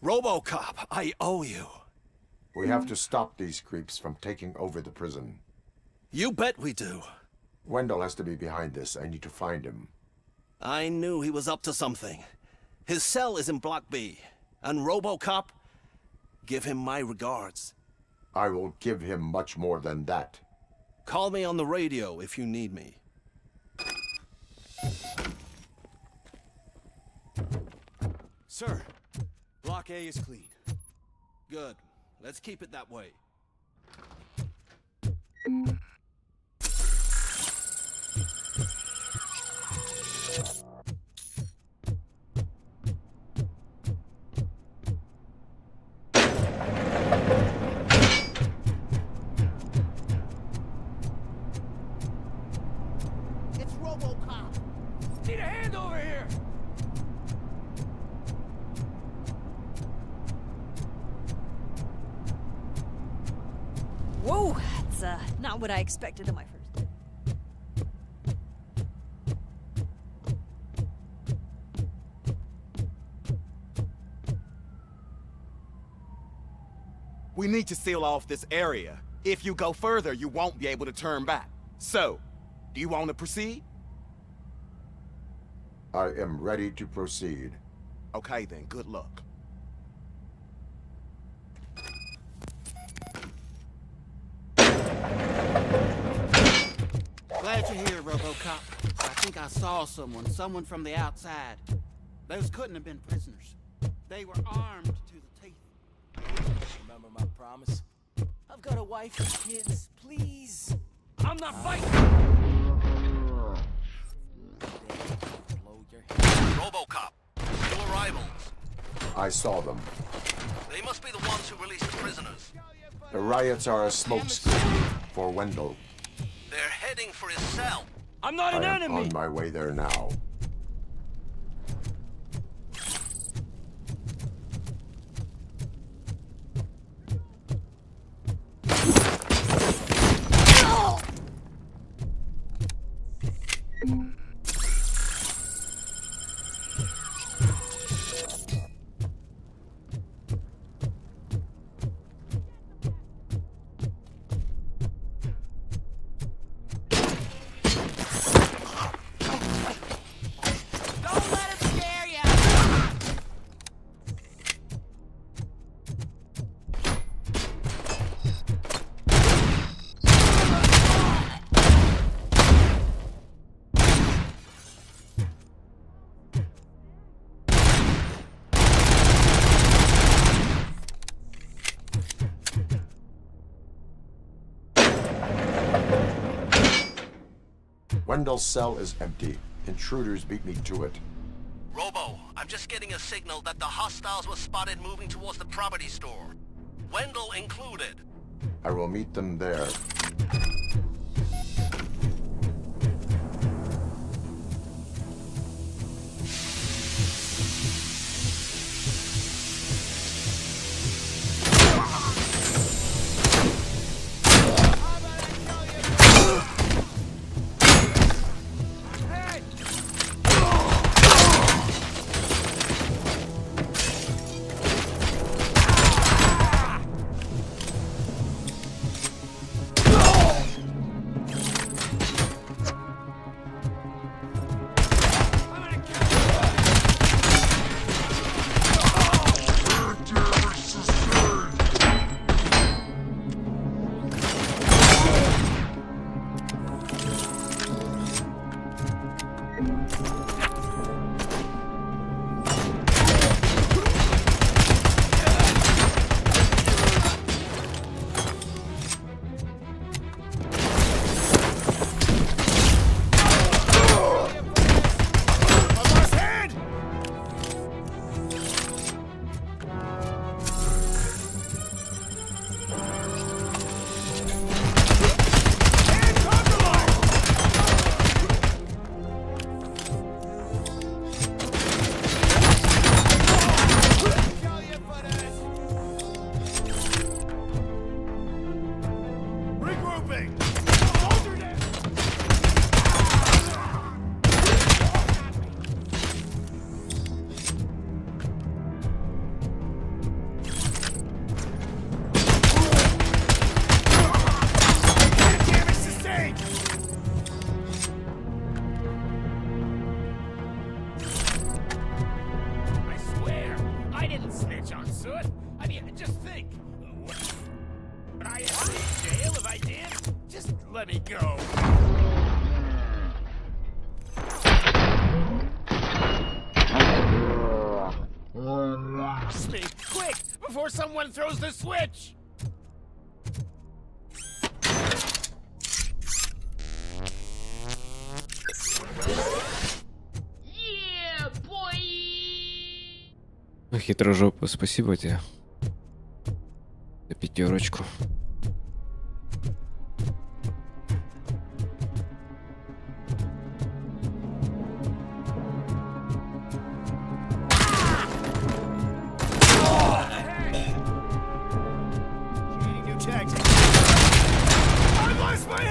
Robocop, I owe you. We have to stop these creeps from taking over the prison. You bet we do. Wendell has to be behind this. I need to find him. I knew he was up to something. His cell is in Block B. And Robocop, give him my regards. I will give him much more than that. Call me on the radio if you need me. Sir, Block A is clean. Good. Let's keep it that way. It's Robocop. Need a hand over here. Whoa, that's not what I expected on my first day. We need to seal off this area. If you go further, you won't be able to turn back. So, do you want to proceed? I am ready to proceed. Okay then, good luck. Glad you're here, Robocop. I think I saw someone from the outside. Those couldn't have been prisoners. They were armed to the teeth. Remember my promise? I've got a wife and kids. Please. I'm not fighting! Robocop, new arrivals. I saw them. They must be the ones who released the prisoners. The riots are a smokescreen for Wendell. They're heading for his cell. I'm not an I am enemy! on my way there now. Wendell's cell is empty. Intruders beat me to it. Robo, I'm just getting a signal that the hostiles were spotted moving towards the property store. Wendell included. I will meet them there. Someone throws the switch! Yeah, boy! Хитрожопа, спасибо тебе. За 5.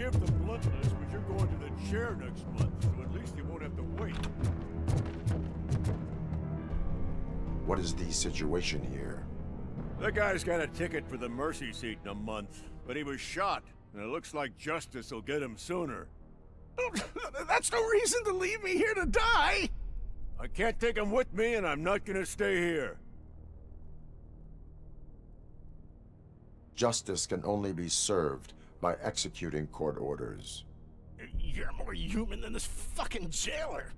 forgive the bluntness, but you're going to the chair next month, so at least you won't have to wait. What is the situation here? The guy's got a ticket for the mercy seat in a month, but he was shot, and it looks like justice will get him sooner. That's no reason to leave me here to die! I can't take him with me, and I'm not gonna stay here. Justice can only be served by executing court orders. You're more human than this fucking jailer!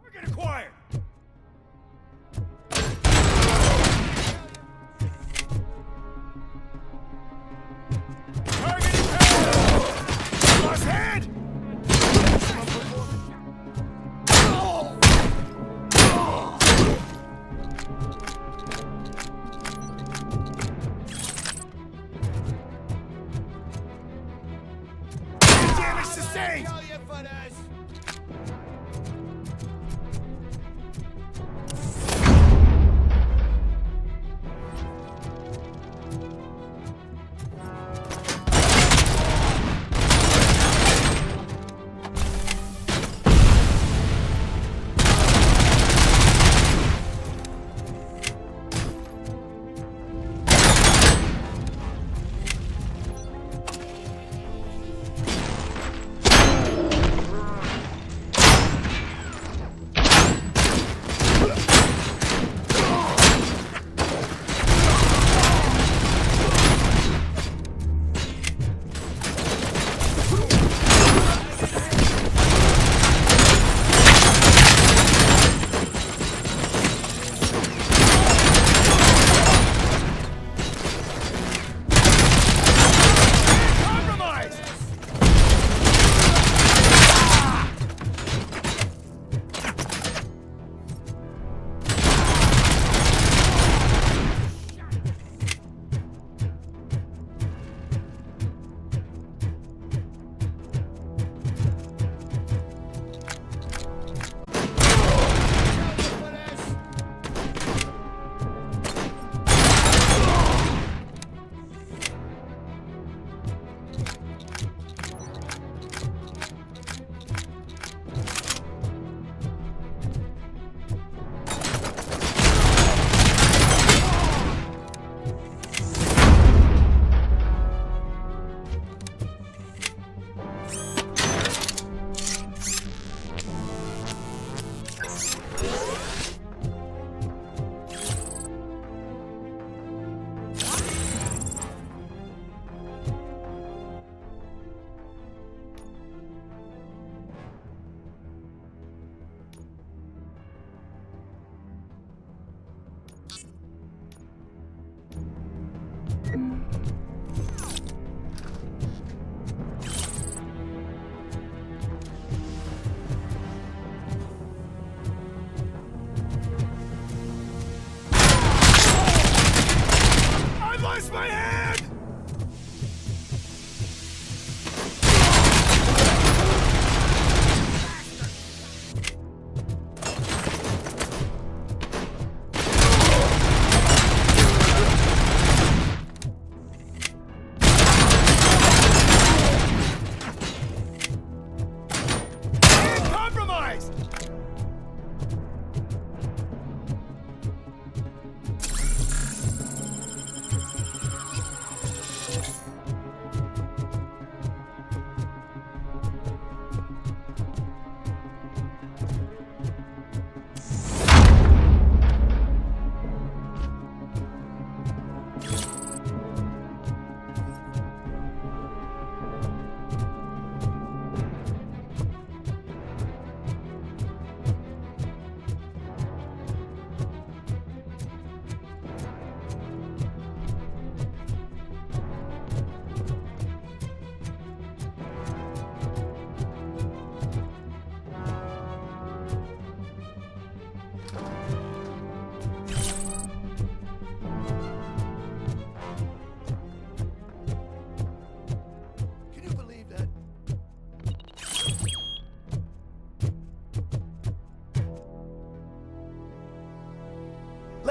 Target acquired! Lost head! Damage sustained!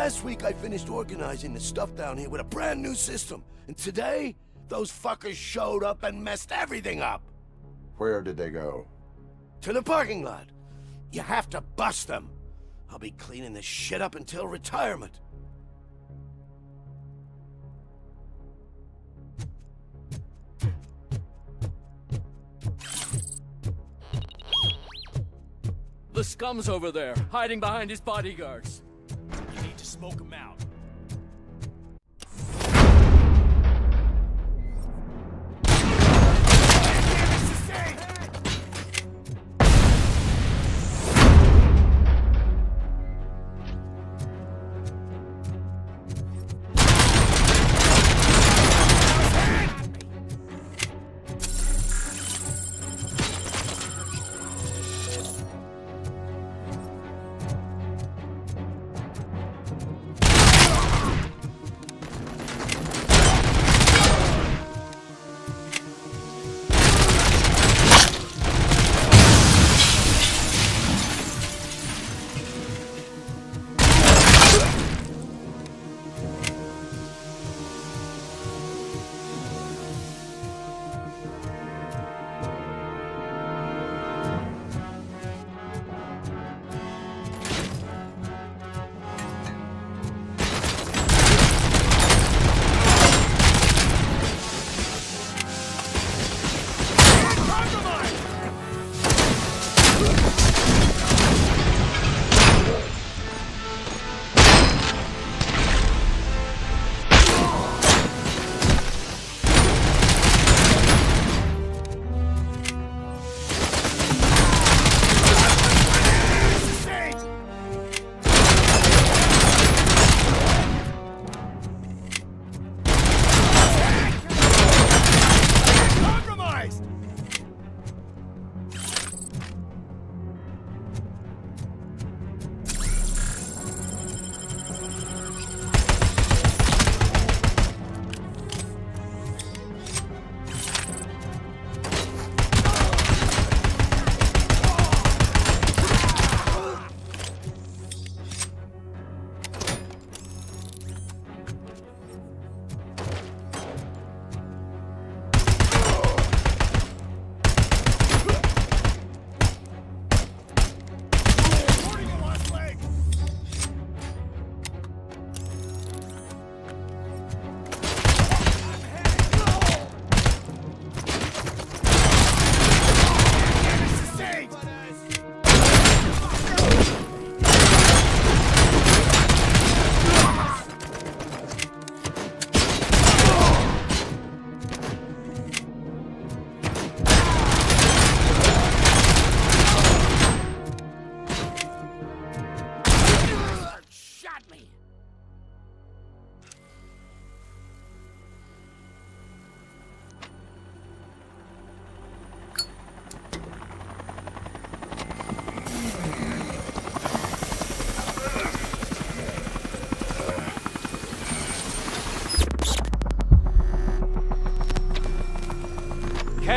Last week I finished organizing the stuff down here with a brand new system. And today, those fuckers showed up and messed everything up. Where did they go? To the parking lot. You have to bust them. I'll be cleaning this shit up until retirement. The scum's over there, hiding behind his bodyguards. You need to smoke him out.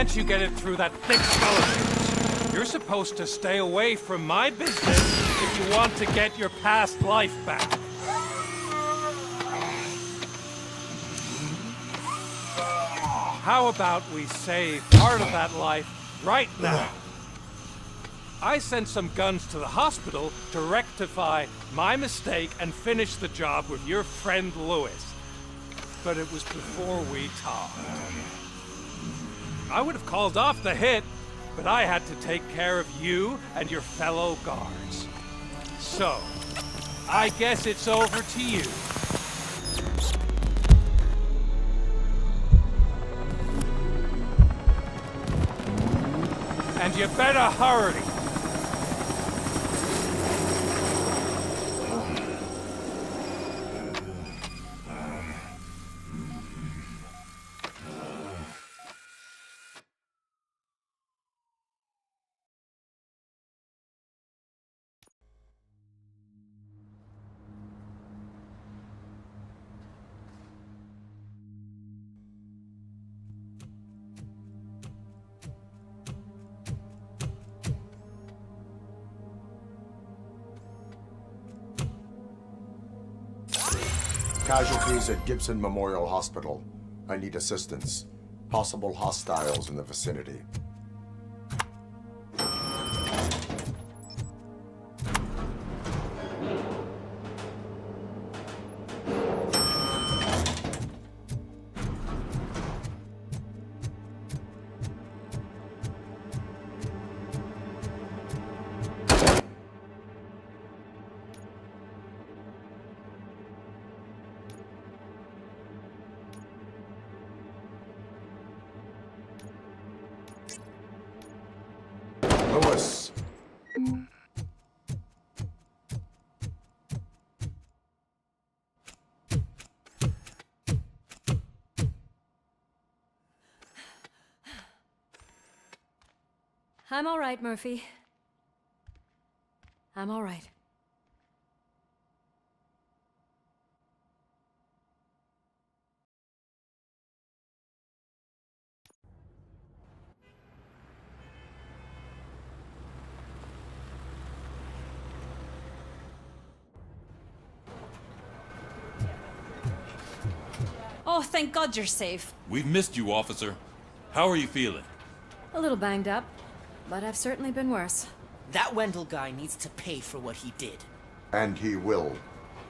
Can't you get it through that thick skeleton? You're supposed to stay away from my business if you want to get your past life back. How about we save part of that life right now? I sent some guns to the hospital to rectify my mistake and finish the job with your friend Lewis. But it was before we talked. I would have called off the hit, but I had to take care of you and your fellow guards. So, I guess it's over to you. And you better hurry. Casualties at Gibson Memorial Hospital. I need assistance. Possible hostiles in the vicinity. Lewis. I'm all right, Murphy. I'm all right. Oh, thank God you're safe. We've missed you, officer. How are you feeling? A little banged up, but I've certainly been worse. That Wendell guy needs to pay for what he did. And he will.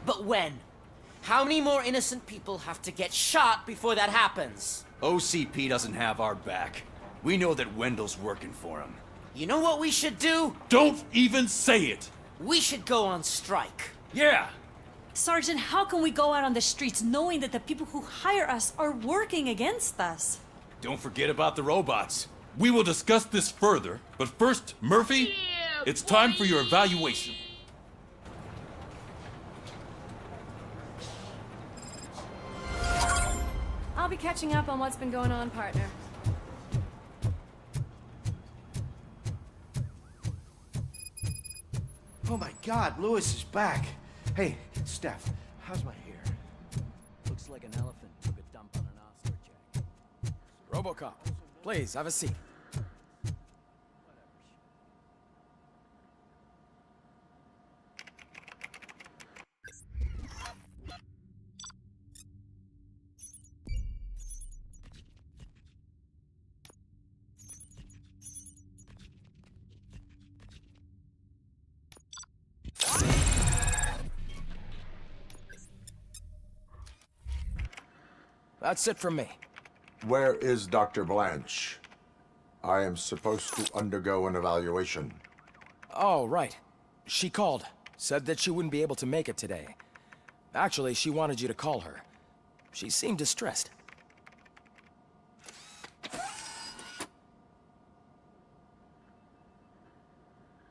But when? How many more innocent people have to get shot before that happens? OCP doesn't have our back. We know that Wendell's working for him. You know what we should do? Don't even say it! We should go on strike. Yeah! Sergeant, how can we go out on the streets knowing that the people who hire us are working against us? Don't forget about the robots. We will discuss this further, but first, Murphy, it's time for your evaluation. I'll be catching up on what's been going on, partner. Oh my God, Lewis is back. Hey, Steph, how's my hair? Looks like an elephant took a dump on an ostrich. Robocop, please, have a seat. That's it from me. Where is Dr. Blanche? I am supposed to undergo an evaluation. Oh, right. She called. Said that she wouldn't be able to make it today. Actually, she wanted you to call her. She seemed distressed.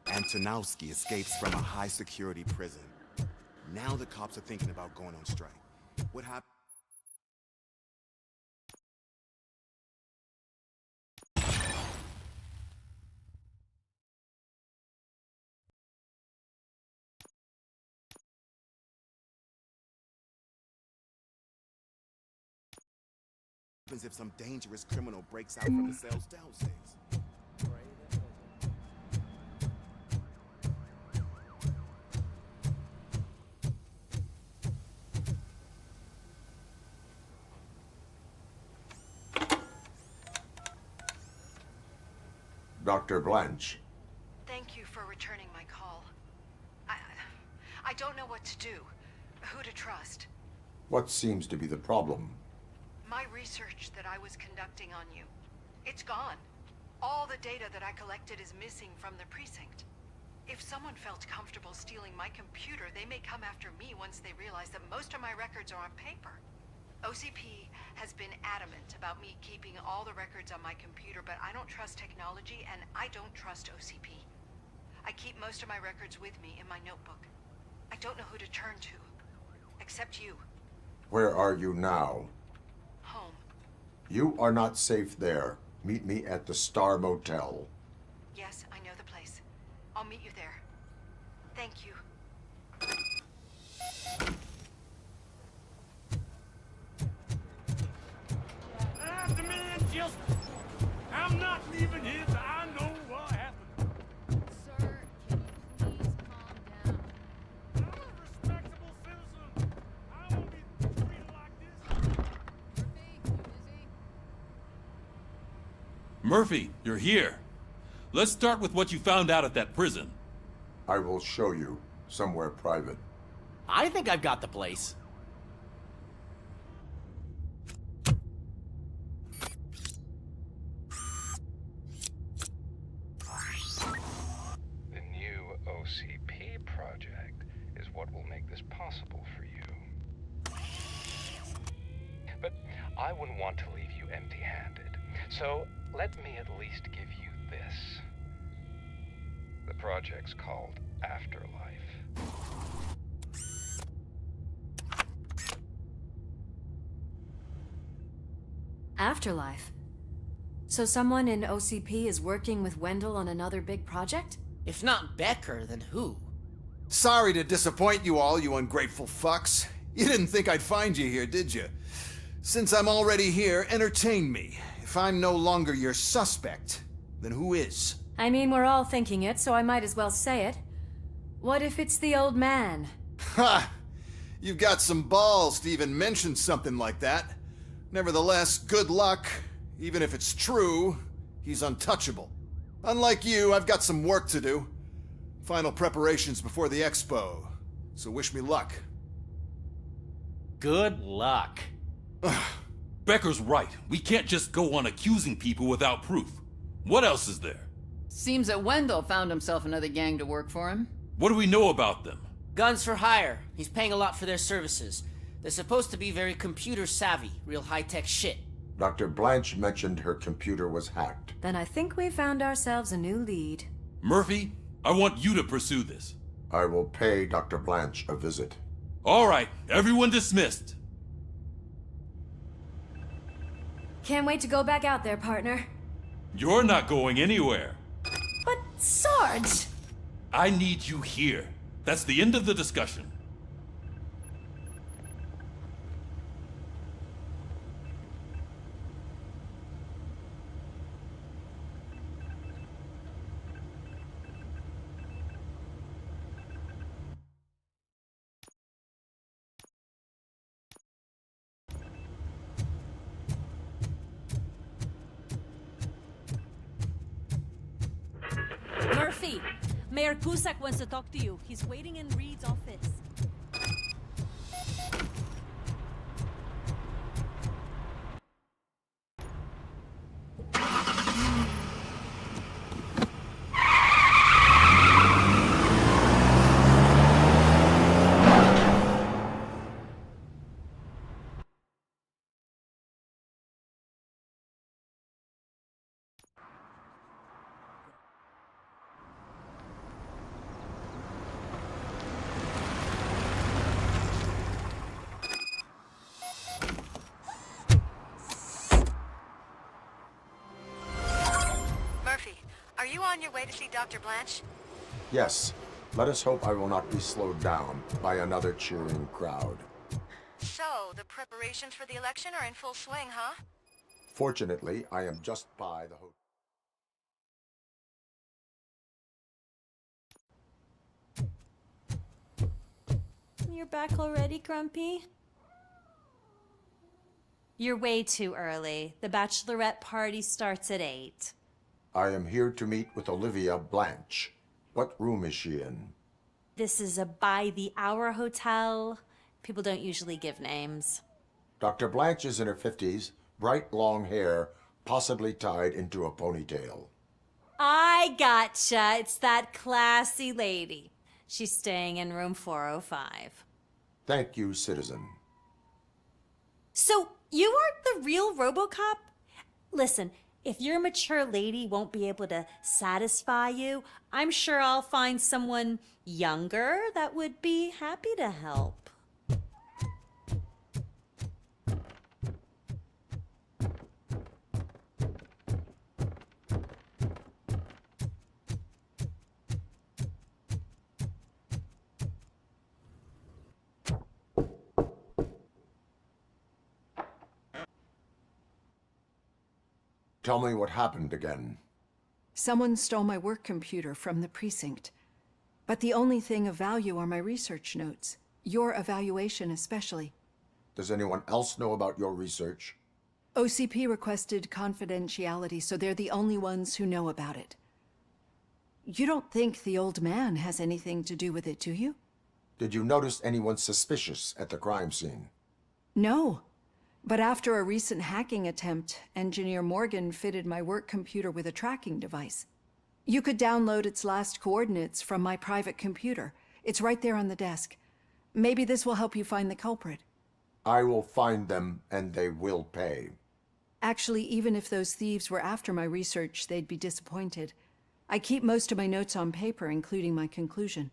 Antonowski escapes from a high-security prison. Now the cops are thinking about going on strike. What happened? If some dangerous criminal breaks out from the cells downstairs. Dr. Blanche. Thank you for returning my call. I don't know what to do, who to trust. What seems to be the problem? My research that I was conducting on you, it's gone. All the data that I collected is missing from the precinct. If someone felt comfortable stealing my computer, they may come after me once they realize that most of my records are on paper. OCP has been adamant about me keeping all the records on my computer, but I don't trust technology and I don't trust OCP. I keep most of my records with me in my notebook. I don't know who to turn to, except you. Where are you now? Home. You are not safe there. Meet me at the Star Motel. Yes, I know the place. I'll meet you there. Thank you. The man just... I'm not leaving here till I know what happened. Sir, can you please calm down? I'm a respectable citizen. I won't be... Murphy, you're here. Let's start with what you found out at that prison. I will show you somewhere private. I think I've got the place. The new OCP project is what will make this possible for you. But I wouldn't want to leave you empty-handed. So let me at least give you this. The project's called Afterlife. Afterlife? So someone in OCP is working with Wendell on another big project? If not Becker, then who? Sorry to disappoint you all, you ungrateful fucks. You didn't think I'd find you here, did you? Since I'm already here, entertain me. If I'm no longer your suspect, then who is? I mean, we're all thinking it, so I might as well say it. What if it's the old man? Ha! You've got some balls to even mention something like that. Nevertheless, good luck. Even if it's true, he's untouchable. Unlike you, I've got some work to do. Final preparations before the expo. So wish me luck. Good luck. Becker's right. We can't just go on accusing people without proof. What else is there? Seems that Wendell found himself another gang to work for him. What do we know about them? Guns for hire. He's paying a lot for their services. They're supposed to be very computer savvy, real high-tech shit. Dr. Blanche mentioned her computer was hacked. Then I think we found ourselves a new lead. Murphy, I want you to pursue this. I will pay Dr. Blanche a visit. All right, everyone dismissed. Can't wait to go back out there, partner. You're not going anywhere. But, Sarge! I need you here. That's the end of the discussion. Murphy, Mayor Cusack wants to talk to you. He's waiting in Reed's office. Are you on your way to see Dr. Blanche? Yes. Let us hope I will not be slowed down by another cheering crowd. So, the preparations for the election are in full swing, huh? Fortunately, I am just by the hotel. You're back already, Grumpy? You're way too early. The bachelorette party starts at 8. I am here to meet with Olivia Blanche. What room is she in? This is a by-the-hour hotel. People don't usually give names. Dr. Blanche is in her 50s, bright long hair, possibly tied into a ponytail. I gotcha. It's that classy lady. She's staying in room 405. Thank you, citizen. So, you aren't the real Robocop? Listen, if your mature lady won't be able to satisfy you, I'm sure I'll find someone younger that would be happy to help. Tell me what happened again. Someone stole my work computer from the precinct. But the only thing of value are my research notes. Your evaluation especially. Does anyone else know about your research? OCP requested confidentiality, so they're the only ones who know about it. You don't think the old man has anything to do with it, do you? Did you notice anyone suspicious at the crime scene? No. But after a recent hacking attempt, Engineer Morgan fitted my work computer with a tracking device. You could download its last coordinates from my private computer. It's right there on the desk. Maybe this will help you find the culprit. I will find them, and they will pay. Actually, even if those thieves were after my research, they'd be disappointed. I keep most of my notes on paper, including my conclusion.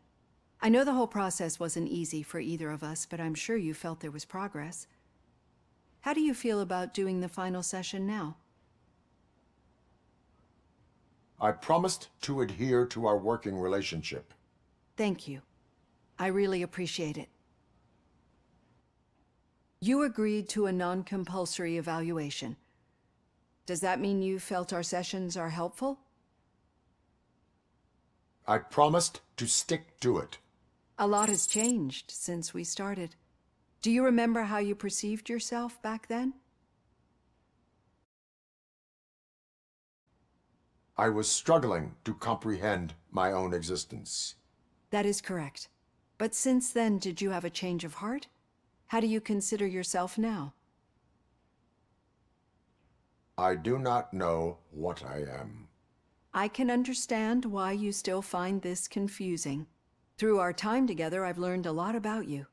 I know the whole process wasn't easy for either of us, but I'm sure you felt there was progress. How do you feel about doing the final session now? I promised to adhere to our working relationship. Thank you. I really appreciate it. You agreed to a non-compulsory evaluation. Does that mean you felt our sessions are helpful? I promised to stick to it. A lot has changed since we started. Do you remember how you perceived yourself back then? I was struggling to comprehend my own existence. That is correct. But since then, did you have a change of heart? How do you consider yourself now? I do not know what I am. I can understand why you still find this confusing. Through our time together, I've learned a lot about you.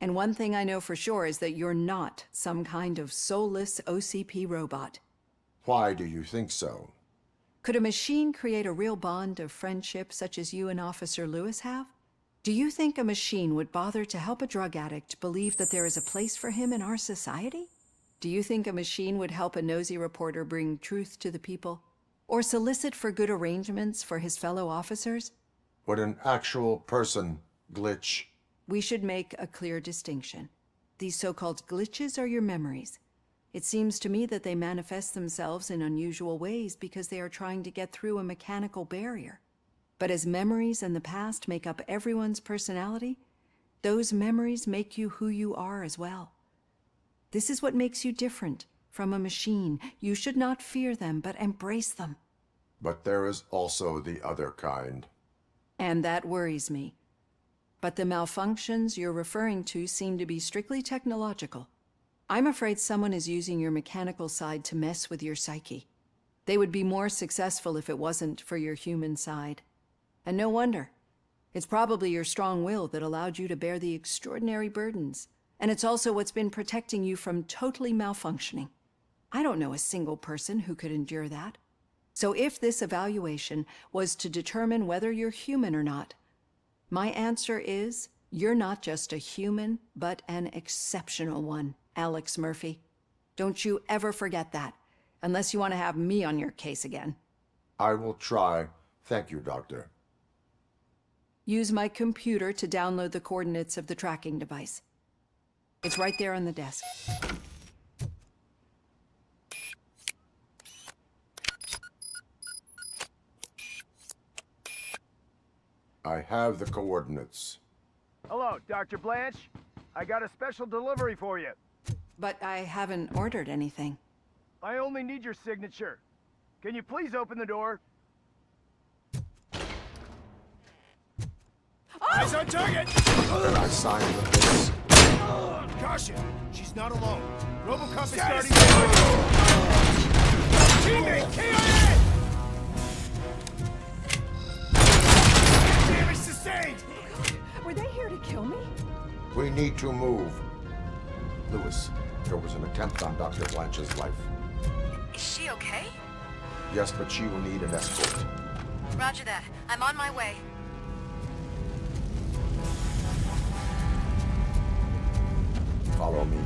And one thing I know for sure is that you're not some kind of soulless OCP robot. Why do you think so? Could a machine create a real bond of friendship such as you and Officer Lewis have? Do you think a machine would bother to help a drug addict believe that there is a place for him in our society? Do you think a machine would help a nosy reporter bring truth to the people? Or solicit for good arrangements for his fellow officers? Would an actual person glitch? We should make a clear distinction. These so-called glitches are your memories. It seems to me that they manifest themselves in unusual ways because they are trying to get through a mechanical barrier. But as memories and the past make up everyone's personality, those memories make you who you are as well. This is what makes you different from a machine. You should not fear them, but embrace them. But there is also the other kind. And that worries me. But the malfunctions you're referring to seem to be strictly technological. I'm afraid someone is using your mechanical side to mess with your psyche. They would be more successful if it wasn't for your human side. And no wonder. It's probably your strong will that allowed you to bear the extraordinary burdens. And it's also what's been protecting you from totally malfunctioning. I don't know a single person who could endure that. So if this evaluation was to determine whether you're human or not, my answer is, you're not just a human, but an exceptional one, Alex Murphy. Don't you ever forget that, unless you want to have me on your case again. I will try. Thank you, Doctor. Use my computer to download the coordinates of the tracking device. It's right there on the desk. I have the coordinates. Hello, Dr. Blanche. I got a special delivery for you. But I haven't ordered anything. I only need your signature. Can you please open the door? Eyes on target! I signed this. Caution! She's not alone. Robocop is starting... Teammate, KIA! Damage sustained! Were they here to kill me? We need to move. Lewis, there was an attempt on Dr. Blanche's life. Is she okay? Yes, but she will need an escort. Roger that. I'm on my way. Follow me.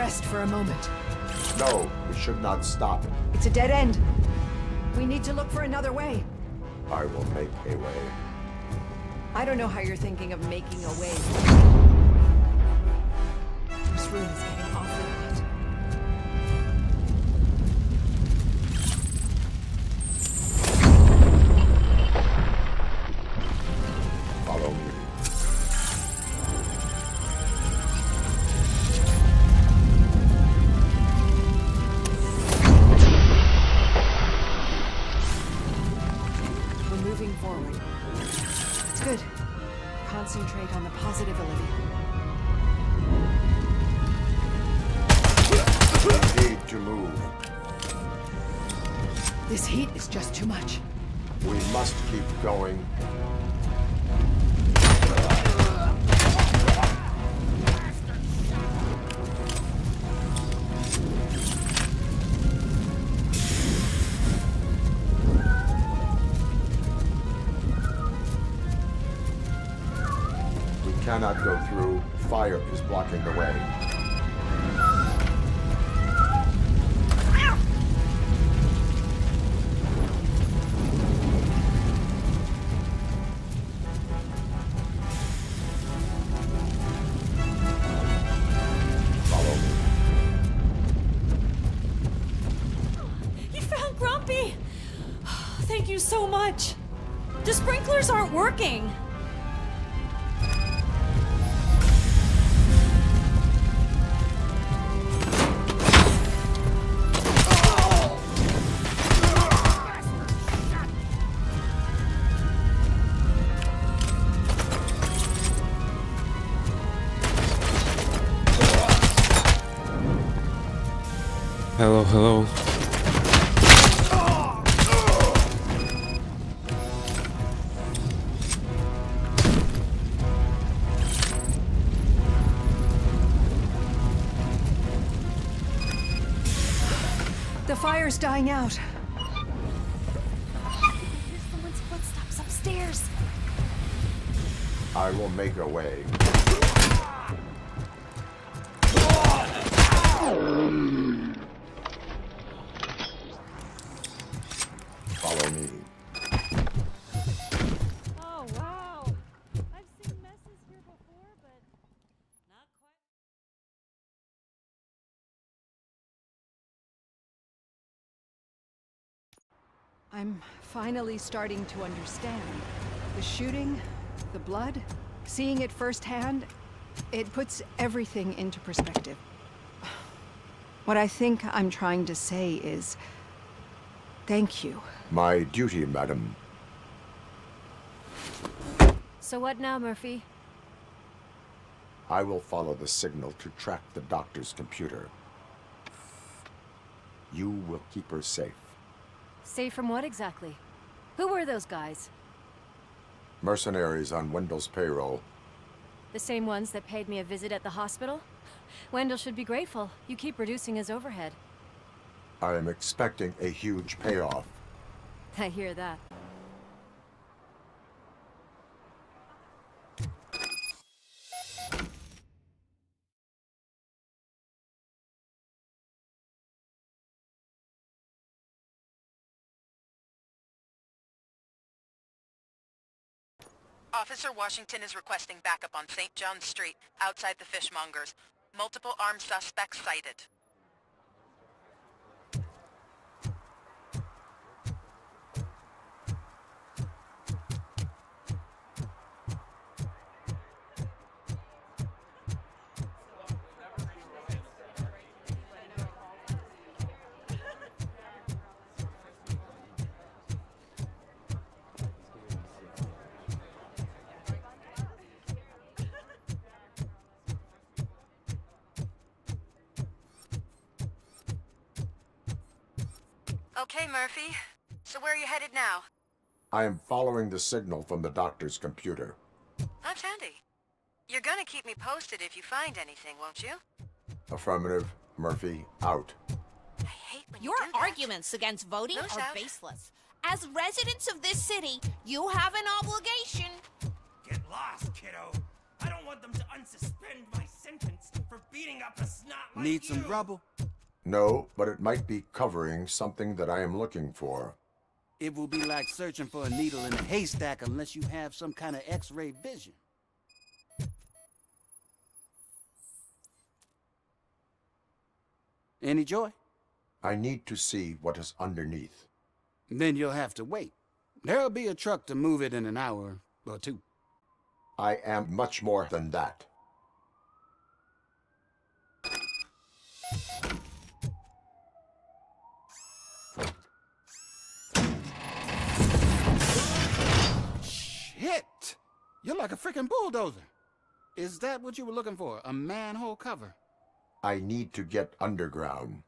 rest for a moment. No, we should not stop. It's a dead end. We need to look for another way. I will make a way. I don't know how you're thinking of making a way. This room is getting awfully hot. Follow me. We're moving forward. It's good. Concentrate on the positive, Olivia. We need to move. This heat is just too much. We must keep going. We cannot go through. Fire is blocking the way. You found Grumpy! Thank you so much. The sprinklers aren't working. Hello, hello. The fire's dying out. Here's someone's footsteps upstairs. I will make a way. Follow me. Oh, wow. I've seen messes here before, but not quite. I'm finally starting to understand. The shooting, the blood, seeing it firsthand, it puts everything into perspective. What I think I'm trying to say is, thank you. My duty, madam. So what now, Murphy? I will follow the signal to track the doctor's computer. You will keep her safe. Safe from what exactly? Who were those guys? Mercenaries on Wendell's payroll. The same ones that paid me a visit at the hospital? Wendell should be grateful. You keep reducing his overhead. I am expecting a huge payoff. I hear that. Officer Washington is requesting backup on St. John's Street, outside the fishmongers. Multiple armed suspects sighted. Okay, Murphy. So where are you headed now? I am following the signal from the doctor's computer. That's handy. You're gonna keep me posted if you find anything, won't you? Affirmative. Murphy, out. Your arguments against voting are baseless. As residents of this city, you have an obligation. Get lost, kiddo. I don't want them to unsuspend my sentence for beating up a snot like Need you. some rubble? No, but it might be covering something that I am looking for. It will be like searching for a needle in a haystack unless you have some kind of X-ray vision. Any joy? I need to see what is underneath. Then you'll have to wait. There'll be a truck to move it in an hour or two. I am much more than that. Shit! You're like a freaking bulldozer. Is that what you were looking for? A manhole cover? I need to get underground.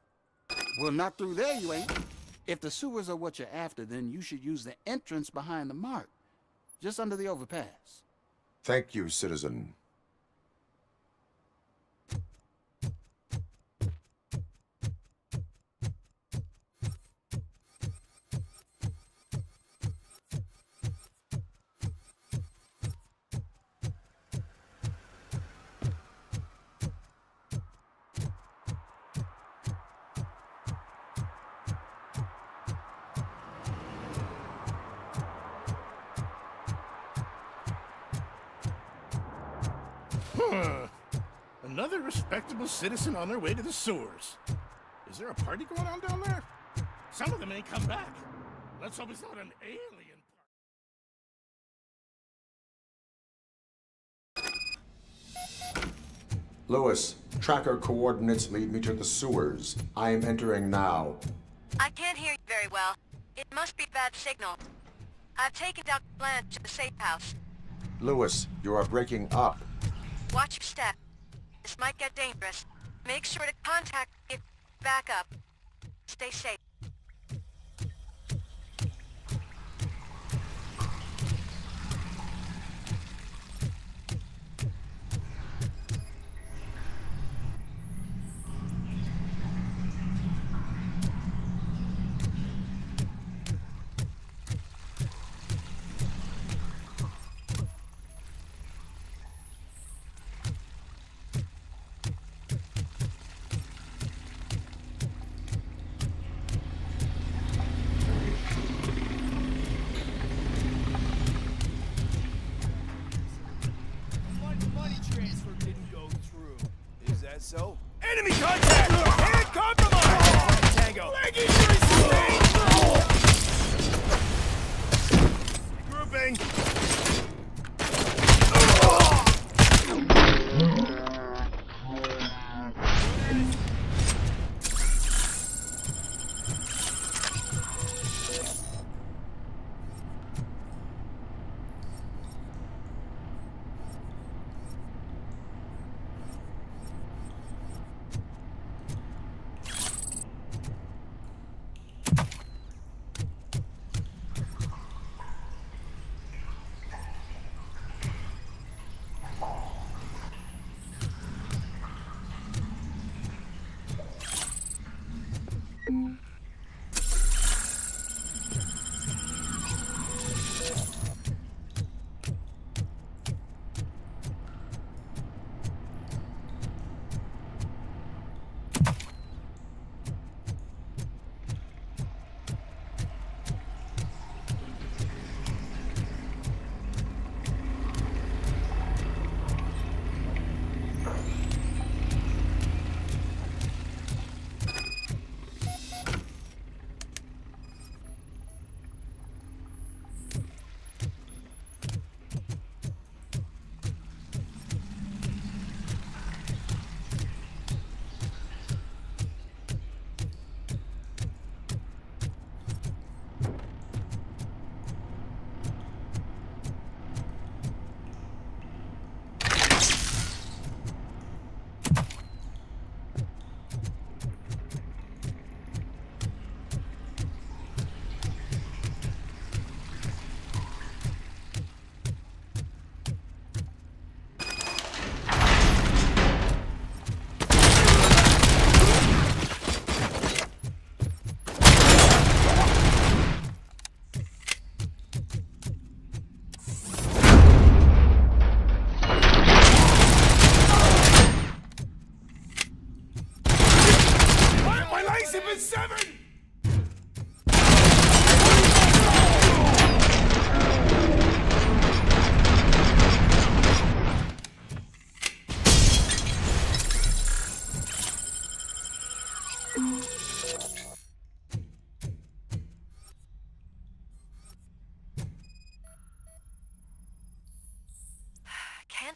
Well, not through there, you ain't. If the sewers are what you're after, then you should use the entrance behind the mark, just under the overpass. Thank you, citizen. Another respectable citizen on their way to the sewers. Is there a party going on down there? Some of them ain't come back. Let's hope it's not an alien party. Lewis, tracker coordinates lead me to the sewers. I am entering now. I can't hear you very well. It must be bad signal. I've taken Dr. Blanche to the safe house. Lewis, you are breaking up. Watch your step. This might get dangerous. Make sure to contact me if you back up. Stay safe. So? Enemy contact! And compromise! Tango! Leggy Grouping!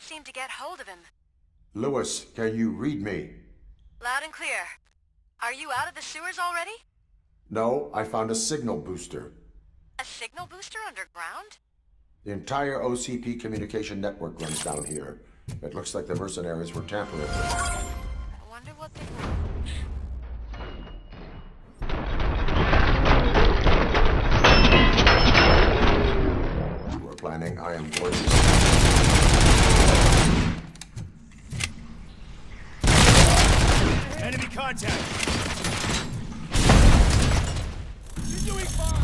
can't seem to get hold of him. Lewis, can you read me? Loud and clear. Are you out of the sewers already? No, I found a signal booster. A signal booster underground? The entire OCP communication network runs down here. It looks like the mercenaries were tampering with it. I wonder what they want. You were planning, I am going to... Enemy contact! You're doing fine!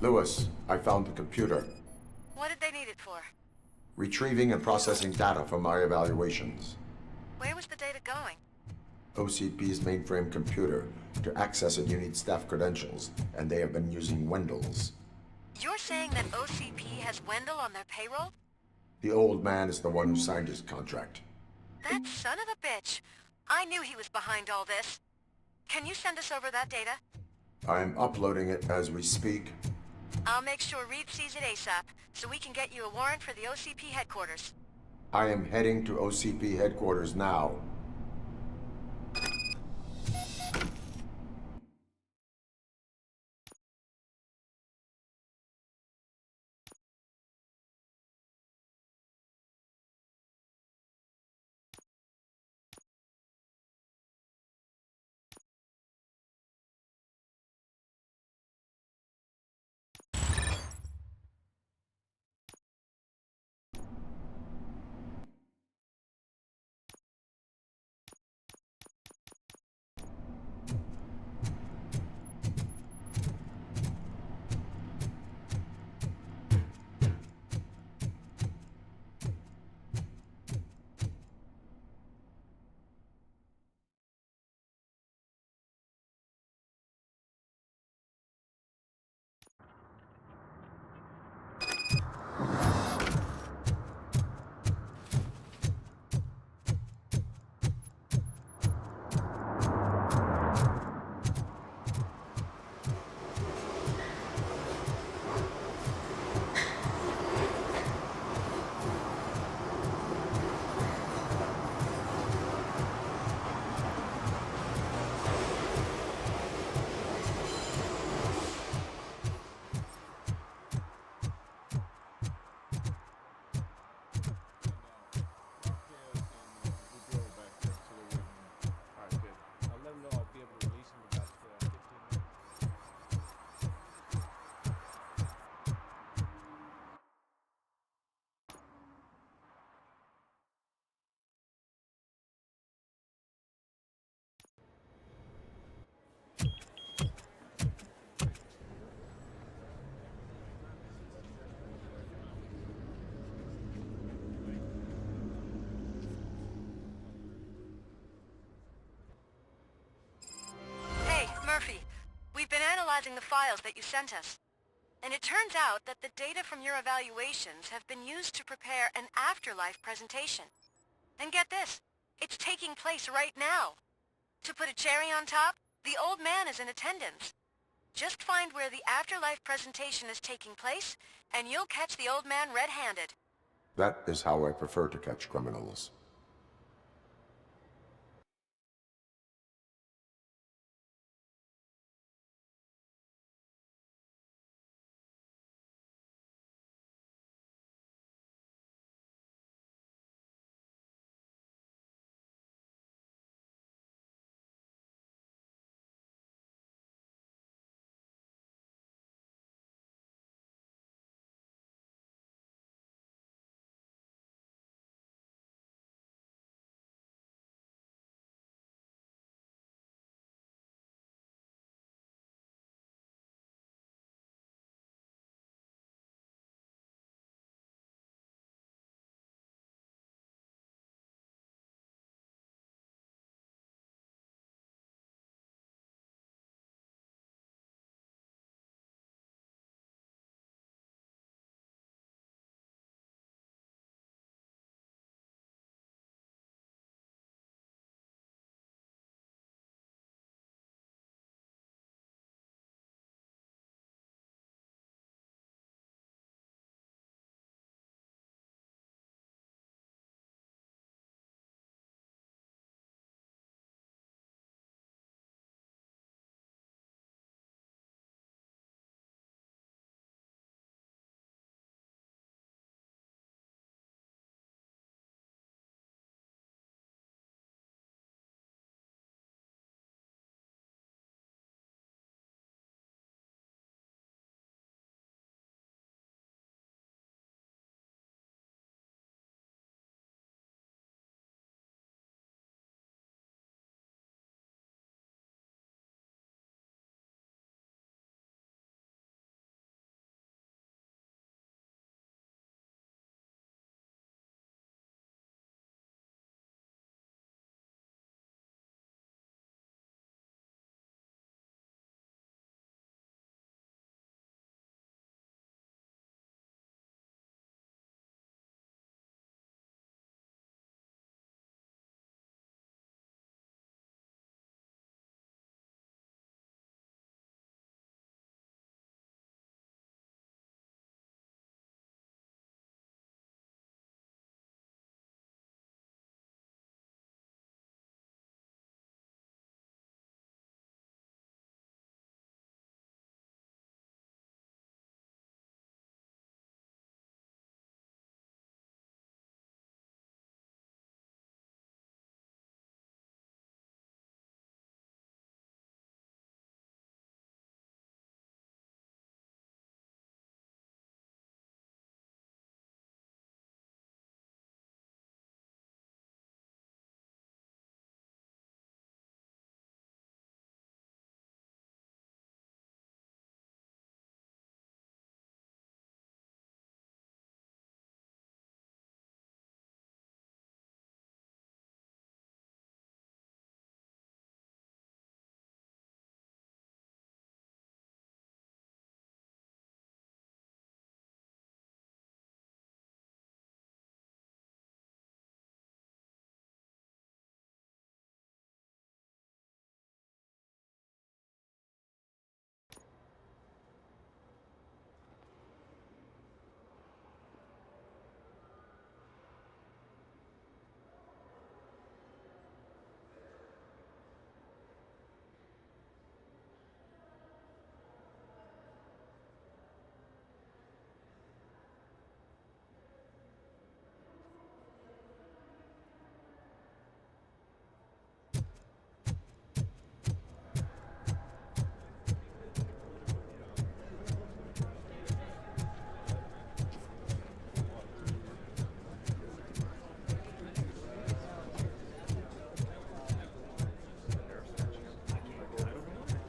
Lewis, I found the computer. What did they need it for? Retrieving and processing data from my evaluations. Where was the data going? OCP's mainframe computer. To access it, you need staff credentials, and they have been using Wendell's. You're saying that OCP has Wendell on their payroll? The old man is the one who signed his contract. That son of a bitch. I knew he was behind all this. Can you send us over that data? I am uploading it as we speak. I'll make sure Reed sees it ASAP, so we can get you a warrant for the OCP headquarters. I am heading to OCP headquarters now. We've been analyzing the files that you sent us, and it turns out that the data from your evaluations have been used to prepare an afterlife presentation. And get this, it's taking place right now. To put a cherry on top, the old man is in attendance. Just find where the afterlife presentation is taking place, and you'll catch the old man red-handed. That is how I prefer to catch criminals.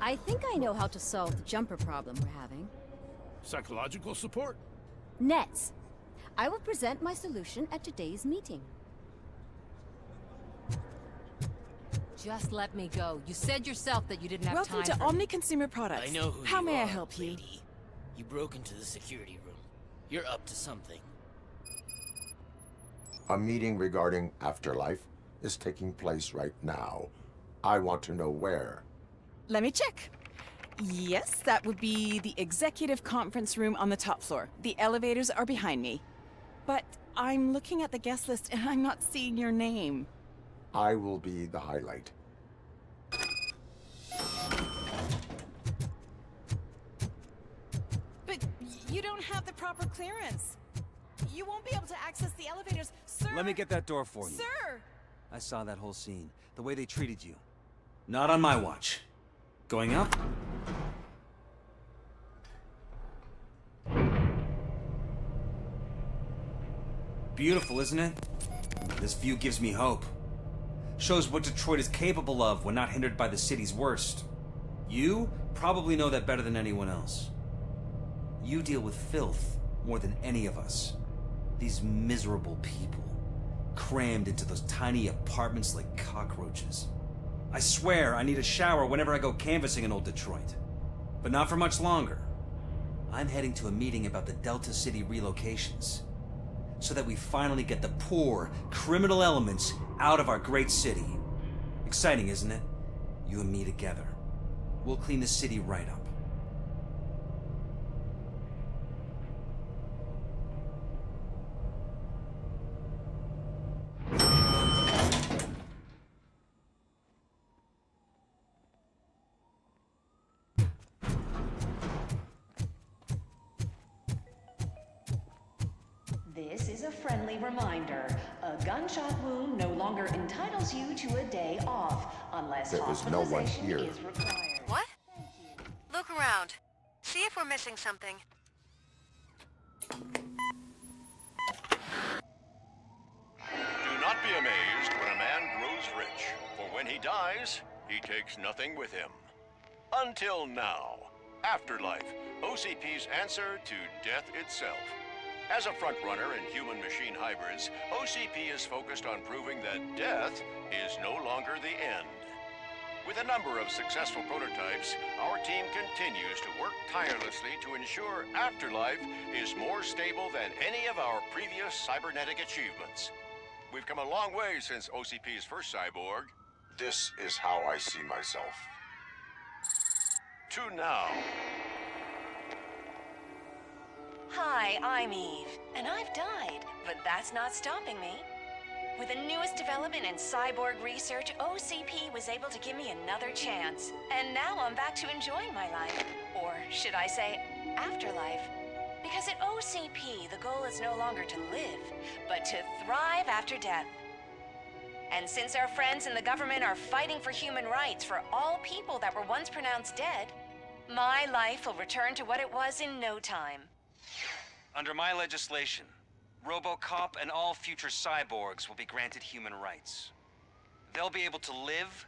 I think I know how to solve the jumper problem we're having. Psychological support? Nets. I will present my solution at today's meeting. Just let me go. You said yourself that you didn't have Welcome time to for Omni Consumer Products. I know who How you may I are, help you? lady. You broke into the security room. You're up to something. A meeting regarding afterlife is taking place right now. I want to know where. Let me check. Yes, that would be the executive conference room on the top floor. The elevators are behind me. But I'm looking at the guest list and I'm not seeing your name. I will be the highlight. But you don't have the proper clearance. You won't be able to access the elevators, sir. Let me get that door for you. Sir! I saw that whole scene. The way they treated you. Not on my watch. Going up? Beautiful, isn't it? This view gives me hope. Shows what Detroit is capable of when not hindered by the city's worst. You probably know that better than anyone else. You deal with filth more than any of us. These miserable people, crammed into those tiny apartments like cockroaches. I swear I need a shower whenever I go canvassing in old Detroit. But not for much longer. I'm heading to a meeting about the Delta City relocations, so that we finally get the poor, criminal elements out of our great city. Exciting, isn't it? You and me together. We'll clean the city right up. This is a friendly reminder. A gunshot wound no longer entitles you to a day off, unless There is no one hospitalization here. is required. What? Look around. See if we're missing something. Do not be amazed when a man grows rich, for when he dies, he takes nothing with him. Until now. Afterlife, OCP's answer to death itself. As a frontrunner in human-machine hybrids, OCP is focused on proving that death is no longer the end. With a number of successful prototypes, our team continues to work tirelessly to ensure Afterlife is more stable than any of our previous cybernetic achievements. We've come a long way since OCP's first cyborg. This is how I see myself. To now. Hi, I'm Eve, and I've died, but that's not stopping me. With the newest development in cyborg research, OCP was able to give me another chance. And now I'm back to enjoying my life. Or should I say, afterlife. Because at OCP, the goal is no longer to live, but to thrive after death. And since our friends in the government are fighting for human rights for all people that were once pronounced dead, my life will return to what it was in no time. Under my legislation, Robocop and all future cyborgs will be granted human rights. They'll be able to live,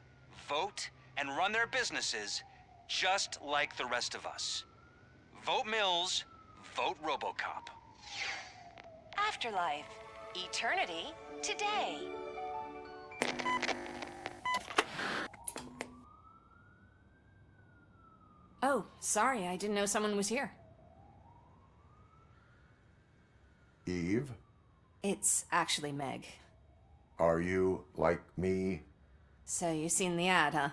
vote, and run their businesses just like the rest of us. Vote Mills, vote Robocop. Afterlife. Eternity. Today. Oh, sorry, I didn't know someone was here. Eve, It's actually Meg. are you like me? So you seen the ad, huh?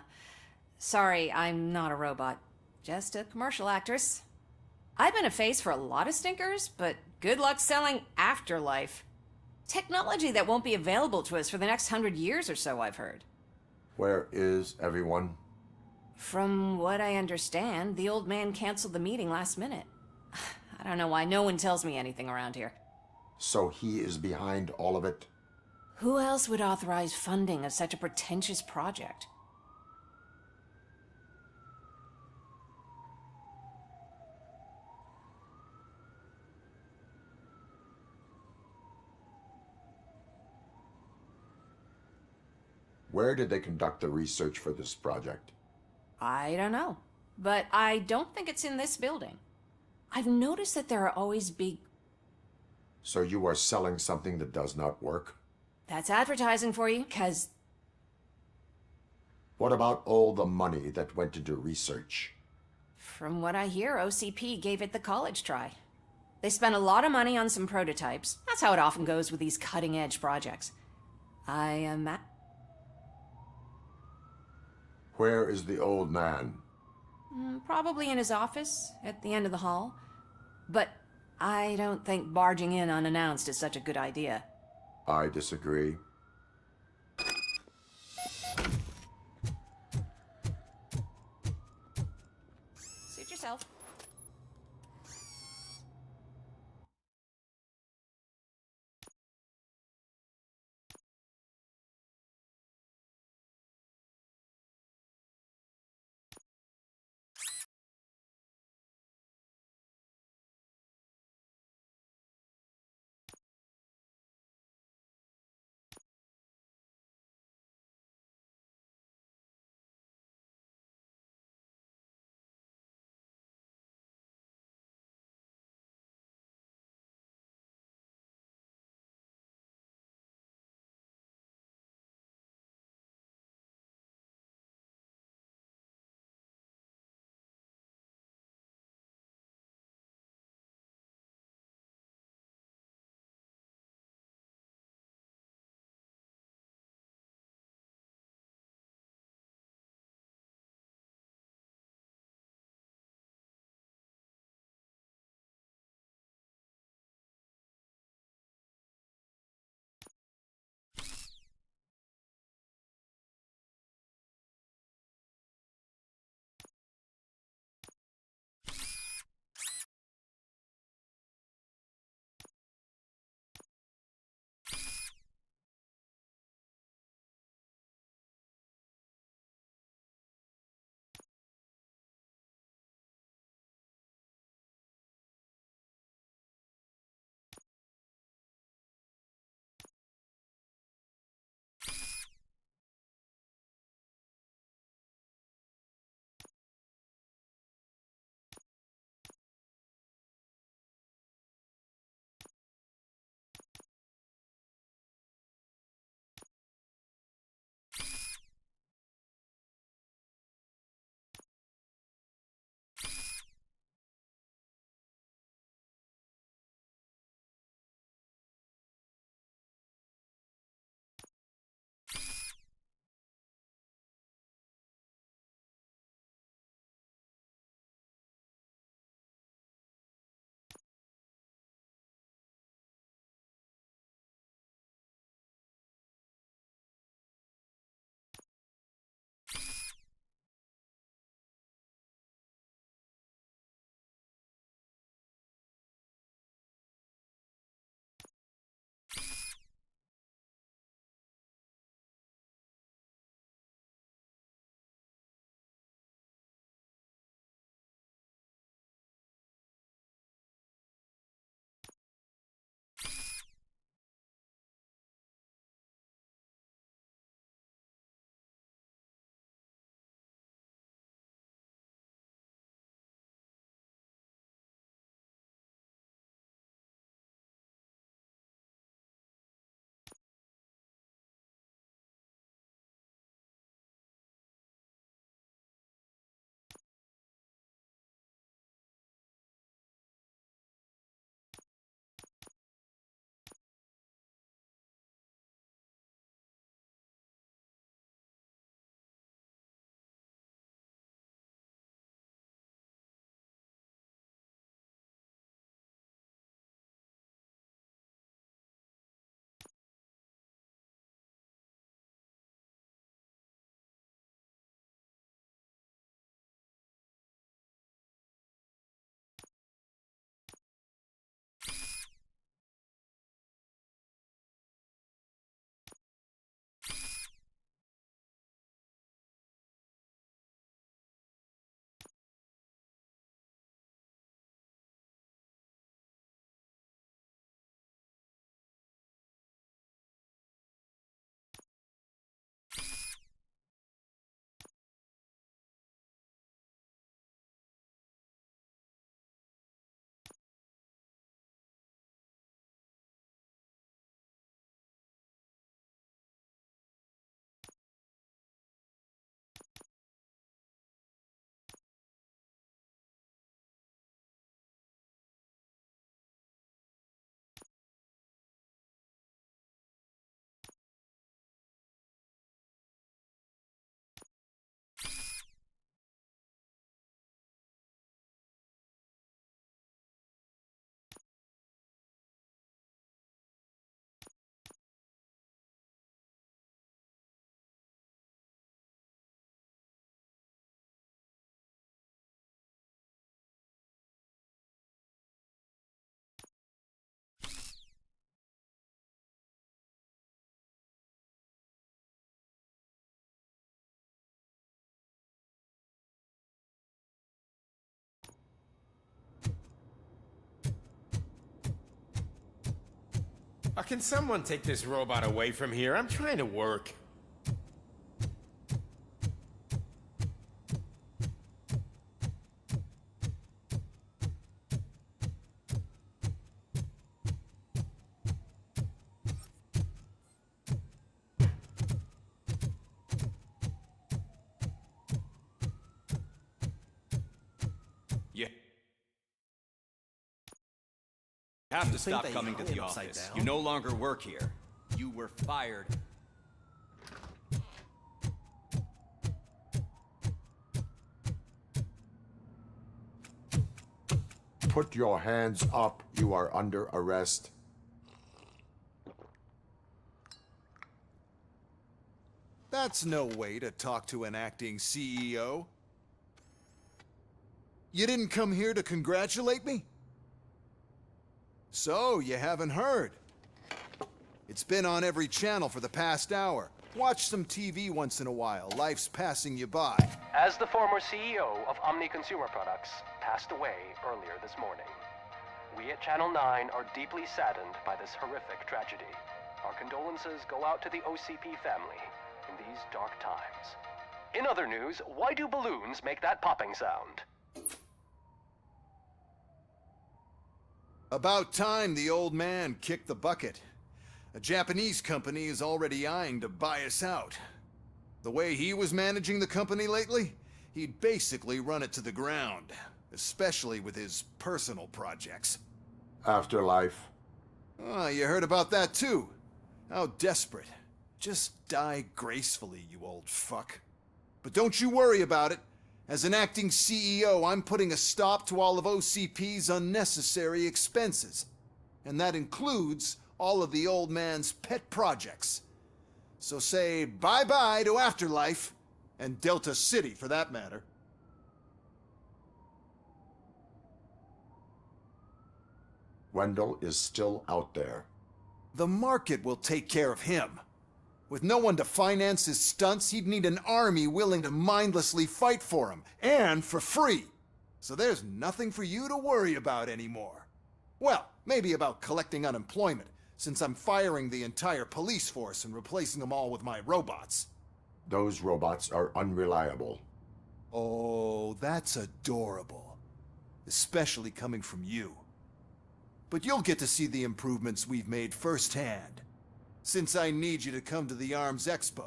Sorry, I'm not a robot. Just a commercial actress. I've been a face for a lot of stinkers, but good luck selling Afterlife. Technology that won't be available to us for the next 100 years or so, I've heard. Where is everyone? From what I understand, the old man canceled the meeting last minute. I don't know why no one tells me anything around here. So he is behind all of it? Who else would authorize funding of such a pretentious project? Where did they conduct the research for this project? I don't know. But I don't think it's in this building. I've noticed that there are always big... So you are selling something that does not work? That's advertising for you, 'cause... What about all the money that went into research? From what I hear, OCP gave it the college try. They spent a lot of money on some prototypes. That's how it often goes with these cutting-edge projects. Where is the old man? Probably in his office, at the end of the hall. But I don't think barging in unannounced is such a good idea. I disagree. Suit yourself. Can someone take this robot away from here? I'm trying to work. Yeah. You have to stop coming to the office. You no longer work here. You were fired. Put your hands up. You are under arrest. That's no way to talk to an acting CEO. You didn't come here to congratulate me? So, you haven't heard. It's been on every channel for the past hour. Watch some TV once in a while. Life's passing you by. As the former CEO of Omni Consumer Products passed away earlier this morning, we at Channel 9 are deeply saddened by this horrific tragedy. Our condolences go out to the OCP family in these dark times. In other news, why do balloons make that popping sound? About time the old man kicked the bucket. A Japanese company is already eyeing to buy us out. The way he was managing the company lately, he'd basically run it to the ground, especially with his personal projects. Afterlife. Oh, you heard about that too. How desperate. Just die gracefully, you old fuck. But don't you worry about it. As an acting CEO, I'm putting a stop to all of OCP's unnecessary expenses. And that includes all of the old man's pet projects. So say bye-bye to Afterlife, and Delta City for that matter. Wendell is still out there. The market will take care of him. With no one to finance his stunts, he'd need an army willing to mindlessly fight for him, and for free. So there's nothing for you to worry about anymore. Well, maybe about collecting unemployment, since I'm firing the entire police force and replacing them all with my robots. Those robots are unreliable. Oh, that's adorable. Especially coming from you. But you'll get to see the improvements we've made firsthand. Since I need you to come to the Arms Expo.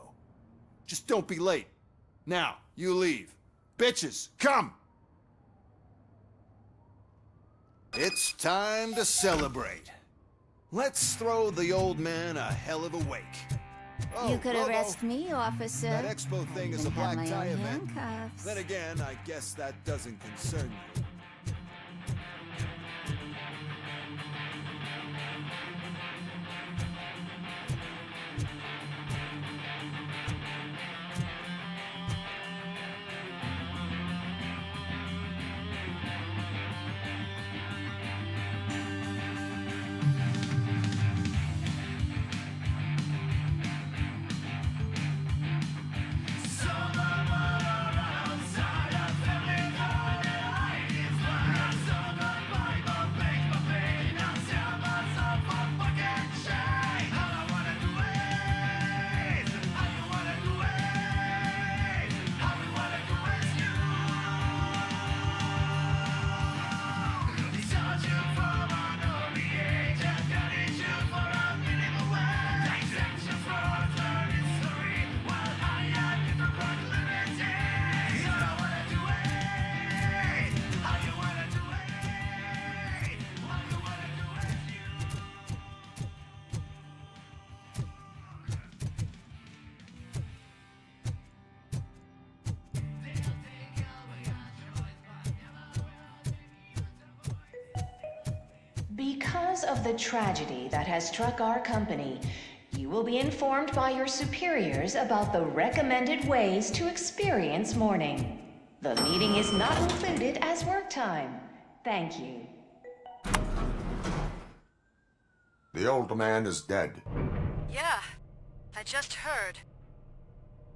Just don't be late. Now, you leave. Bitches, come! It's time to celebrate. Let's throw the old man a hell of a wake. Oh, You could Robo, arrest me, officer. That expo thing is a I have black my tie own event. handcuffs. Then again, I guess that doesn't concern you. Because of the tragedy that has struck our company, you will be informed by your superiors about the recommended ways to experience mourning. The meeting is not included as work time. Thank you. The old man is dead. Yeah, I just heard.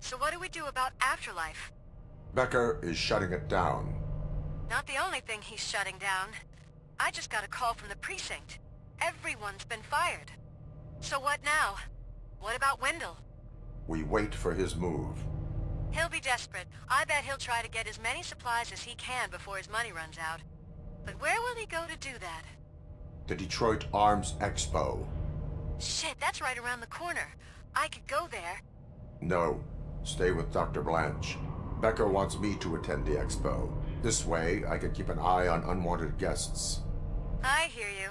So what do we do about Afterlife? Becker is shutting it down. Not the only thing he's shutting down. I just got a call from the precinct. Everyone's been fired. So what now? What about Wendell? We wait for his move. He'll be desperate. I bet he'll try to get as many supplies as he can before his money runs out. But where will he go to do that? The Detroit Arms Expo. Shit, that's right around the corner. I could go there. No. Stay with Dr. Blanche. Becker wants me to attend the expo. This way, I can keep an eye on unwanted guests. I hear you.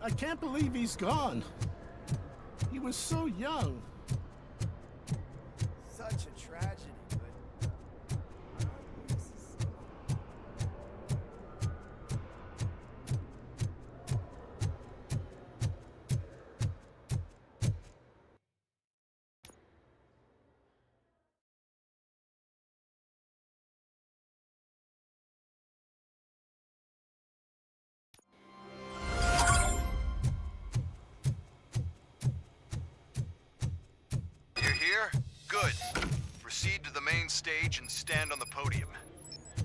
I can't believe he's gone. He was so young. Such a tragedy, but... You're here? Good. Proceed to the main stage and stand on the podium.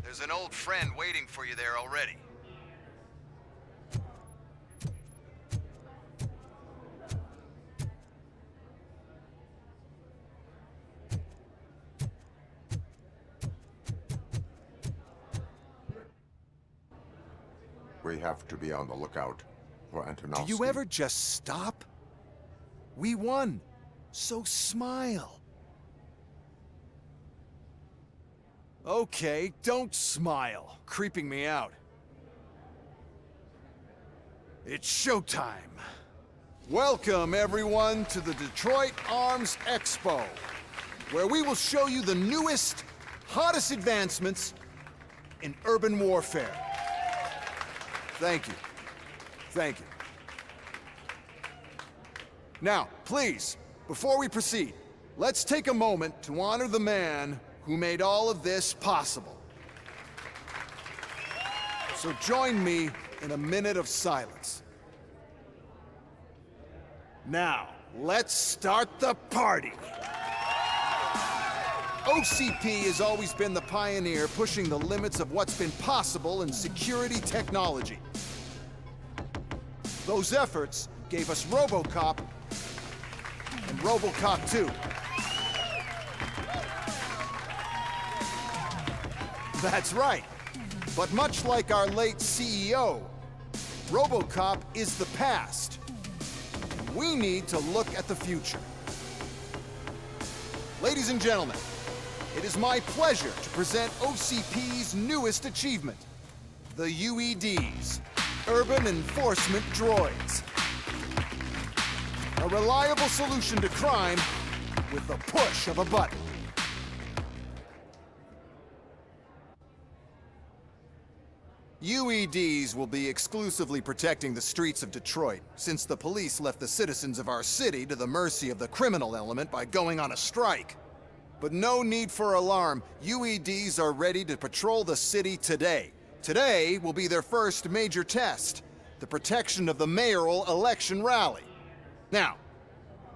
There's an old friend waiting for you there already. We have to be on the lookout for Antonovsky. Do you ever just stop? We won. So smile. Okay, don't smile. Creeping me out. It's showtime. Welcome, everyone, to the Detroit Arms Expo, where we will show you the newest, hottest advancements in urban warfare. Thank you. Thank you. Now, please, before we proceed, let's take a moment to honor the man who made all of this possible. So join me in a minute of silence. Now, let's start the party. OCP has always been the pioneer pushing the limits of what's been possible in security technology. Those efforts gave us Robocop and Robocop 2. That's right. But much like our late CEO, Robocop is the past. We need to look at the future. Ladies and gentlemen, it is my pleasure to present OCP's newest achievement, the UEDs, Urban Enforcement Droids. A reliable solution to crime with the push of a button. UEDs will be exclusively protecting the streets of Detroit, since the police left the citizens of our city to the mercy of the criminal element by going on a strike. But no need for alarm. UEDs are ready to patrol the city today. Today will be their first major test, the protection of the mayoral election rally. Now,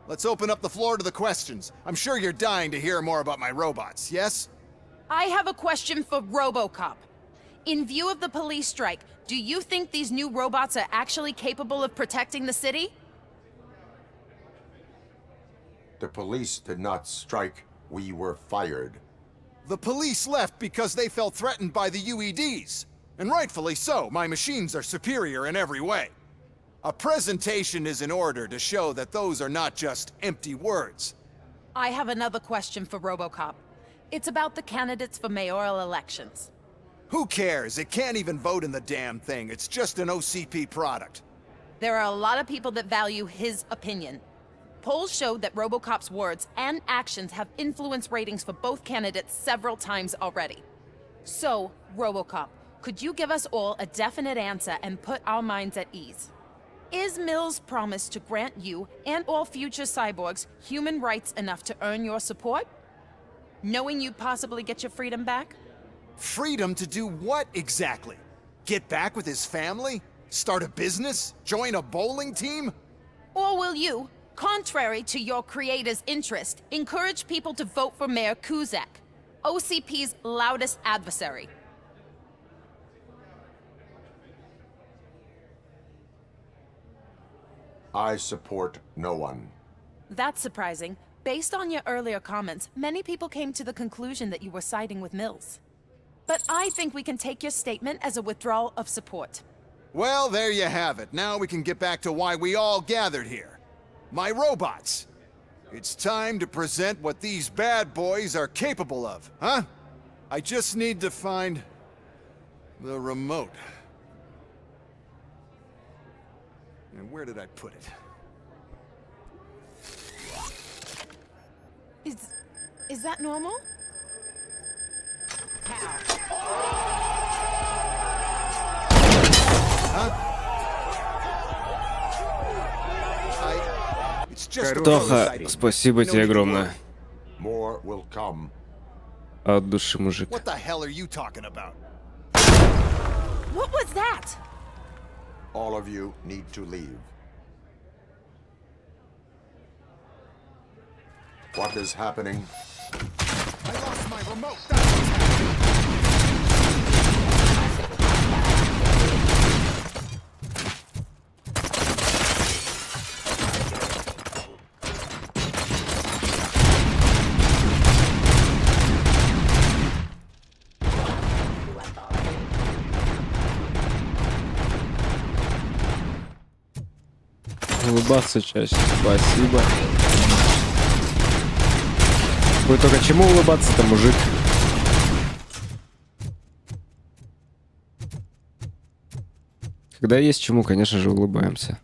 let's open up the floor to the questions. I'm sure you're dying to hear more about my robots, yes? I have a question for Robocop. In view of the police strike, do you think these new robots are actually capable of protecting the city? The police did not strike. We were fired. The police left because they felt threatened by the UEDs. And rightfully so. My machines are superior in every way. A presentation is in order to show that those are not just empty words. I have another question for Robocop. It's about the candidates for mayoral elections. Who cares? It can't even vote in the damn thing. It's just an OCP product. There are a lot of people that value his opinion. Polls showed that Robocop's words and actions have influenced ratings for both candidates several times already. So, Robocop, could you give us all a definite answer and put our minds at ease? Is Mills' promise to grant you and all future cyborgs human rights enough to earn your support? Knowing you'd possibly get your freedom back? Freedom to do what exactly? Get back with his family? Start a business? Join a bowling team? Or will you, contrary to your creator's interest, encourage people to vote for Mayor Kuzak, OCP's loudest adversary? I support no one. That's surprising. Based on your earlier comments, many people came to the conclusion that you were siding with Mills. But I think we can take your statement as a withdrawal of support. Well, there you have it. Now we can get back to why we all gathered here. My robots. It's time to present what these bad boys are capable of, huh? I just need to find the remote. And where did I put it? Is that normal? Тоха, спасибо тебе огромное. More will come. От души, мужик. What the hell are you talking about? What was that? All of you need to leave. What is happening? I lost my remote. Улыбаться чаще. Спасибо. Вы только чему улыбаться-то, мужик? Когда есть чему, конечно же, улыбаемся.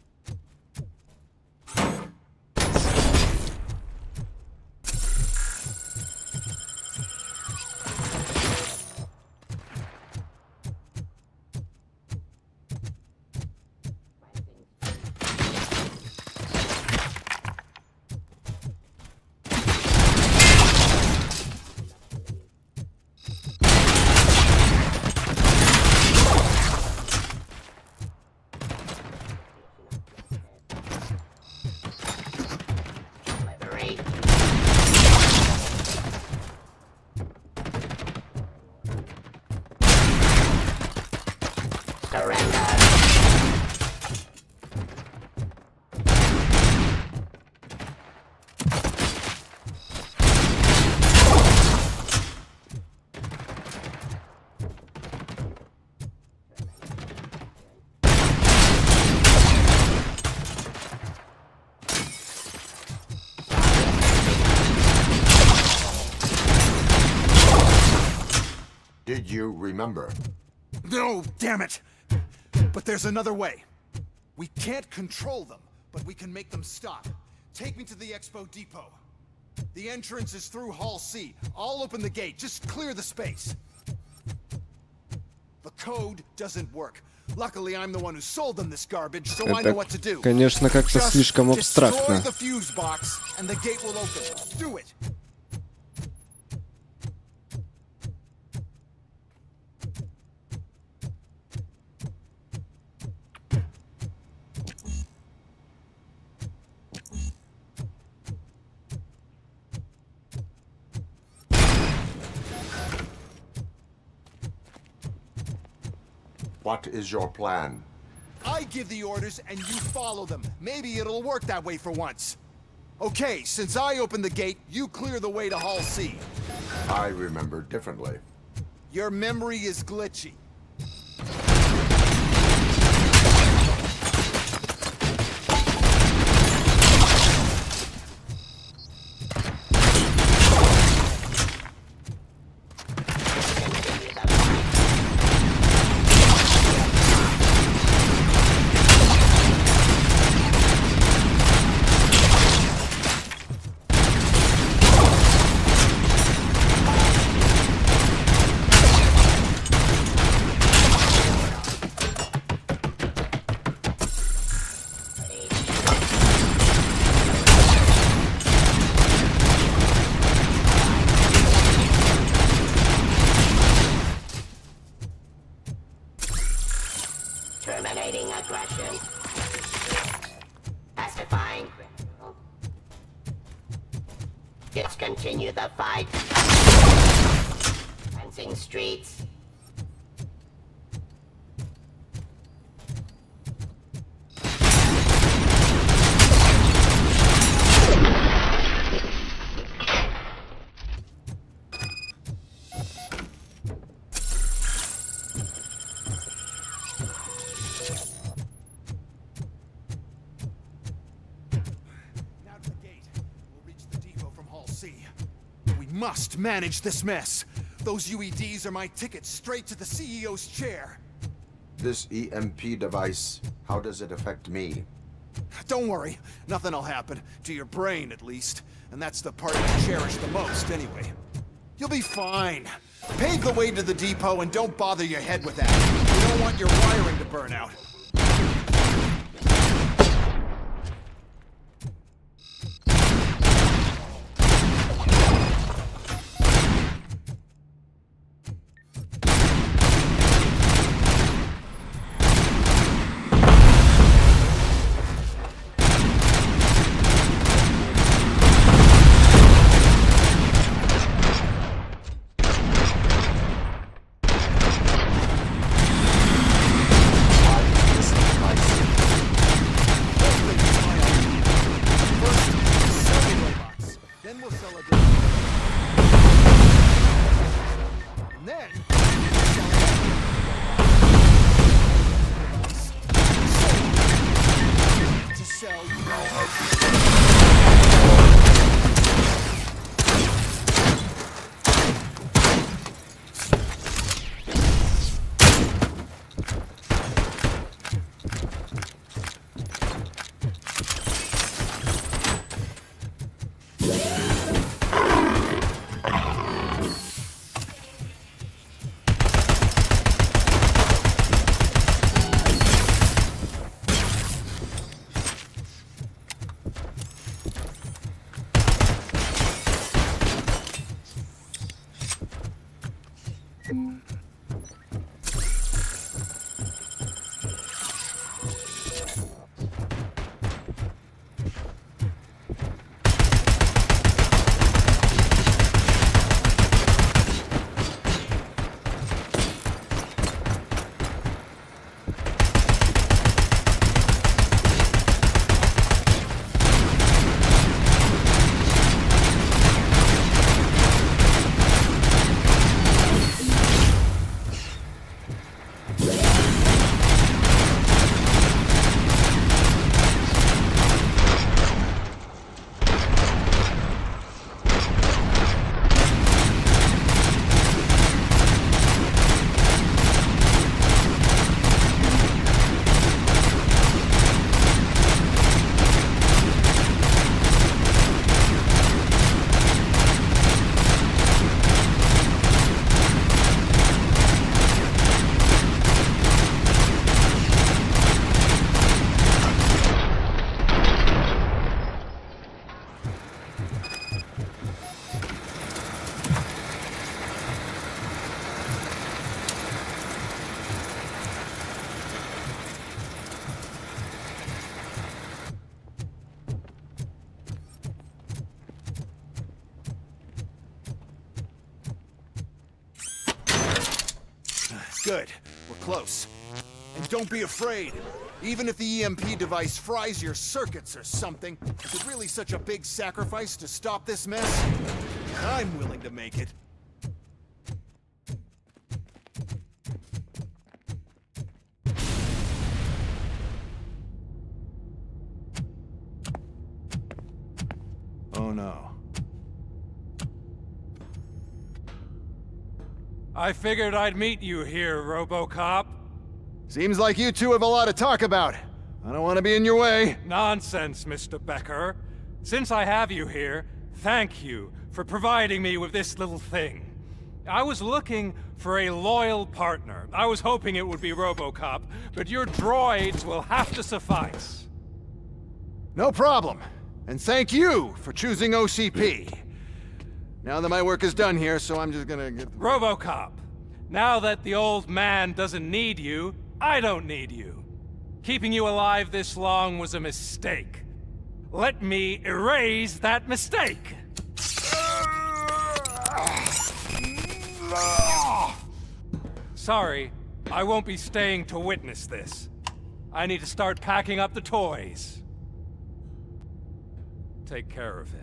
Did you remember? No, damn it! But there's another way. We can't control them, but we can make them stop. Take me to the Expo Depot. The entrance is through Hall C. I'll open the gate. Just clear the space. The code doesn't work. Luckily, I'm the one who sold them this garbage, so I know what to do. Конечно, как-то слишком абстрактно. Destroy the fuse box, and the gate will open. Do it. What is your plan? I give the orders and you follow them. Maybe it'll work that way for once. Okay, since I opened the gate, you clear the way to Hall C. I remember differently. Your memory is glitchy. Discontinue the fight. Fencing streets. Must manage this mess. Those UEDs are my ticket straight to the CEO's chair. This EMP device, how does it affect me? Don't worry, nothing'll happen. To your brain, at least. And that's the part you cherish the most, anyway. You'll be fine. Pave the way to the depot and don't bother your head with that. You don't want your wiring to burn out. Good. We're close. And don't be afraid. Even if the EMP device fries your circuits or something, is it really such a big sacrifice to stop this mess? I'm willing to make it. Oh no. I figured I'd meet you here, Robocop. Seems like you two have a lot to talk about. I don't want to be in your way. Nonsense, Mr. Becker. Since I have you here, thank you for providing me with this little thing. I was looking for a loyal partner. I was hoping it would be Robocop, but your droids will have to suffice. No problem. And thank you for choosing OCP. Now that my work is done here, so I'm just gonna get... Robocop, now that the old man doesn't need you, I don't need you. Keeping you alive this long was a mistake. Let me erase that mistake! Sorry, I won't be staying to witness this. I need to start packing up the toys. Take care of him.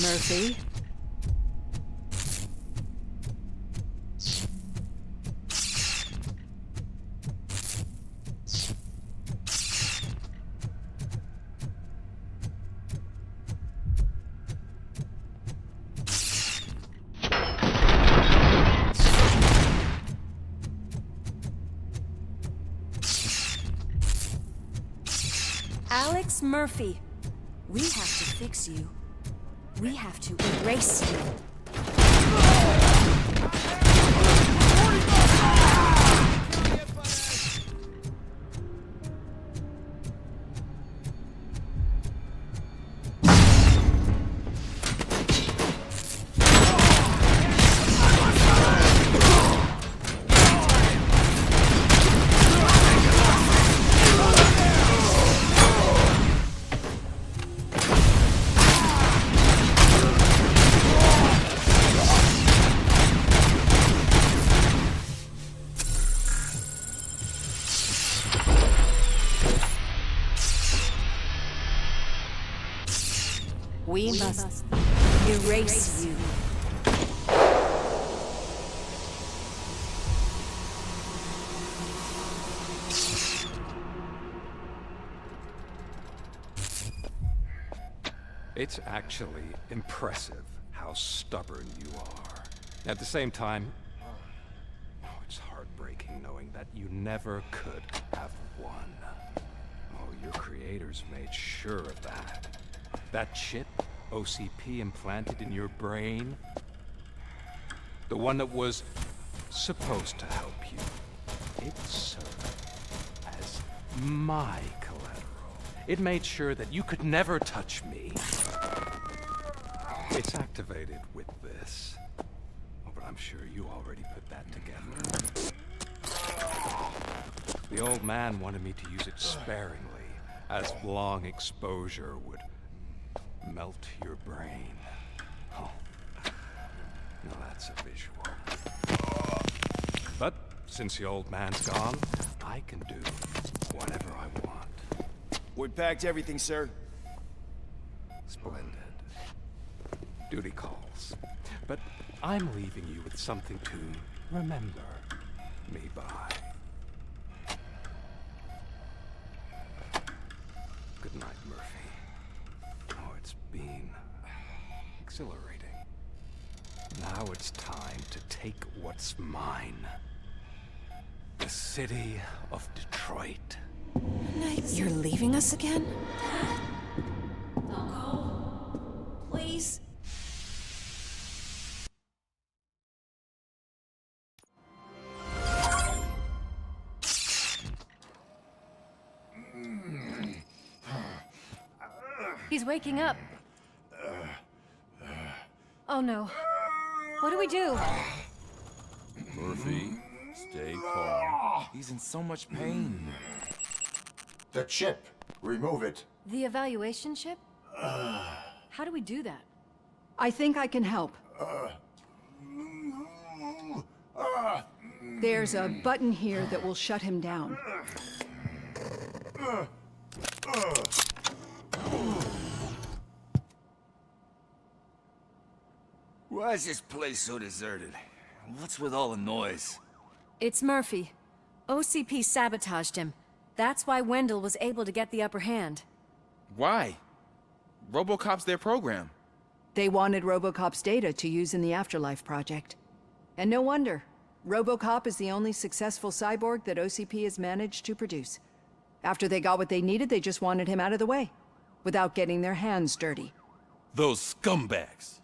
Murphy? Alex Murphy, we have to fix you. We have to erase you. We must erase you. It's actually impressive how stubborn you are. At the same time, it's heartbreaking knowing that you never could have won. Oh, your creators made sure of that. That chip OCP implanted in your brain, the one that was supposed to help you, it served as my collateral. It made sure that you could never touch me. It's activated with this. Oh, but I'm sure you already put that together. The old man wanted me to use it sparingly, as long exposure would melt your brain. Oh, now that's a visual. But since the old man's gone, I can do whatever I want. We packed everything, sir. Splendid. Duty calls. But I'm leaving you with something to remember me by. Good night, Murphy. Oh, it's been exhilarating. Now it's time to take what's mine. The city of Detroit. You're leaving us again? Don't go. Please. He's waking up. Oh no. What do we do? Murphy, stay calm. He's in so much pain. The chip. Remove it. The evaluation chip? How do we do that? I think I can help. There's a button here that will shut him down. Why is this place so deserted? What's with all the noise? It's Murphy. OCP sabotaged him. That's why Wendell was able to get the upper hand. Why? Robocop's their program. They wanted Robocop's data to use in the Afterlife project. And no wonder. Robocop is the only successful cyborg that OCP has managed to produce. After they got what they needed, they just wanted him out of the way, without getting their hands dirty. Those scumbags.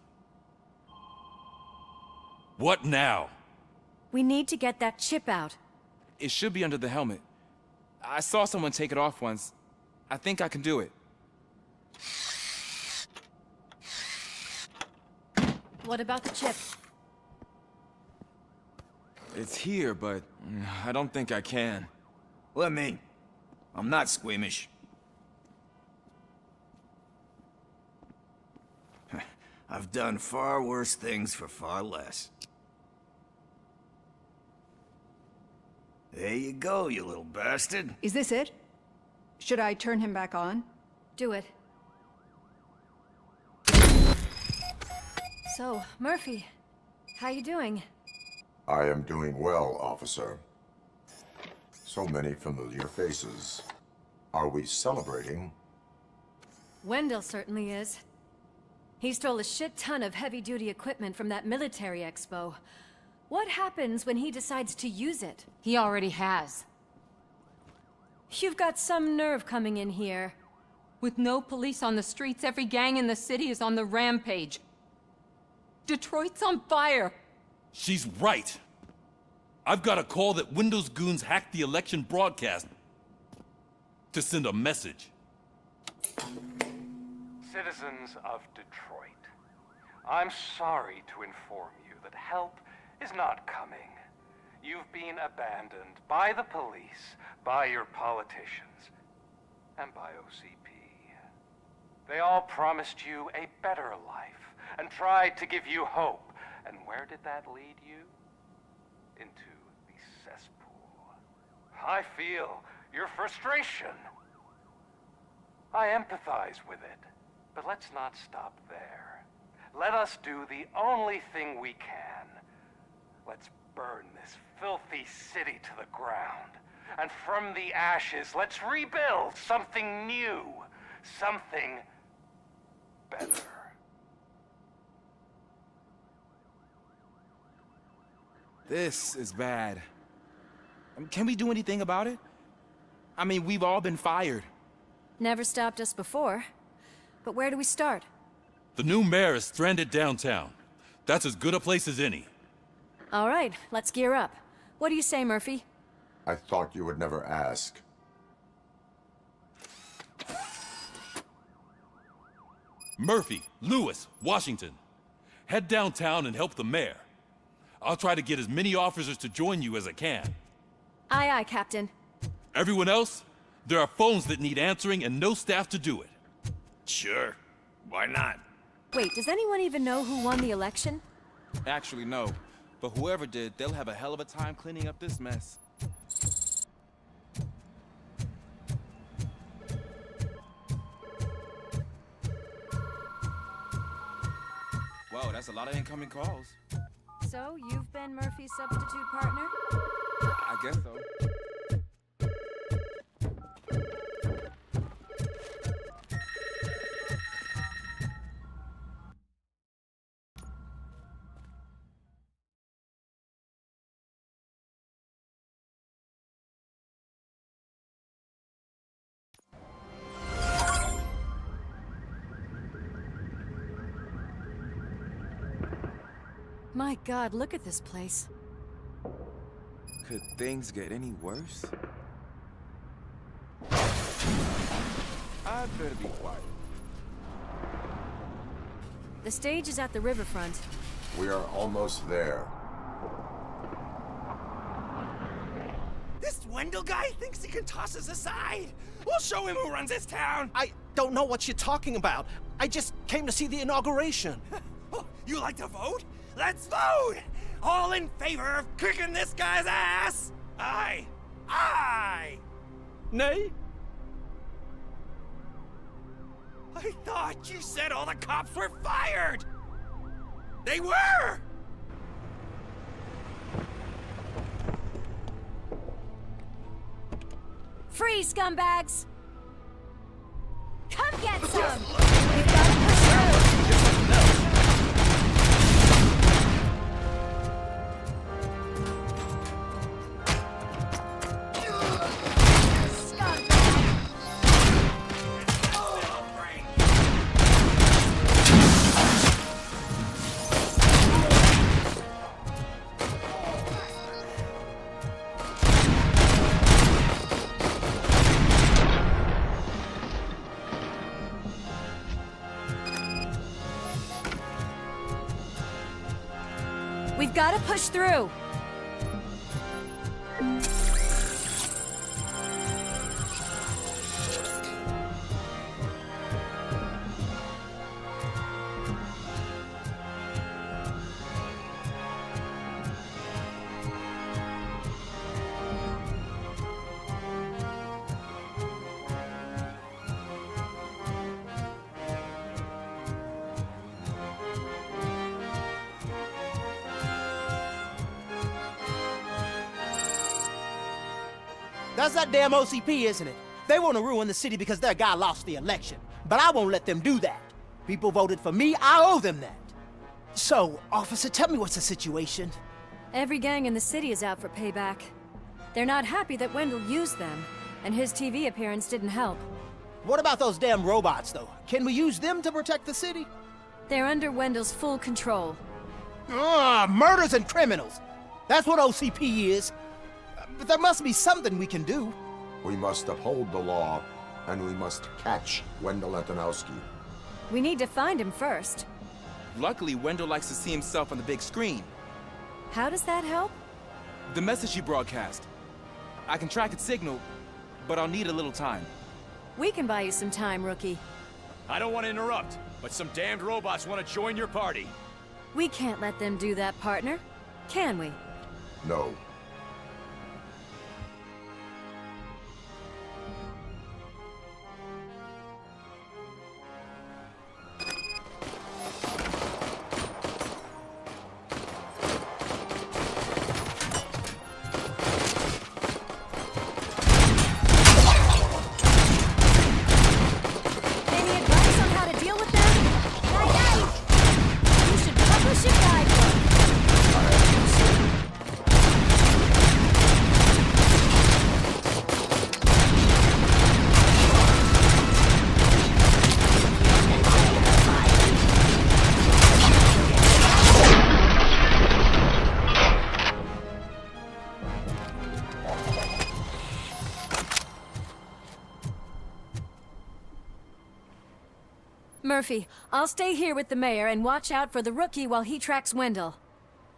What now? We need to get that chip out. It should be under the helmet. I saw someone take it off once. I think I can do it. What about the chip? It's here, but I don't think I can. Let me. I'm not squeamish. I've done far worse things for far less. There you go, you little bastard. Is this it? Should I turn him back on? Do it. So, Murphy, how you doing? I am doing well, officer. So many familiar faces. Are we celebrating? Wendell certainly is. He stole a shit ton of heavy-duty equipment from that military expo. What happens when he decides to use it? He already has. You've got some nerve coming in here. With no police on the streets, every gang in the city is on the rampage. Detroit's on fire. She's right. I've got a call that Windows goons hacked the election broadcast to send a message. Citizens of Detroit, I'm sorry to inform you that help is not coming. You've been abandoned by the police, by your politicians, and by OCP. They all promised you a better life and tried to give you hope. And where did that lead you? Into the cesspool. I feel your frustration. I empathize with it, but let's not stop there. Let us do the only thing we can. Let's burn this filthy city to the ground. And from the ashes, let's rebuild something new. Something better. This is bad. Can we do anything about it? I mean, we've all been fired. Never stopped us before. But where do we start? The new mayor is stranded downtown. That's as good a place as any. All right, let's gear up. What do you say, Murphy? I thought you would never ask. Murphy, Lewis, Washington. Head downtown and help the mayor. I'll try to get as many officers to join you as I can. Aye, aye, Captain. Everyone else? There are phones that need answering and no staff to do it. Sure. Why not? Wait, does anyone even know who won the election? Actually, no. But whoever did, they'll have a hell of a time cleaning up this mess. Whoa, that's a lot of incoming calls. So, you've been Murphy's substitute partner? I guess so. My God, look at this place. Could things get any worse? I'd better be quiet. The stage is at the riverfront. We are almost there. This Wendell guy thinks he can toss us aside. We'll show him who runs this town. I don't know what you're talking about. I just came to see the inauguration. Oh, you like to vote? Let's vote! All in favor of kicking this guy's ass? Aye. Aye! Nay? I thought you said all the cops were fired! They were! Freeze, scumbags! Come get some! We've got to push through! We've got to push through. That's that damn OCP, isn't it? They want to ruin the city because their guy lost the election. But I won't let them do that. People voted for me, I owe them that. So, officer, tell me what's the situation. Every gang in the city is out for payback. They're not happy that Wendell used them, and his TV appearance didn't help. What about those damn robots, though? Can we use them to protect the city? They're under Wendell's full control. Murders and criminals. That's what OCP is. But there must be something we can do. We must uphold the law, and we must catch Wendell Antonowski. We need to find him first. Luckily, Wendell likes to see himself on the big screen. How does that help? The message he broadcast. I can track its signal, but I'll need a little time. We can buy you some time, rookie. I don't want to interrupt, but some damned robots want to join your party. We can't let them do that, partner. Can we? No. Murphy, I'll stay here with the mayor and watch out for the rookie while he tracks Wendell.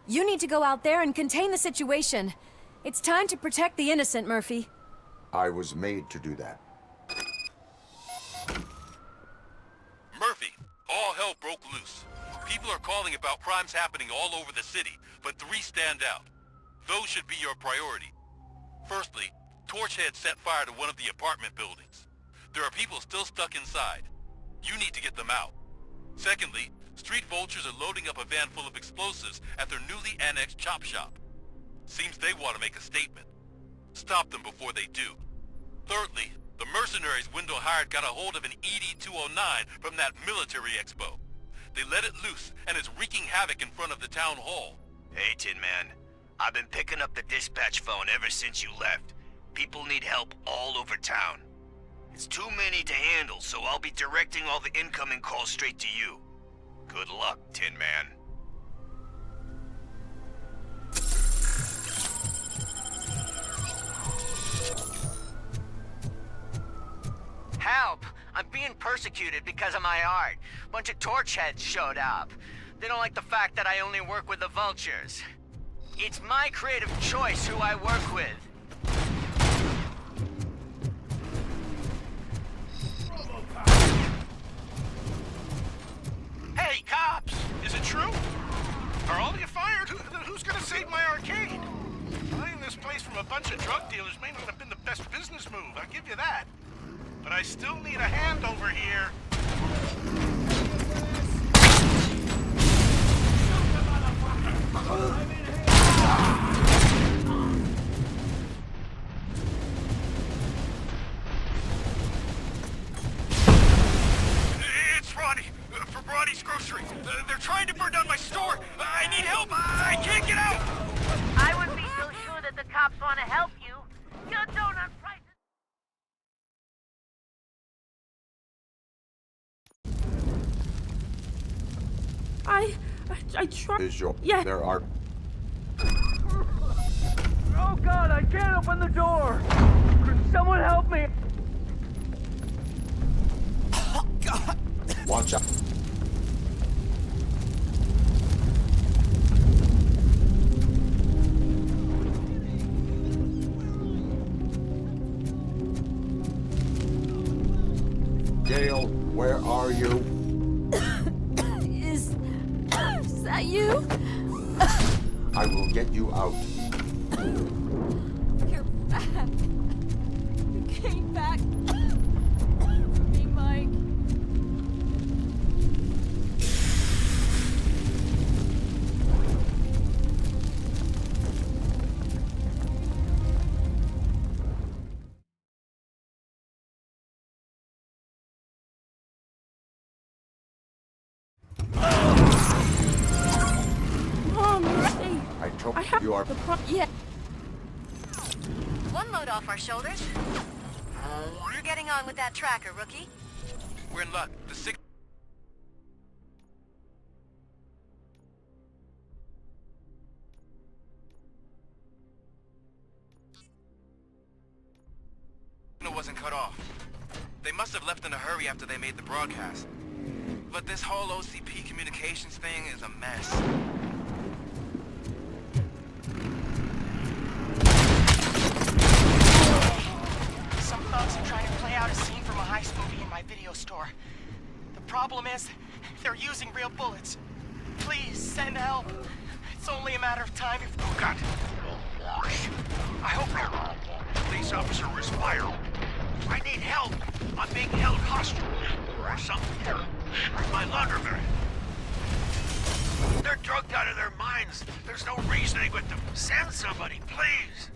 You need to go out there and contain the situation. It's time to protect the innocent, Murphy. I was made to do that. Murphy, all hell broke loose. People are calling about crimes happening all over the city, but 3 stand out. Those should be your priority. Firstly, Torchhead set fire to one of the apartment buildings. There are people still stuck inside. You need to get them out. Secondly, street vultures are loading up a van full of explosives at their newly annexed chop shop. Seems they want to make a statement. Stop them before they do. Thirdly, the mercenaries Wendell hired got a hold of an ED-209 from that military expo. They let it loose, and it's wreaking havoc in front of the town hall. Hey, Tin Man. I've been picking up the dispatch phone ever since you left. People need help all over town. It's too many to handle, so I'll be directing all the incoming calls straight to you. Good luck, Tin Man. Help! I'm being persecuted because of my art. Bunch of torchheads showed up. They don't like the fact that I only work with the vultures. It's my creative choice who I work with. Hey, cops! Is it true? Are all of you fired? Who's gonna save my arcade? Buying this place from a bunch of drug dealers may not have been the best business move, I'll give you that. But I still need a hand over here. grocery. They're trying to burn down my store. I need help. I can't get out. I wouldn't be so sure that the cops want to help you. Your donut prices. I tried. Is your... Yeah. There are... Oh God, I can't open the door! Could someone help me? Oh God! Watch out. Gail, where are you? Is that you? I will get you out. You're back. You came back for me, Mike. I told have you are... Yeah. One load off our shoulders. You're getting on with that tracker, rookie. We're in luck. The signal wasn't cut off. They must have left in a hurry after they made the broadcast. But this whole OCP communications thing is a mess. Some thugs are trying to play out a scene from a heist movie in my video store. The problem is, they're using real bullets. Please, send help. It's only a matter of time if... Oh, God. I hope your police officer was fired. I need help. I'm being held hostage. Or something. My laundromat. They're drugged out of their minds. There's no reasoning with them. Send somebody, please.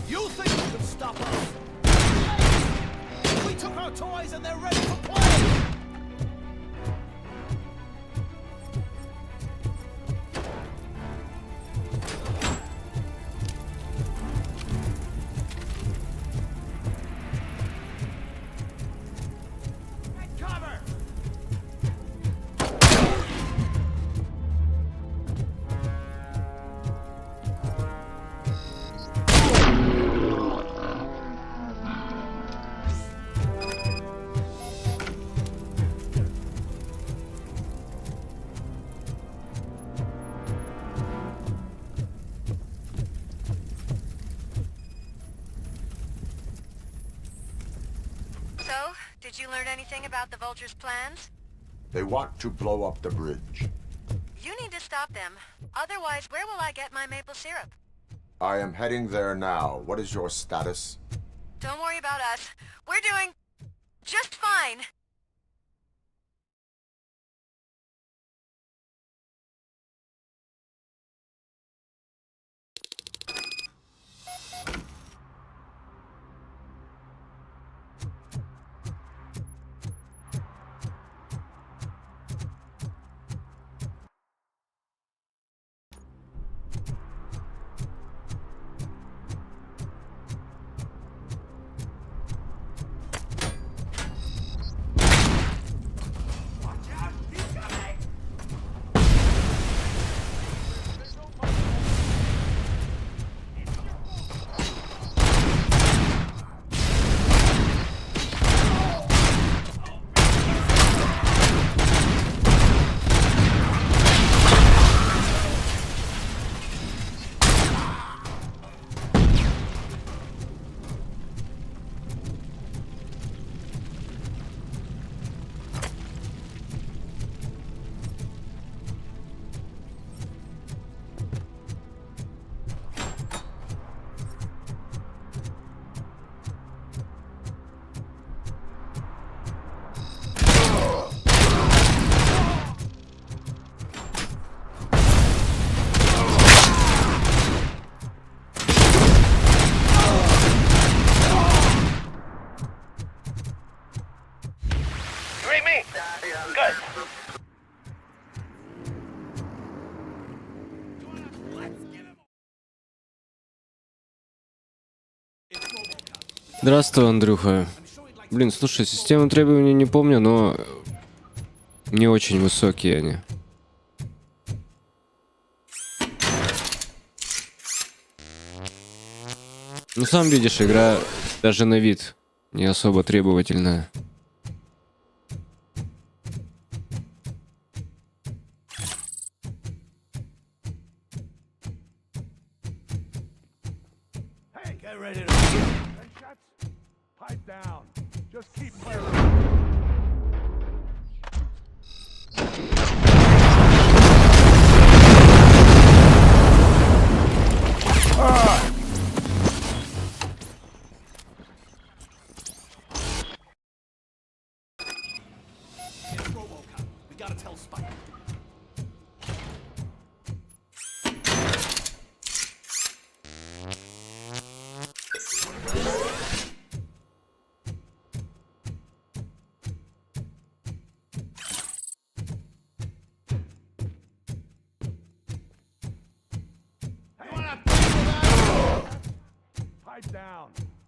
You think you can stop us? We took our toys and they're ready for play! Take cover! So, did you learn anything about the Vulture's plans? They want to blow up the bridge. You need to stop them. Otherwise, where will I get my maple syrup? I am heading there now. What is your status? Don't worry about us. We're doing just fine. Здравствуй, Андрюха. Блин, слушай, систему требований не помню, но не очень высокие они. Ну, сам видишь, игра даже на вид не особо требовательная.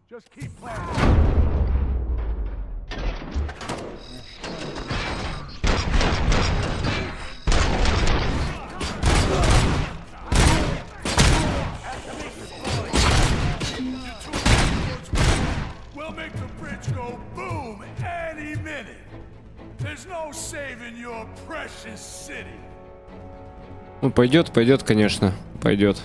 Just keep playing. We'll make the bridge go boom any minute. There's no saving your precious city. Ну, пойдет, конечно, пойдет.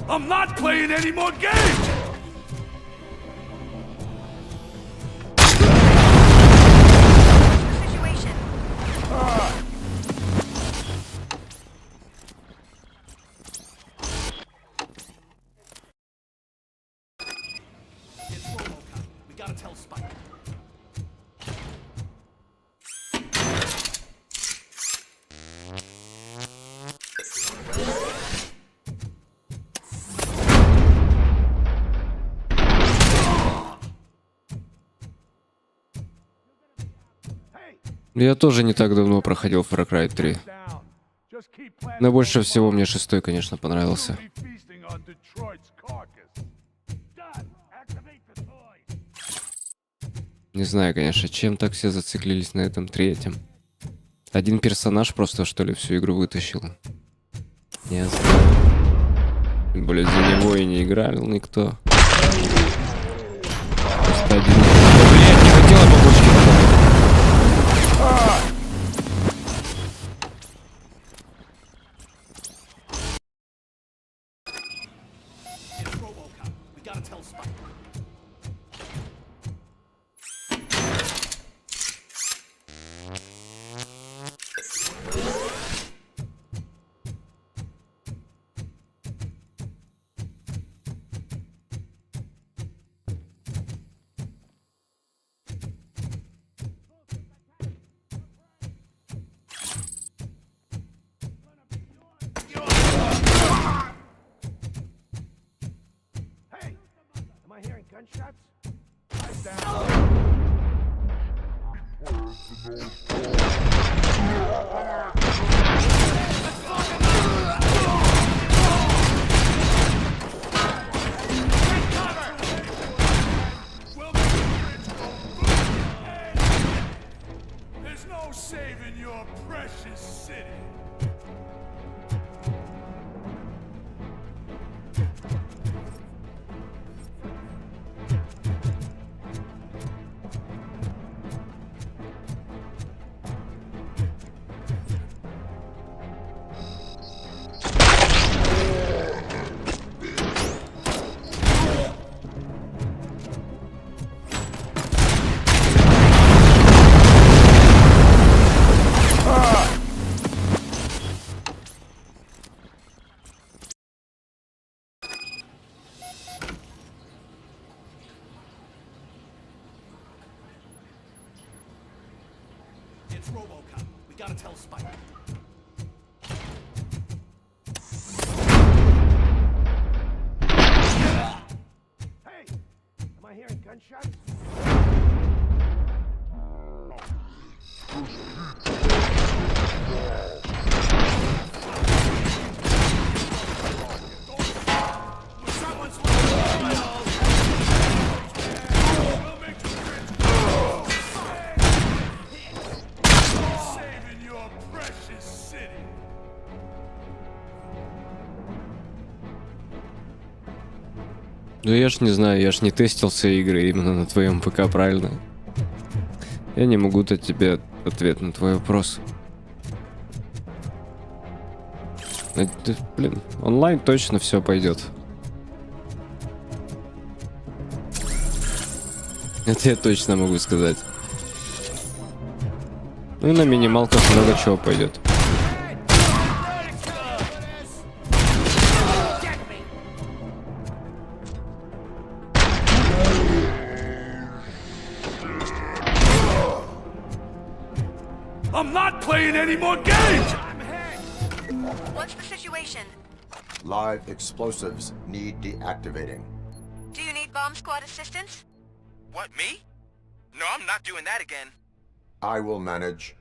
I'm not playing any more games! We gotta tell Spike. Я тоже не так давно проходил Far Cry 3. Но больше всего мне 6-й, конечно, понравился. Не знаю, конечно, чем так все зациклились на этом 3-м. Один персонаж просто, что ли, всю игру вытащил. Не знаю. Тем более за него и не играл никто. Просто один... Блин, не хотела побочки хватать. Gunshots? There's no saving your precious city. It's Robocop. We gotta tell Spike. Hey! Am I hearing gunshots? Saving your precious city. Ну я ж не знаю, я ж не тестил все игры именно на твоем ПК, правильно? Я не могу дать тебе ответ на твой вопрос. Это, блин, онлайн точно все пойдет. Это я точно могу сказать. Ну и на минималках много чего пойдет. I'm not playing any more games! What's the situation? Live explosives need deactivating. Do you need bomb squad assistance? What, me? No, I'm not doing that again. I will manage.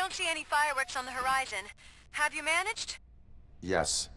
don't see any fireworks on the horizon. Have you managed? Yes.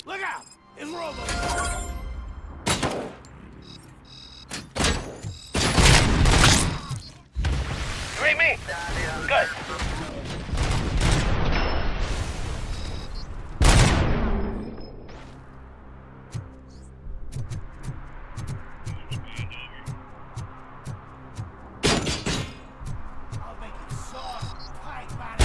Look out! It's Robocop! You read me? Good. I'll make it soft, tight, man.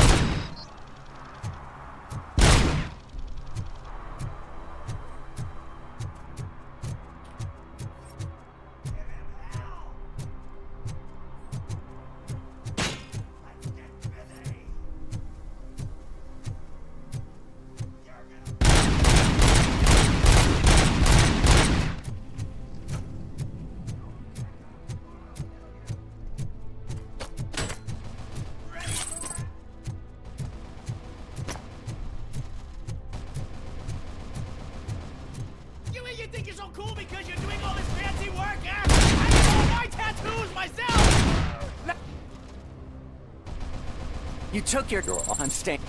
You think you're so cool because you're doing all this fancy work, eh? I do all my tattoos myself! You took your girl on stage.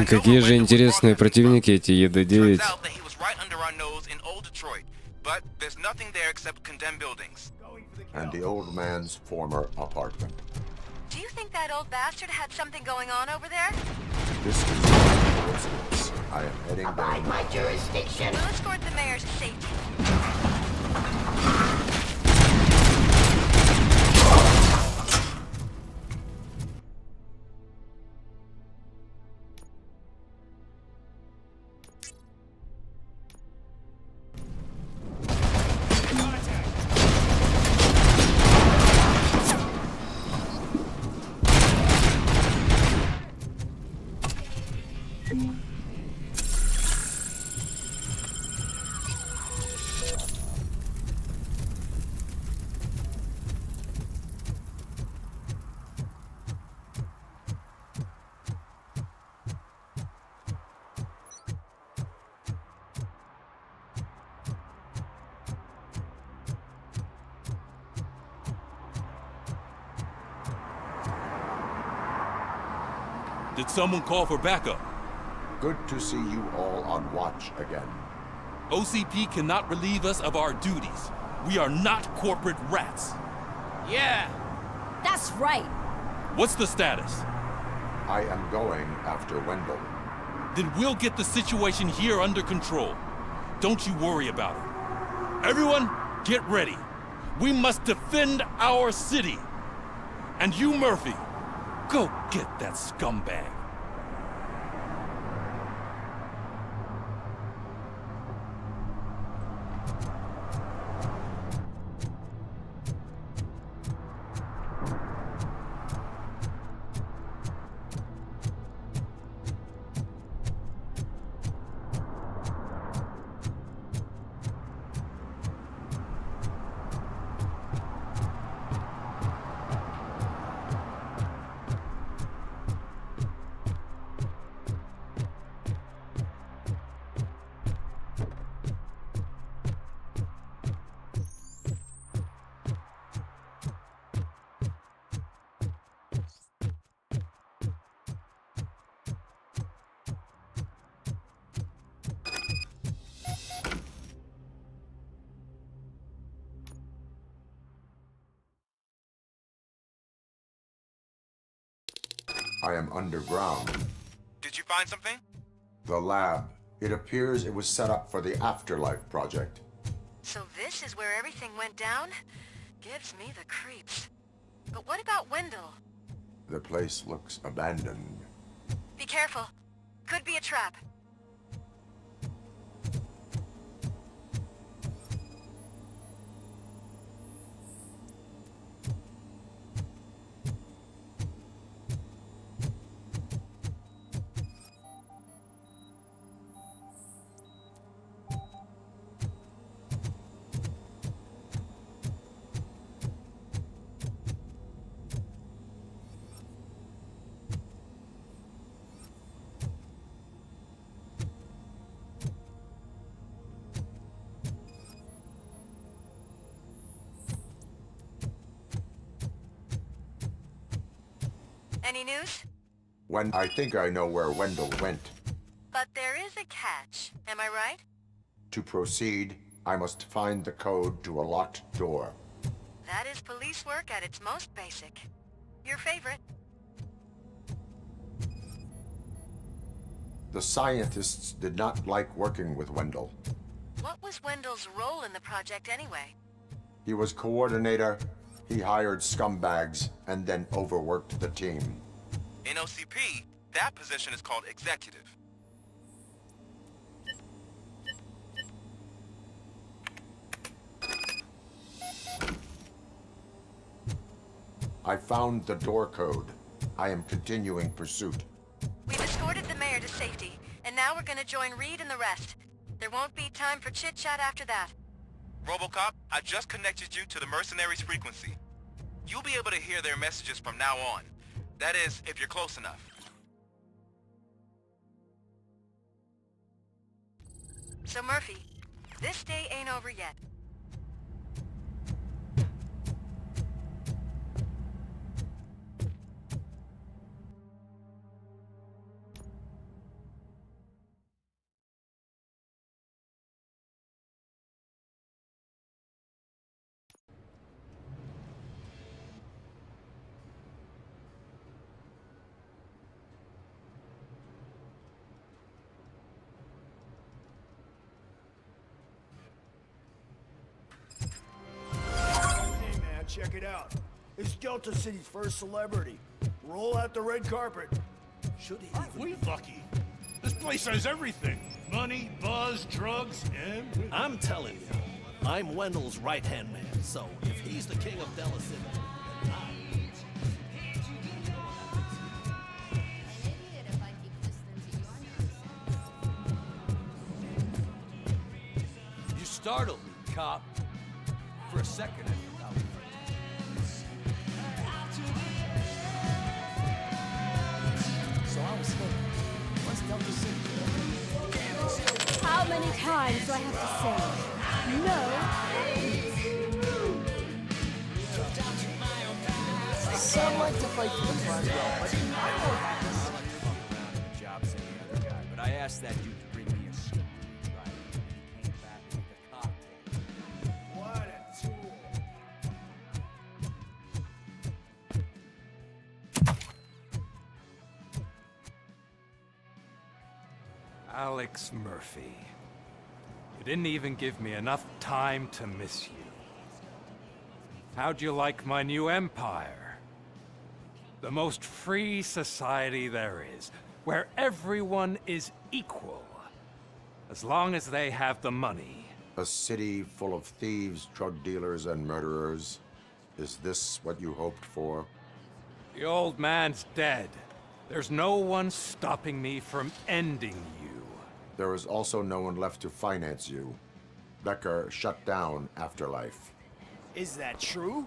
Какие же интересные противники эти ЕД-9. And the old man's former apartment. Do you think that old bastard had something going on over there? This is my residence. I am heading down. Abide my jurisdiction. We'll escort the mayor's safety. Did someone call for backup? Good to see you all on watch again. OCP cannot relieve us of our duties. We are not corporate rats. Yeah. That's right. What's the status? I am going after Wendell. Then we'll get the situation here under control. Don't you worry about it. Everyone, get ready. We must defend our city. And you, Murphy, go get that scumbag. I am underground. Did you find something? The lab. It appears it was set up for the Afterlife project. So this is where everything went down? Gives me the creeps. But what about Wendell? The place looks abandoned. Be careful. Could be a trap. Any news? I think I know where Wendell went. But there is a catch. Am I right? To proceed, I must find the code to a locked door. That is police work at its most basic. Your favorite? The scientists did not like working with Wendell. What was Wendell's role in the project anyway? He was coordinator, he hired scumbags, and then overworked the team. In OCP, that position is called executive. I found the door code. I am continuing pursuit. We've escorted the mayor to safety, and now we're gonna join Reed and the rest. There won't be time for chit-chat after that. Robocop, I just connected you to the mercenaries' frequency. You'll be able to hear their messages from now on. That is, if you're close enough. So Murphy, this day ain't over yet. Check it out. It's Delta City's first celebrity. Roll out the red carpet. Should he even... We lucky. This place has everything. Money, buzz, drugs, and... I'm telling you, I'm Wendell's right-hand man, so if he's the king of Delta City, then You startled me, cop. For a second, I forgot. So I was thinking, what's Delta City? How many times do I have to say no? some like to fight for the front row, but I won't have this. asked that dude to bring me a scoop. Right. He came back with a cocktail. What a tool. Alex Murphy. You didn't even give me enough time to miss you. How'd you like my new empire? The most free society there is, where everyone is equal, as long as they have the money. A city full of thieves, drug dealers, and murderers. Is this what you hoped for? The old man's dead. There's no one stopping me from ending you. There is also no one left to finance you. Becker shut down Afterlife. Is that true?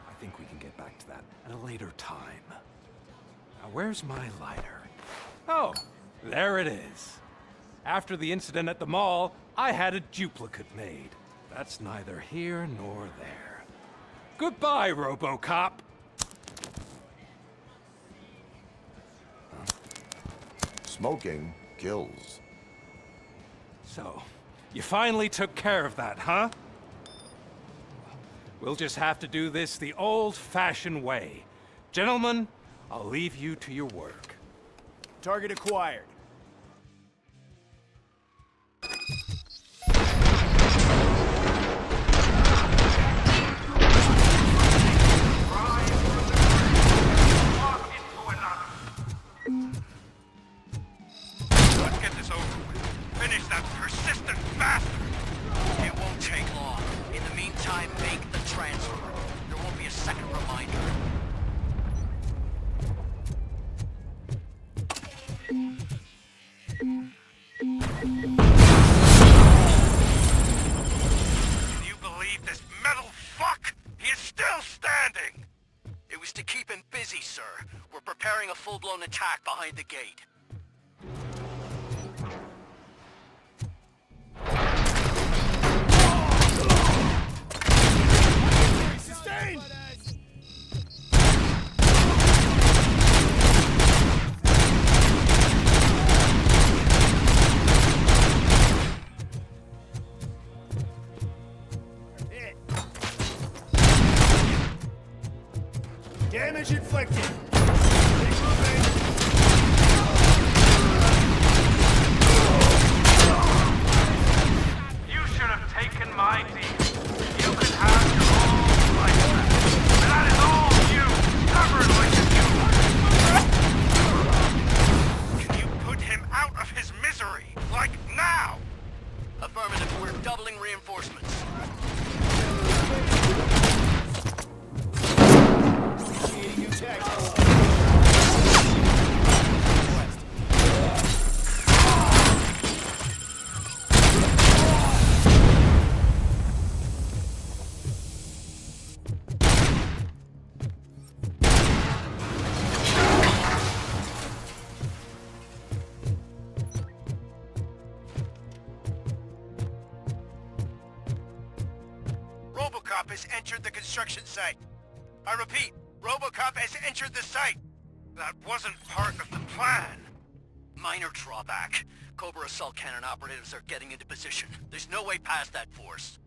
I think we can get back to that at a later time. Now, where's my lighter? Oh, there it is. After the incident at the mall, I had a duplicate made. That's neither here nor there. Goodbye, Robocop! Smoking kills. So, you finally took care of that, huh? We'll just have to do this the old-fashioned way. Gentlemen, I'll leave you to your work. Target acquired. Let's get this over with. Finish that persistent bastard! It won't take long. In the meantime, make the transfer. There won't be a second reminder. Can you believe this metal fuck? He is still standing! It was to keep him busy, sir. We're preparing a full-blown attack behind the gate. Sustained! Hit. Damage inflicted. Keep moving. You should have taken my deal. You could have your own life back. That is all you, stubborn like Can you put him out of his misery? Like now! Affirmative, we're doubling reinforcements. Initiating new tactics. Robocop has entered the construction site. I repeat, Robocop has entered the site. That wasn't part of the plan. Minor drawback. Cobra assault cannon operatives are getting into position. There's no way past that force.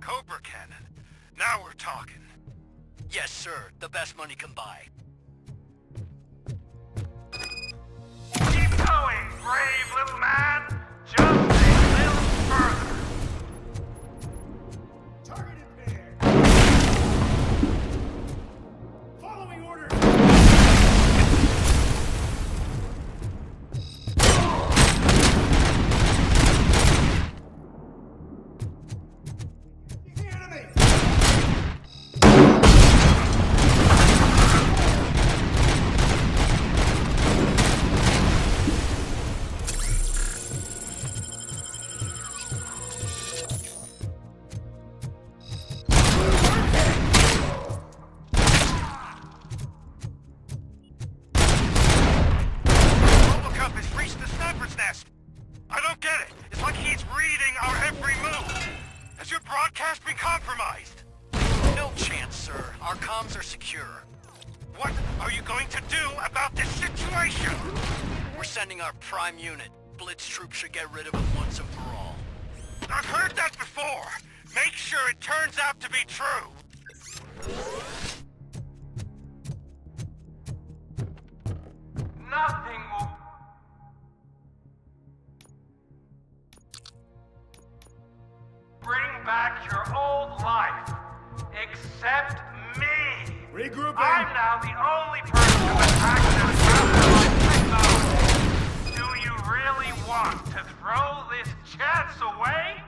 Cobra Cannon. Now we're talking. Yes, sir. The best money can buy. Keep going, brave little man. Just a little further. Target impaired. Following orders. Robocop has reached the sniper's nest. I don't get it. It's like he's reading our every move. Has your broadcast been compromised? No chance, sir. Our comms are secure. What are you going to do about this situation? We're sending our prime unit. Blitz troops should get rid of it once and for all. I've heard that before. Make sure it turns out to be true. Nothing will... bring back your old life. Except me. Regrouping. I'm now the only person to attack this technology. Do you really want to throw this chance away?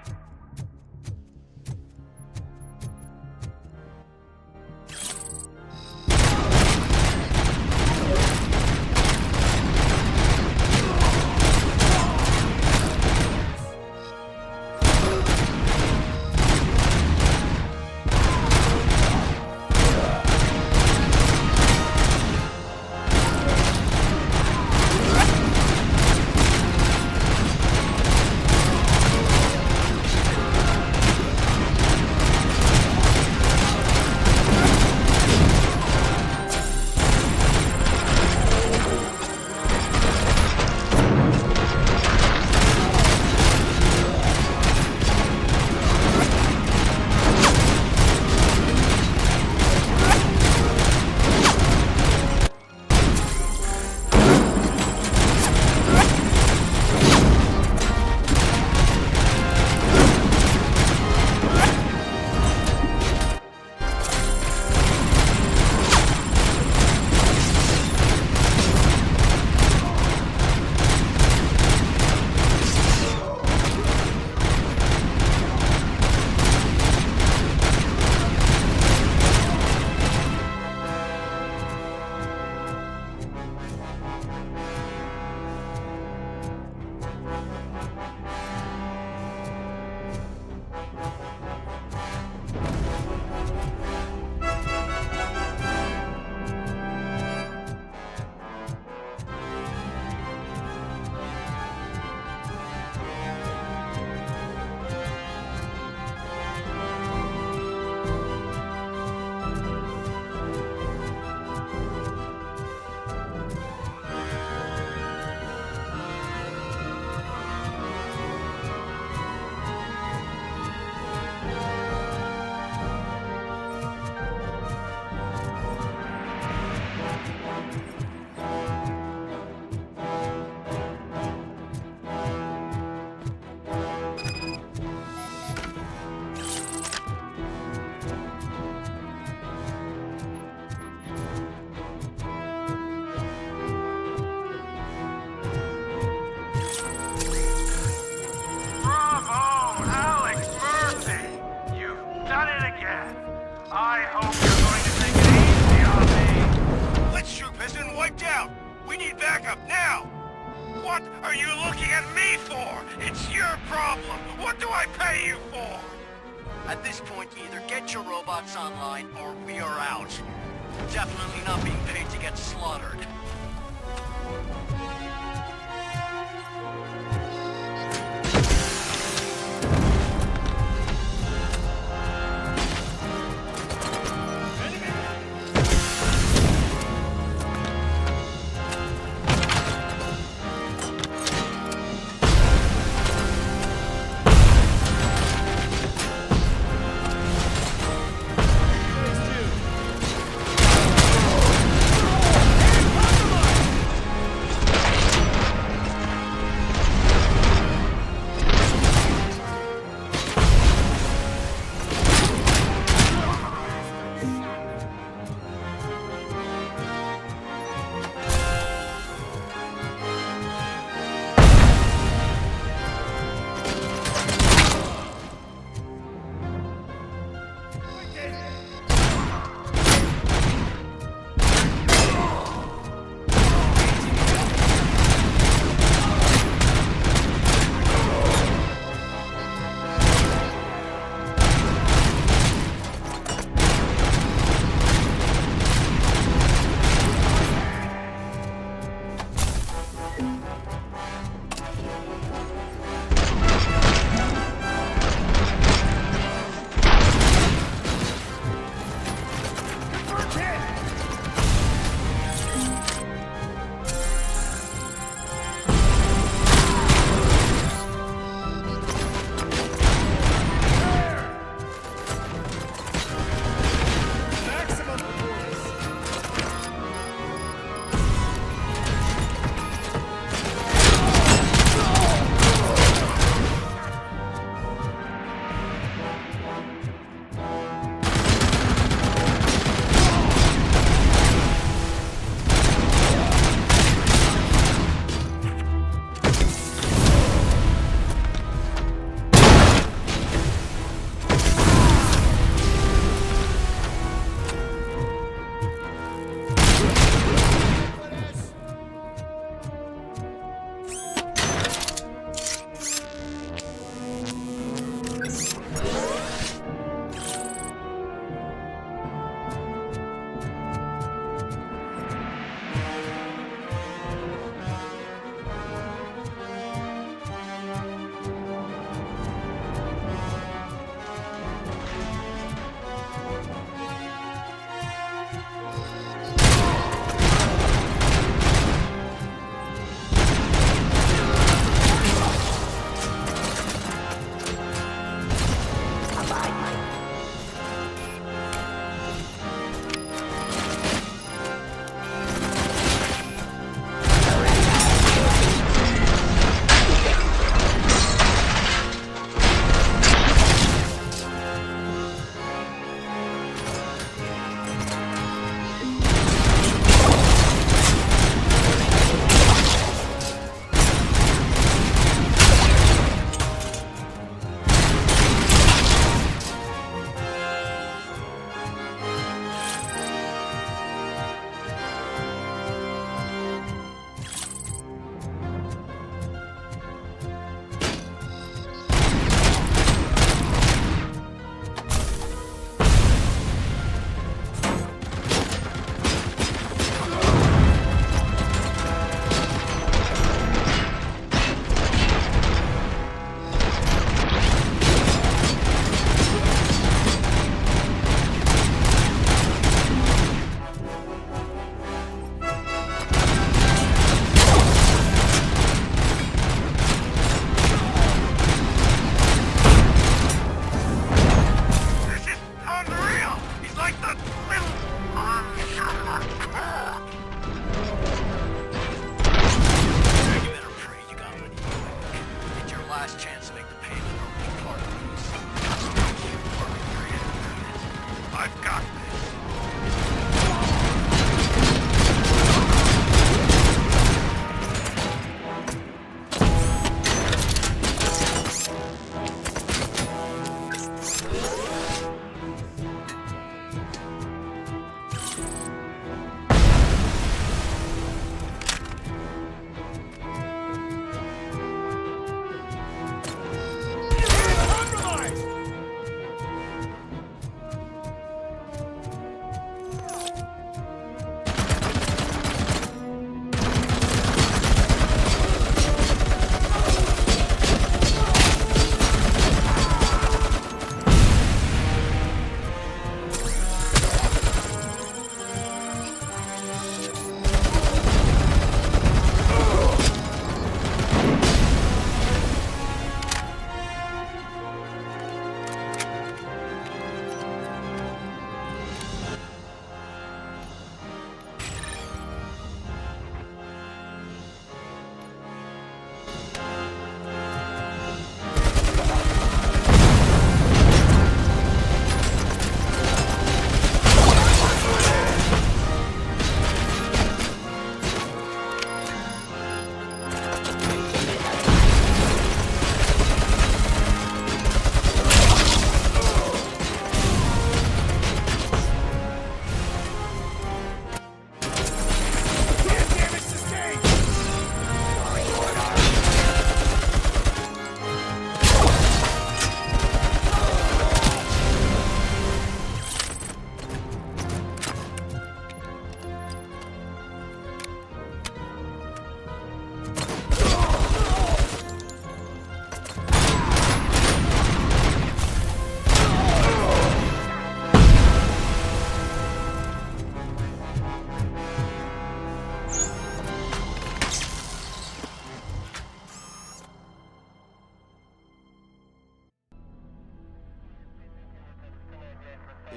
I hope you're going to take it easy on me. Blitz troop has been wiped out. We need backup now. What are you looking at me for? It's your problem. What do I pay you for? At this point, either get your robots online or we are out. Definitely not being paid to get slaughtered.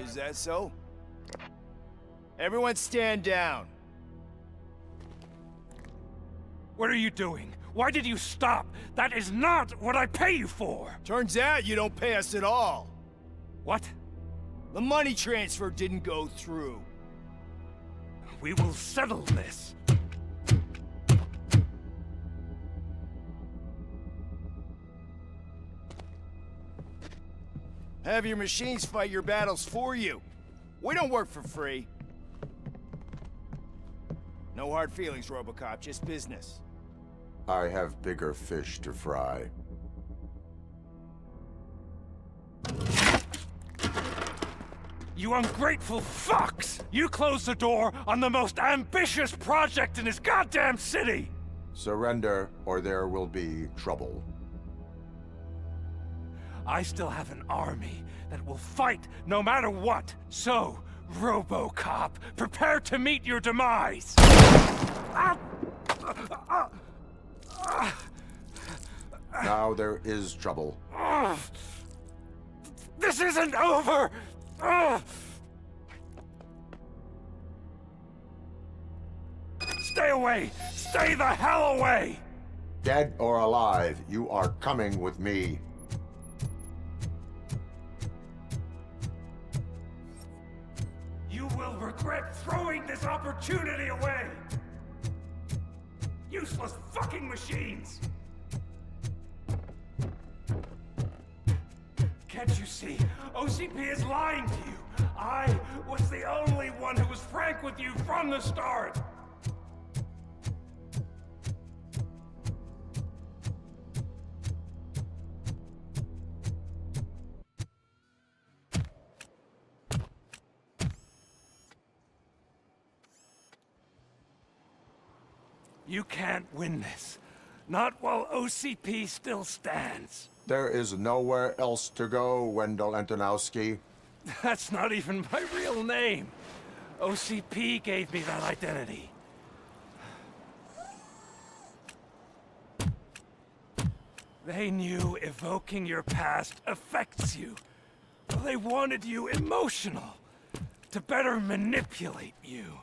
Is that so? Everyone stand down. What are you doing? Why did you stop? That is not what I pay you for! Turns out you don't pay us at all. What? The money transfer didn't go through. We will settle this. Have your machines fight your battles for you. We don't work for free. No hard feelings, Robocop, just business. I have bigger fish to fry. You ungrateful fucks! You closed the door on the most ambitious project in this goddamn city! Surrender, or there will be trouble. I still have an army that will fight no matter what. So, Robocop, prepare to meet your demise! Now there is trouble. This isn't over! Stay away! Stay the hell away! Dead or alive, you are coming with me. You will regret throwing this opportunity away! Useless fucking machines! Can't you see? OCP is lying to you! I was the only one who was frank with you from the start! You can't win this. Not while OCP still stands. There is nowhere else to go, Wendell Antonowski. That's not even my real name. OCP gave me that identity. They knew evoking your past affects you. They wanted you emotional, to better manipulate you.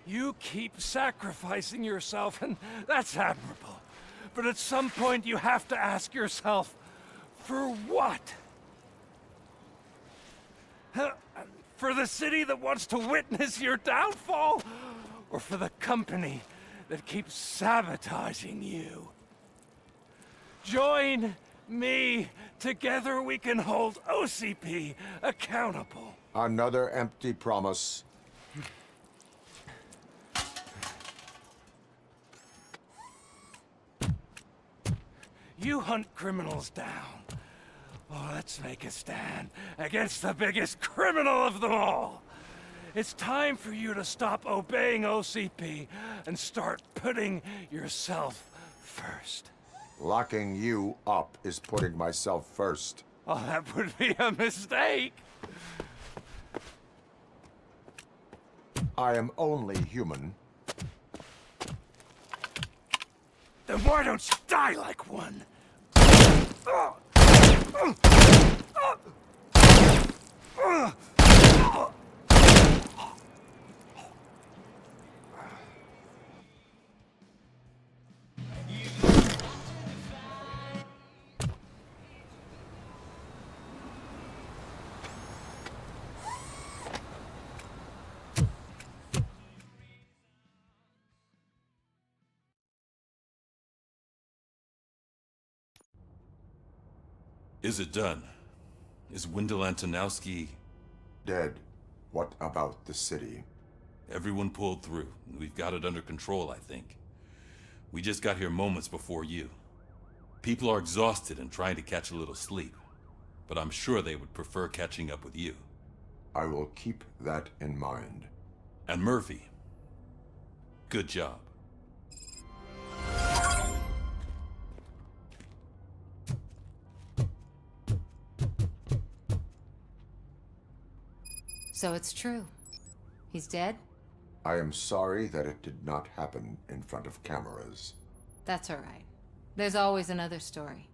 You keep sacrificing yourself, and that's admirable. But at some point, you have to ask yourself, for what? For the city that wants to witness your downfall? Or for the company that keeps sabotaging you? Join me. Together we can hold OCP accountable. Another empty promise. You hunt criminals down. Oh, let's make a stand against the biggest criminal of them all. It's time for you to stop obeying OCP and start putting yourself first. Locking you up is putting myself first. Oh, that would be a mistake. I am only human. Then why don't you die like one? Is it done? Is Wendell Antonowski... dead? What about the city? Everyone pulled through. We've got it under control, I think. We just got here moments before you. People are exhausted and trying to catch a little sleep. But I'm sure they would prefer catching up with you. I will keep that in mind. And Murphy, good job. So it's true. He's dead? I am sorry that it did not happen in front of cameras. That's all right. There's always another story.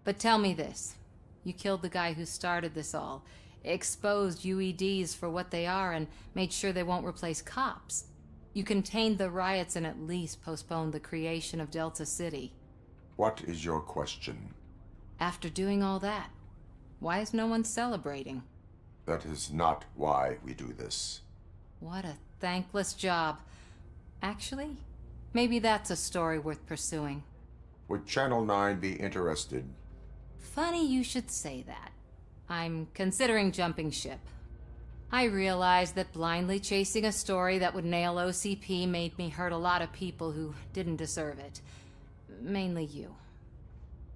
But tell me this. You killed the guy who started this all, exposed UEDs for what they are, and made sure they won't replace cops. You contained the riots and at least postponed the creation of Delta City. What is your question? After doing all that, why is no one celebrating? That is not why we do this. What a thankless job. Actually, maybe that's a story worth pursuing. Would Channel 9 be interested? Funny you should say that. I'm considering jumping ship. I realized that blindly chasing a story that would nail OCP made me hurt a lot of people who didn't deserve it. Mainly you.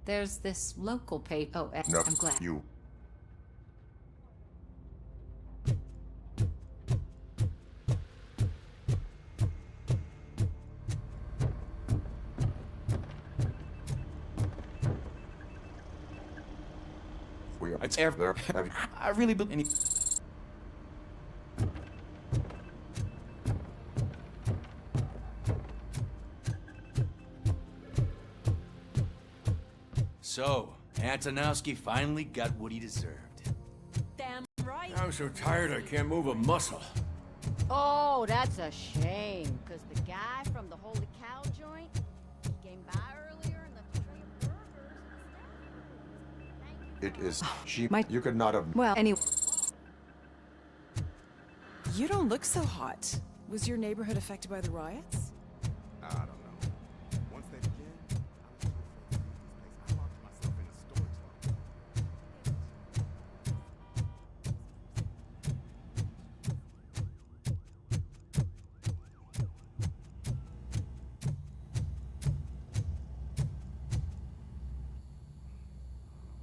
There's this local paper. Oh, no, I'm glad. You. It's there. I really believe. So, Antonowski finally got what he deserved. Damn right. I'm so tired I can't move a muscle. Oh, that's a shame, because the guy from the Holy Cow joint, he came by earlier and left a tray of burgers. It is cheap. You could not have. Well, anyway. You don't look so hot. Was your neighborhood affected by the riots? I don't know. Once they begin, I locked myself in a storage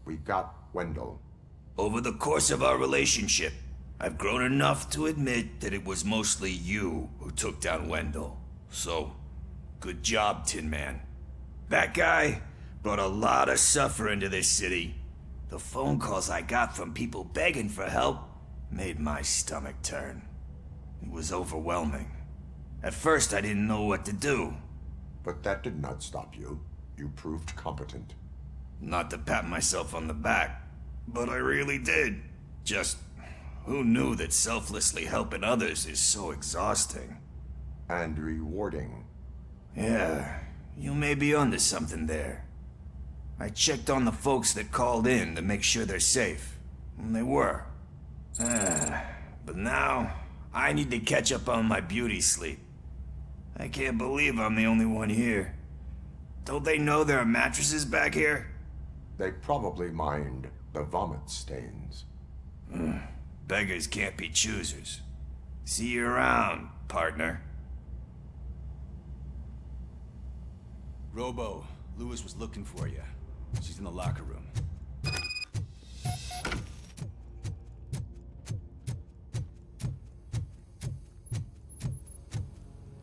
We got Wendell. Over the course of our relationship, I've grown enough to admit that it was mostly you who took down Wendell. So, good job, Tin Man. That guy brought a lot of suffering to this city. The phone calls I got from people begging for help made my stomach turn. It was overwhelming. At first, I didn't know what to do. But that did not stop you. You proved competent. Not to pat myself on the back, but I really did. Just, who knew that selflessly helping others is so exhausting? And rewarding. Yeah, you may be onto something there. I checked on the folks that called in to make sure they're safe. And they were. But now, I need to catch up on my beauty sleep. I can't believe I'm the only one here. Don't they know there are mattresses back here? They probably mind the vomit stains. Beggars can't be choosers. See you around, partner. Robo, Lewis was looking for you. She's in the locker room.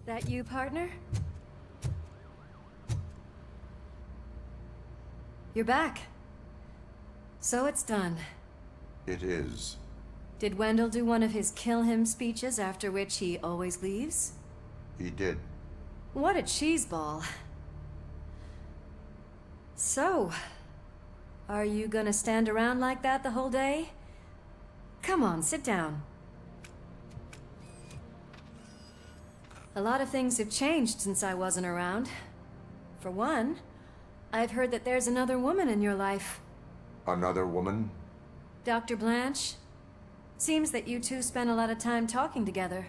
That you, partner? You're back. So it's done. It is. Did Wendell do one of his kill him speeches after which he always leaves? He did. What a cheeseball. So, are you gonna stand around like that the whole day? Come on, sit down. A lot of things have changed since I wasn't around. For one, I've heard that there's another woman in your life. Another woman? Dr. Blanche? Seems that you two spent a lot of time talking together.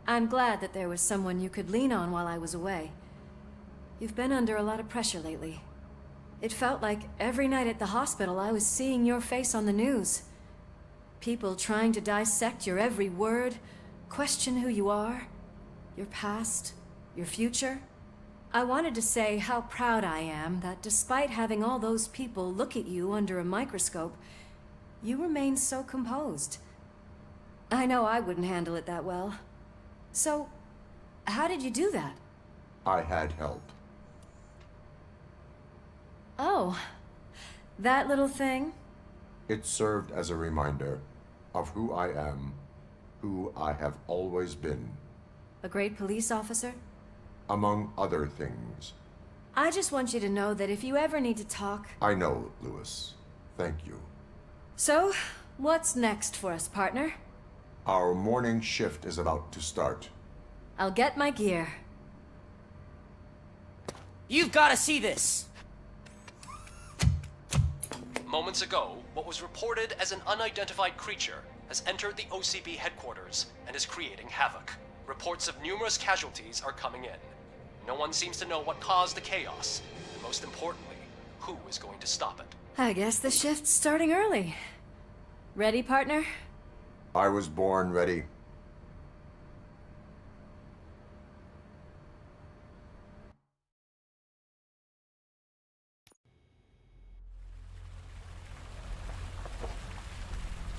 I'm glad that there was someone you could lean on while I was away. You've been under a lot of pressure lately. It felt like every night at the hospital I was seeing your face on the news. People trying to dissect your every word, question who you are, your past, your future. I wanted to say how proud I am that despite having all those people look at you under a microscope, you remain so composed. I know I wouldn't handle it that well. So, how did you do that? I had help. Oh, that little thing? It served as a reminder of who I am, who I have always been. A great police officer? Among other things. I just want you to know that if you ever need to talk... I know, Lewis. Thank you. So, what's next for us, partner? Our morning shift is about to start. I'll get my gear. You've got to see this! Moments ago, what was reported as an unidentified creature has entered the OCP headquarters and is creating havoc. Reports of numerous casualties are coming in. No one seems to know what caused the chaos, and most importantly, who is going to stop it. I guess the shift's starting early. Ready, partner? I was born ready.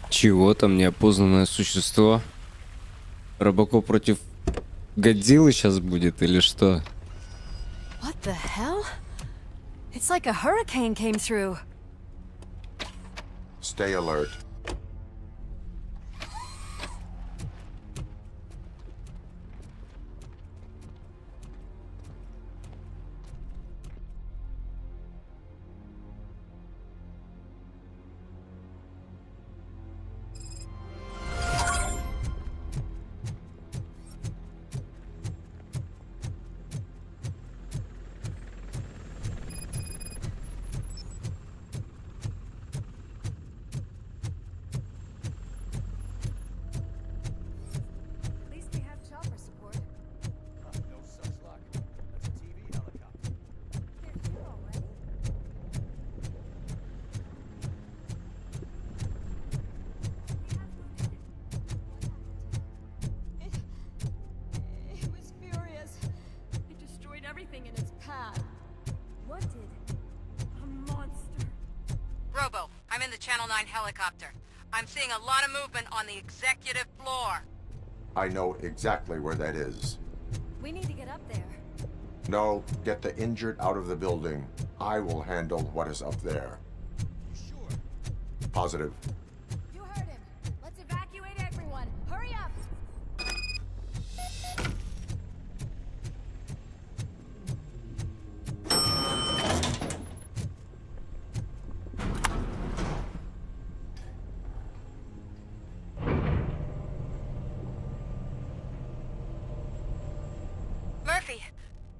Чего там неопознанное существо? Робокоп против Годзиллы сейчас будет или что? What the hell? It's like a hurricane came through. Stay alert. Robo, I'm in the Channel 9 helicopter. I'm seeing a lot of movement on the executive floor. I know exactly where that is. We need to get up there. No, get the injured out of the building. I will handle what is up there. Sure. Positive. You heard him. Let's evacuate everyone. Hurry up! Murphy,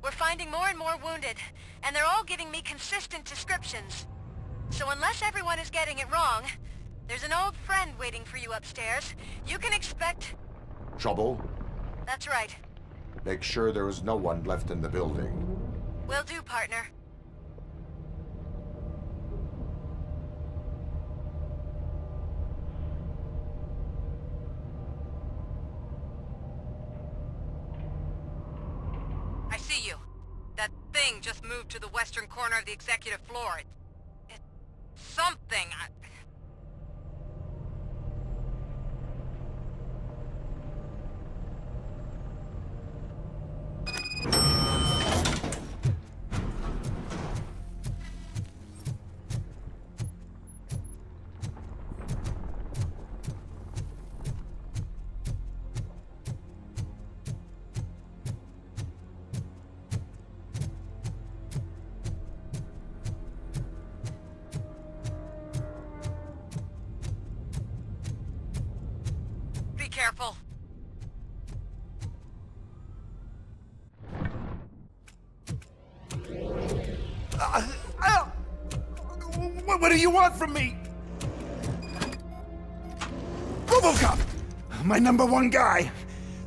we're finding more and more wounded, and they're all giving me consistent descriptions. So unless everyone is getting it wrong, there's an old friend waiting for you upstairs. You can expect... Trouble? That's right. Make sure there is no one left in the building. Will do, partner. I see you. That thing just moved to the western corner of the executive floor. It's something. Be careful. What do you want from me? Robocop! My #1 guy.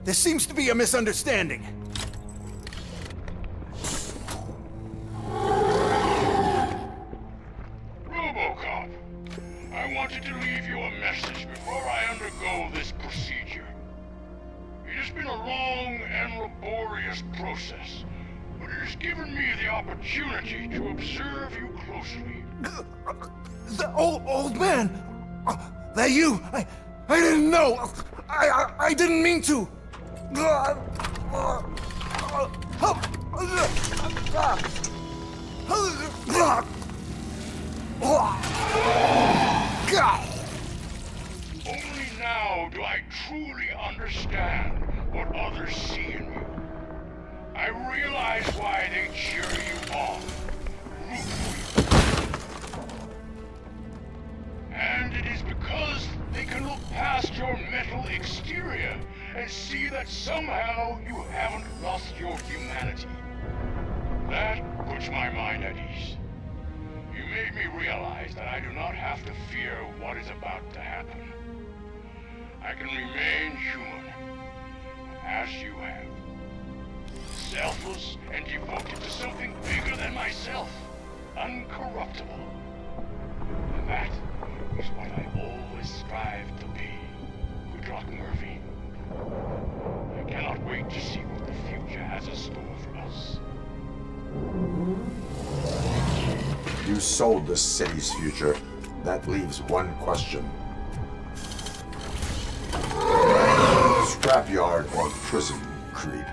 There seems to be a misunderstanding. Robocop, I wanted to leave you a message before I undergo this procedure. It has been a long and laborious process, but it has given me the opportunity to observe you closely. The old man! That you? I didn't know! I didn't mean to! Only now do I truly understand what others see in you. I I realize why they cheer you on. Root for you. And it is because they can look past your metal exterior and see that somehow you haven't lost your humanity. That puts my mind at ease. You made me realize that I do not have to fear what is about to happen. I can remain human, as you have. Selfless and devoted to something bigger than myself. Uncorruptible. And that is what I always strive to be, Woodrock Murphy. I cannot wait to see what the future has in store for us. You sold the city's future. That leaves one question. Scrapyard or prison, creep?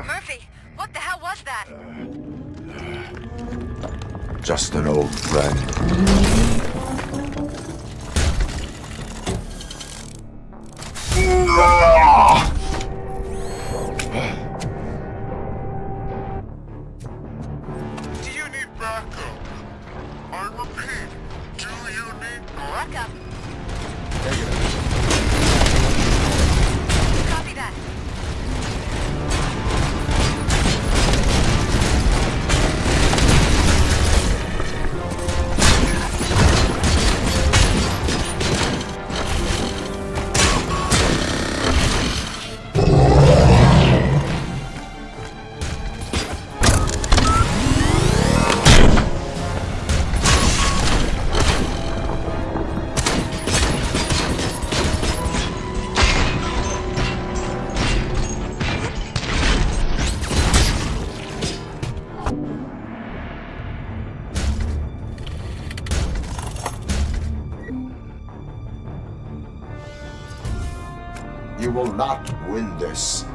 Murphy, what the hell was that? Just an old friend. Do you need backup? I repeat, do you need backup? Copy that. You will not win this.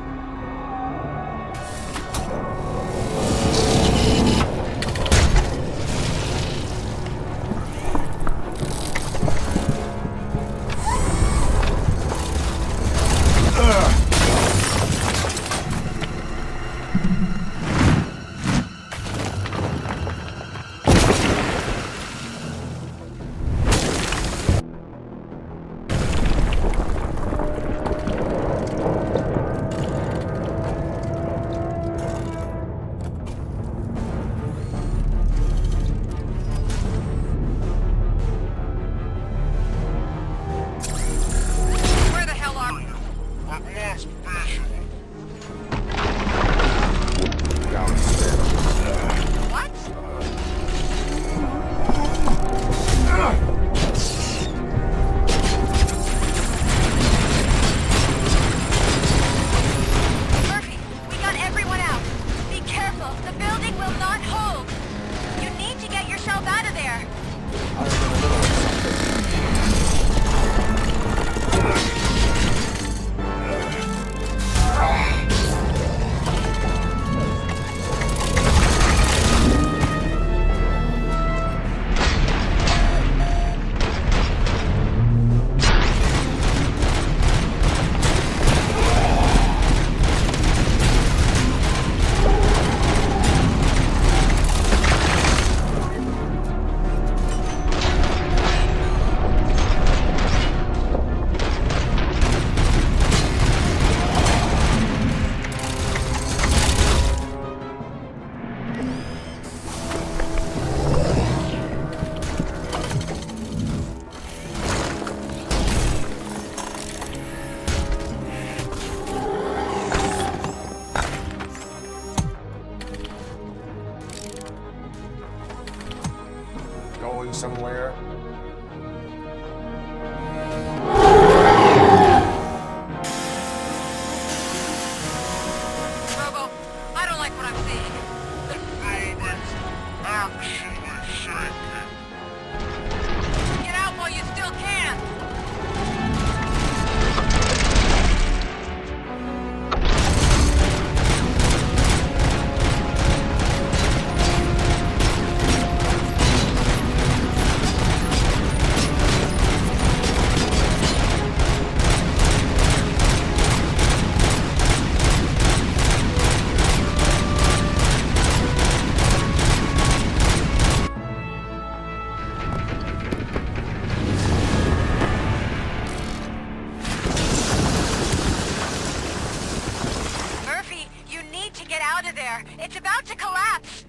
about to collapse!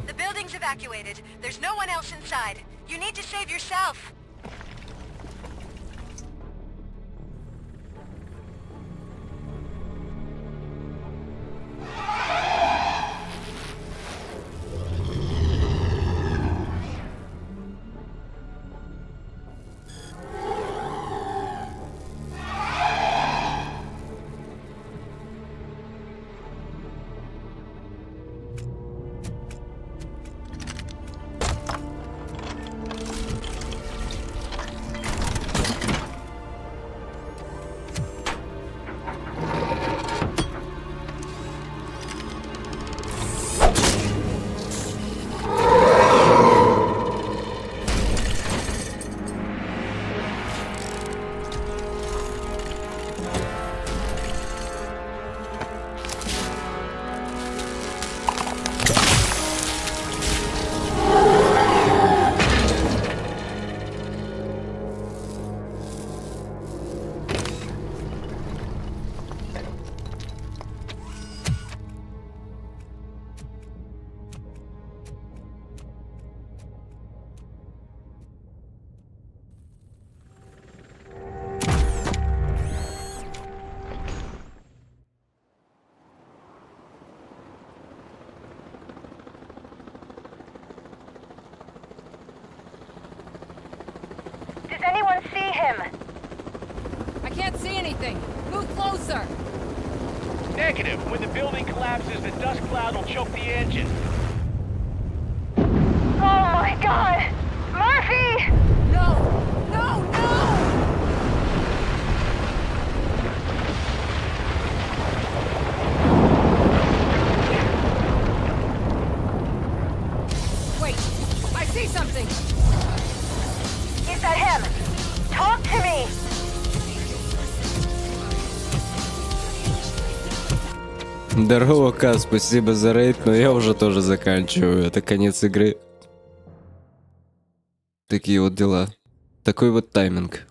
The building's evacuated. There's no one else inside. You need to save yourself. Does anyone see him? I can't see anything. Move closer. Negative. When the building collapses, the dust cloud will choke the engine. Oh my god! Murphy! No! No! No! Wait! I see something! Is that him? Talk to me! Здорово, Каз, спасибо за рейд, но я уже тоже заканчиваю. Это конец игры. Такие вот дела. Такой вот тайминг.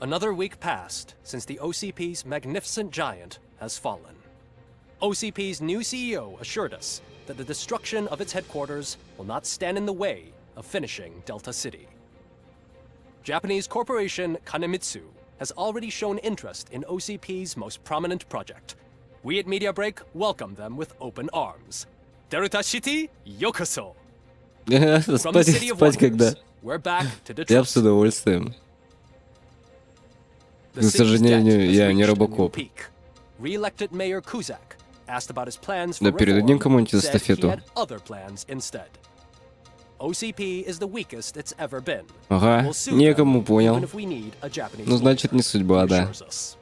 Another week passed since the OCP's magnificent giant has fallen. OCP's new CEO assured us that the destruction of its headquarters will not stand in the way of finishing Delta City. Japanese corporation Kanemitsu has already shown interest in OCP's most prominent project. We at Media Break welcome them with open arms. Delta City, yokoso! From the city of wonders, we're back to Я Detroit. с удовольствием. К сожалению, я не Робокоп. Re-elected Mayor Kuzak asked about his plans for Да передадим reform, кому-нибудь said he эстафету. had other plans instead. OCP is the weakest it's ever been. Ага, We'll sue некому them, понял. even if we need a Japanese Ну, значит, не lawyer, судьба, he да. assures us.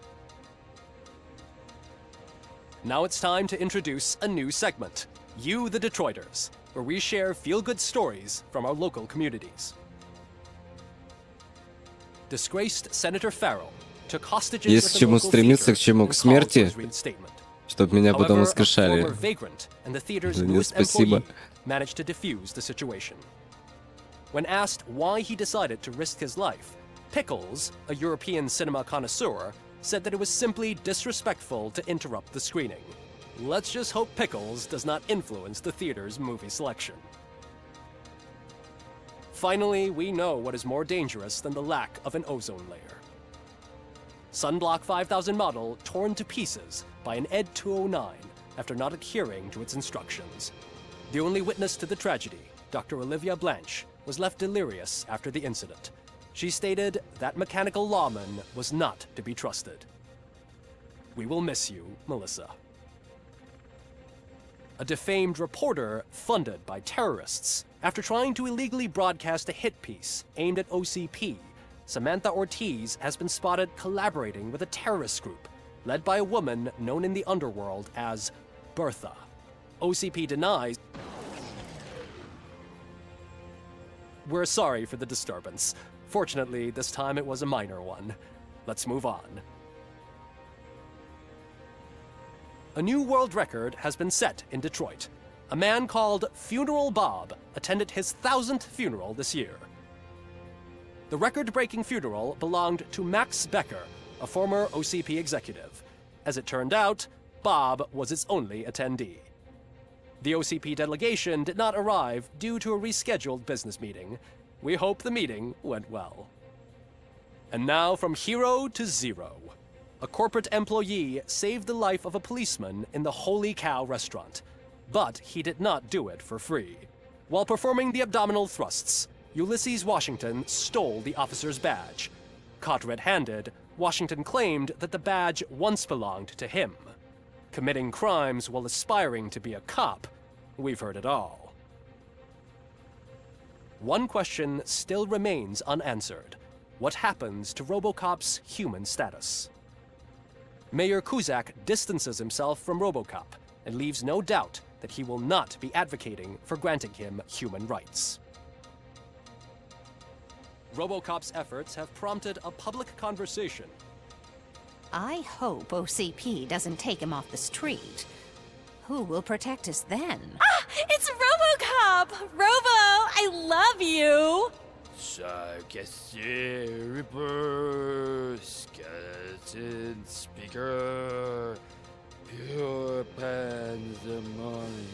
Now it's time to introduce a new segment, You the Detroiters, where we share feel-good stories from our local communities. Disgraced Senator Farrell took hostages Есть at к the чему local стремиться, theater к чему? К and called for смерти? his reinstatement. Чтоб меня потом However, a воскрешали. former vagrant and the theater's Да нет, newest спасибо. employee managed to defuse the situation. When asked why he decided to risk his life, Pickles, a European cinema connoisseur, said that it was simply disrespectful to interrupt the screening. Let's just hope Pickles does not influence the theater's movie selection. Finally, we know what is more dangerous than the lack of an ozone layer. Sunblock 5000 model torn to pieces by an ED 209 after not adhering to its instructions. The only witness to the tragedy, Dr. Olivia Blanche, was left delirious after the incident. She stated that mechanical lawman was not to be trusted. We will miss you, Melissa. A defamed reporter funded by terrorists after trying to illegally broadcast a hit piece aimed at OCP, Samantha Ortiz has been spotted collaborating with a terrorist group led by a woman known in the underworld as Bertha. OCP denies. We're sorry for the disturbance. Fortunately, this time it was a minor one. Let's move on. A new world record has been set in Detroit. A man called Funeral Bob attended his 1000th funeral this year. The record-breaking funeral belonged to Max Becker, a former OCP executive. As it turned out, Bob was its only attendee. The OCP delegation did not arrive due to a rescheduled business meeting. We hope the meeting went well. And now from hero to zero. A corporate employee saved the life of a policeman in the Holy Cow restaurant. But he did not do it for free. While performing the abdominal thrusts, Ulysses Washington stole the officer's badge. Caught red-handed, Washington claimed that the badge once belonged to him. Committing crimes while aspiring to be a cop, we've heard it all. One question still remains unanswered. What happens to Robocop's human status? Mayor Kuzak distances himself from Robocop and leaves no doubt that he will not be advocating for granting him human rights. Robocop's efforts have prompted a public conversation. I hope OCP doesn't take him off the street. Who will protect us then? Ah! It's Robocop! Robo, I love you! Ripper, skeleton speaker, pure pandemonium.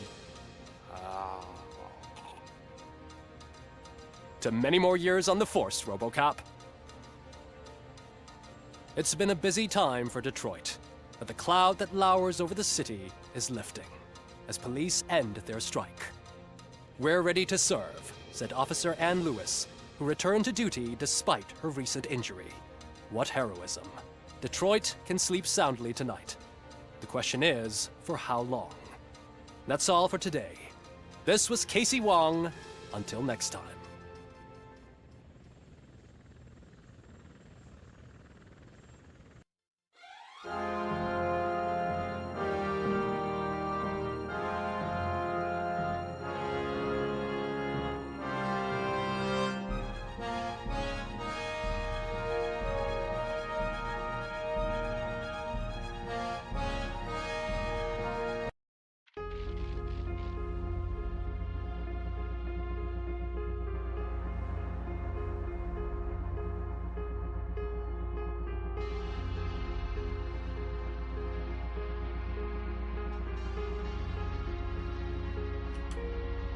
To many more years on the force, Robocop. It's been a busy time for Detroit, but the cloud that lowers over the city is lifting as police end their strike. We're ready to serve, said Officer Ann Lewis, who returned to duty despite her recent injury. What heroism. Detroit can sleep soundly tonight. The question is, for how long? That's all for today. This was Casey Wong. Until next time.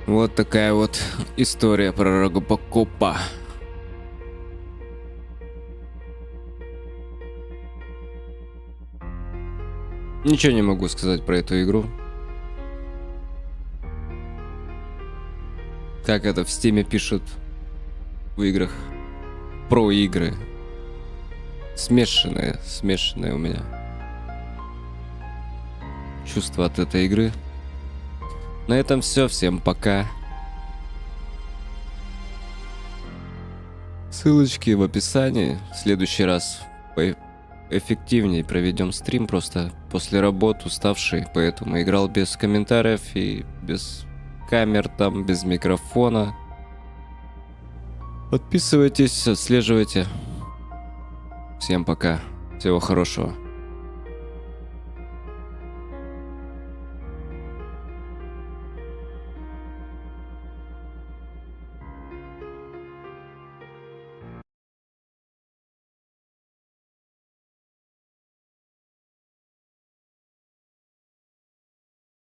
Вот такая вот история про Робокопа. Ничего не могу сказать про эту игру. Как это в Стиме пишут в играх. Про игры. Смешанные у меня чувства от этой игры. На этом все. Всем пока. Ссылочки в описании. В следующий раз эффективнее проведем стрим. Просто после работы уставший, поэтому играл без комментариев и без камер, там без микрофона. Подписывайтесь, отслеживайте. Всем пока. Всего хорошего.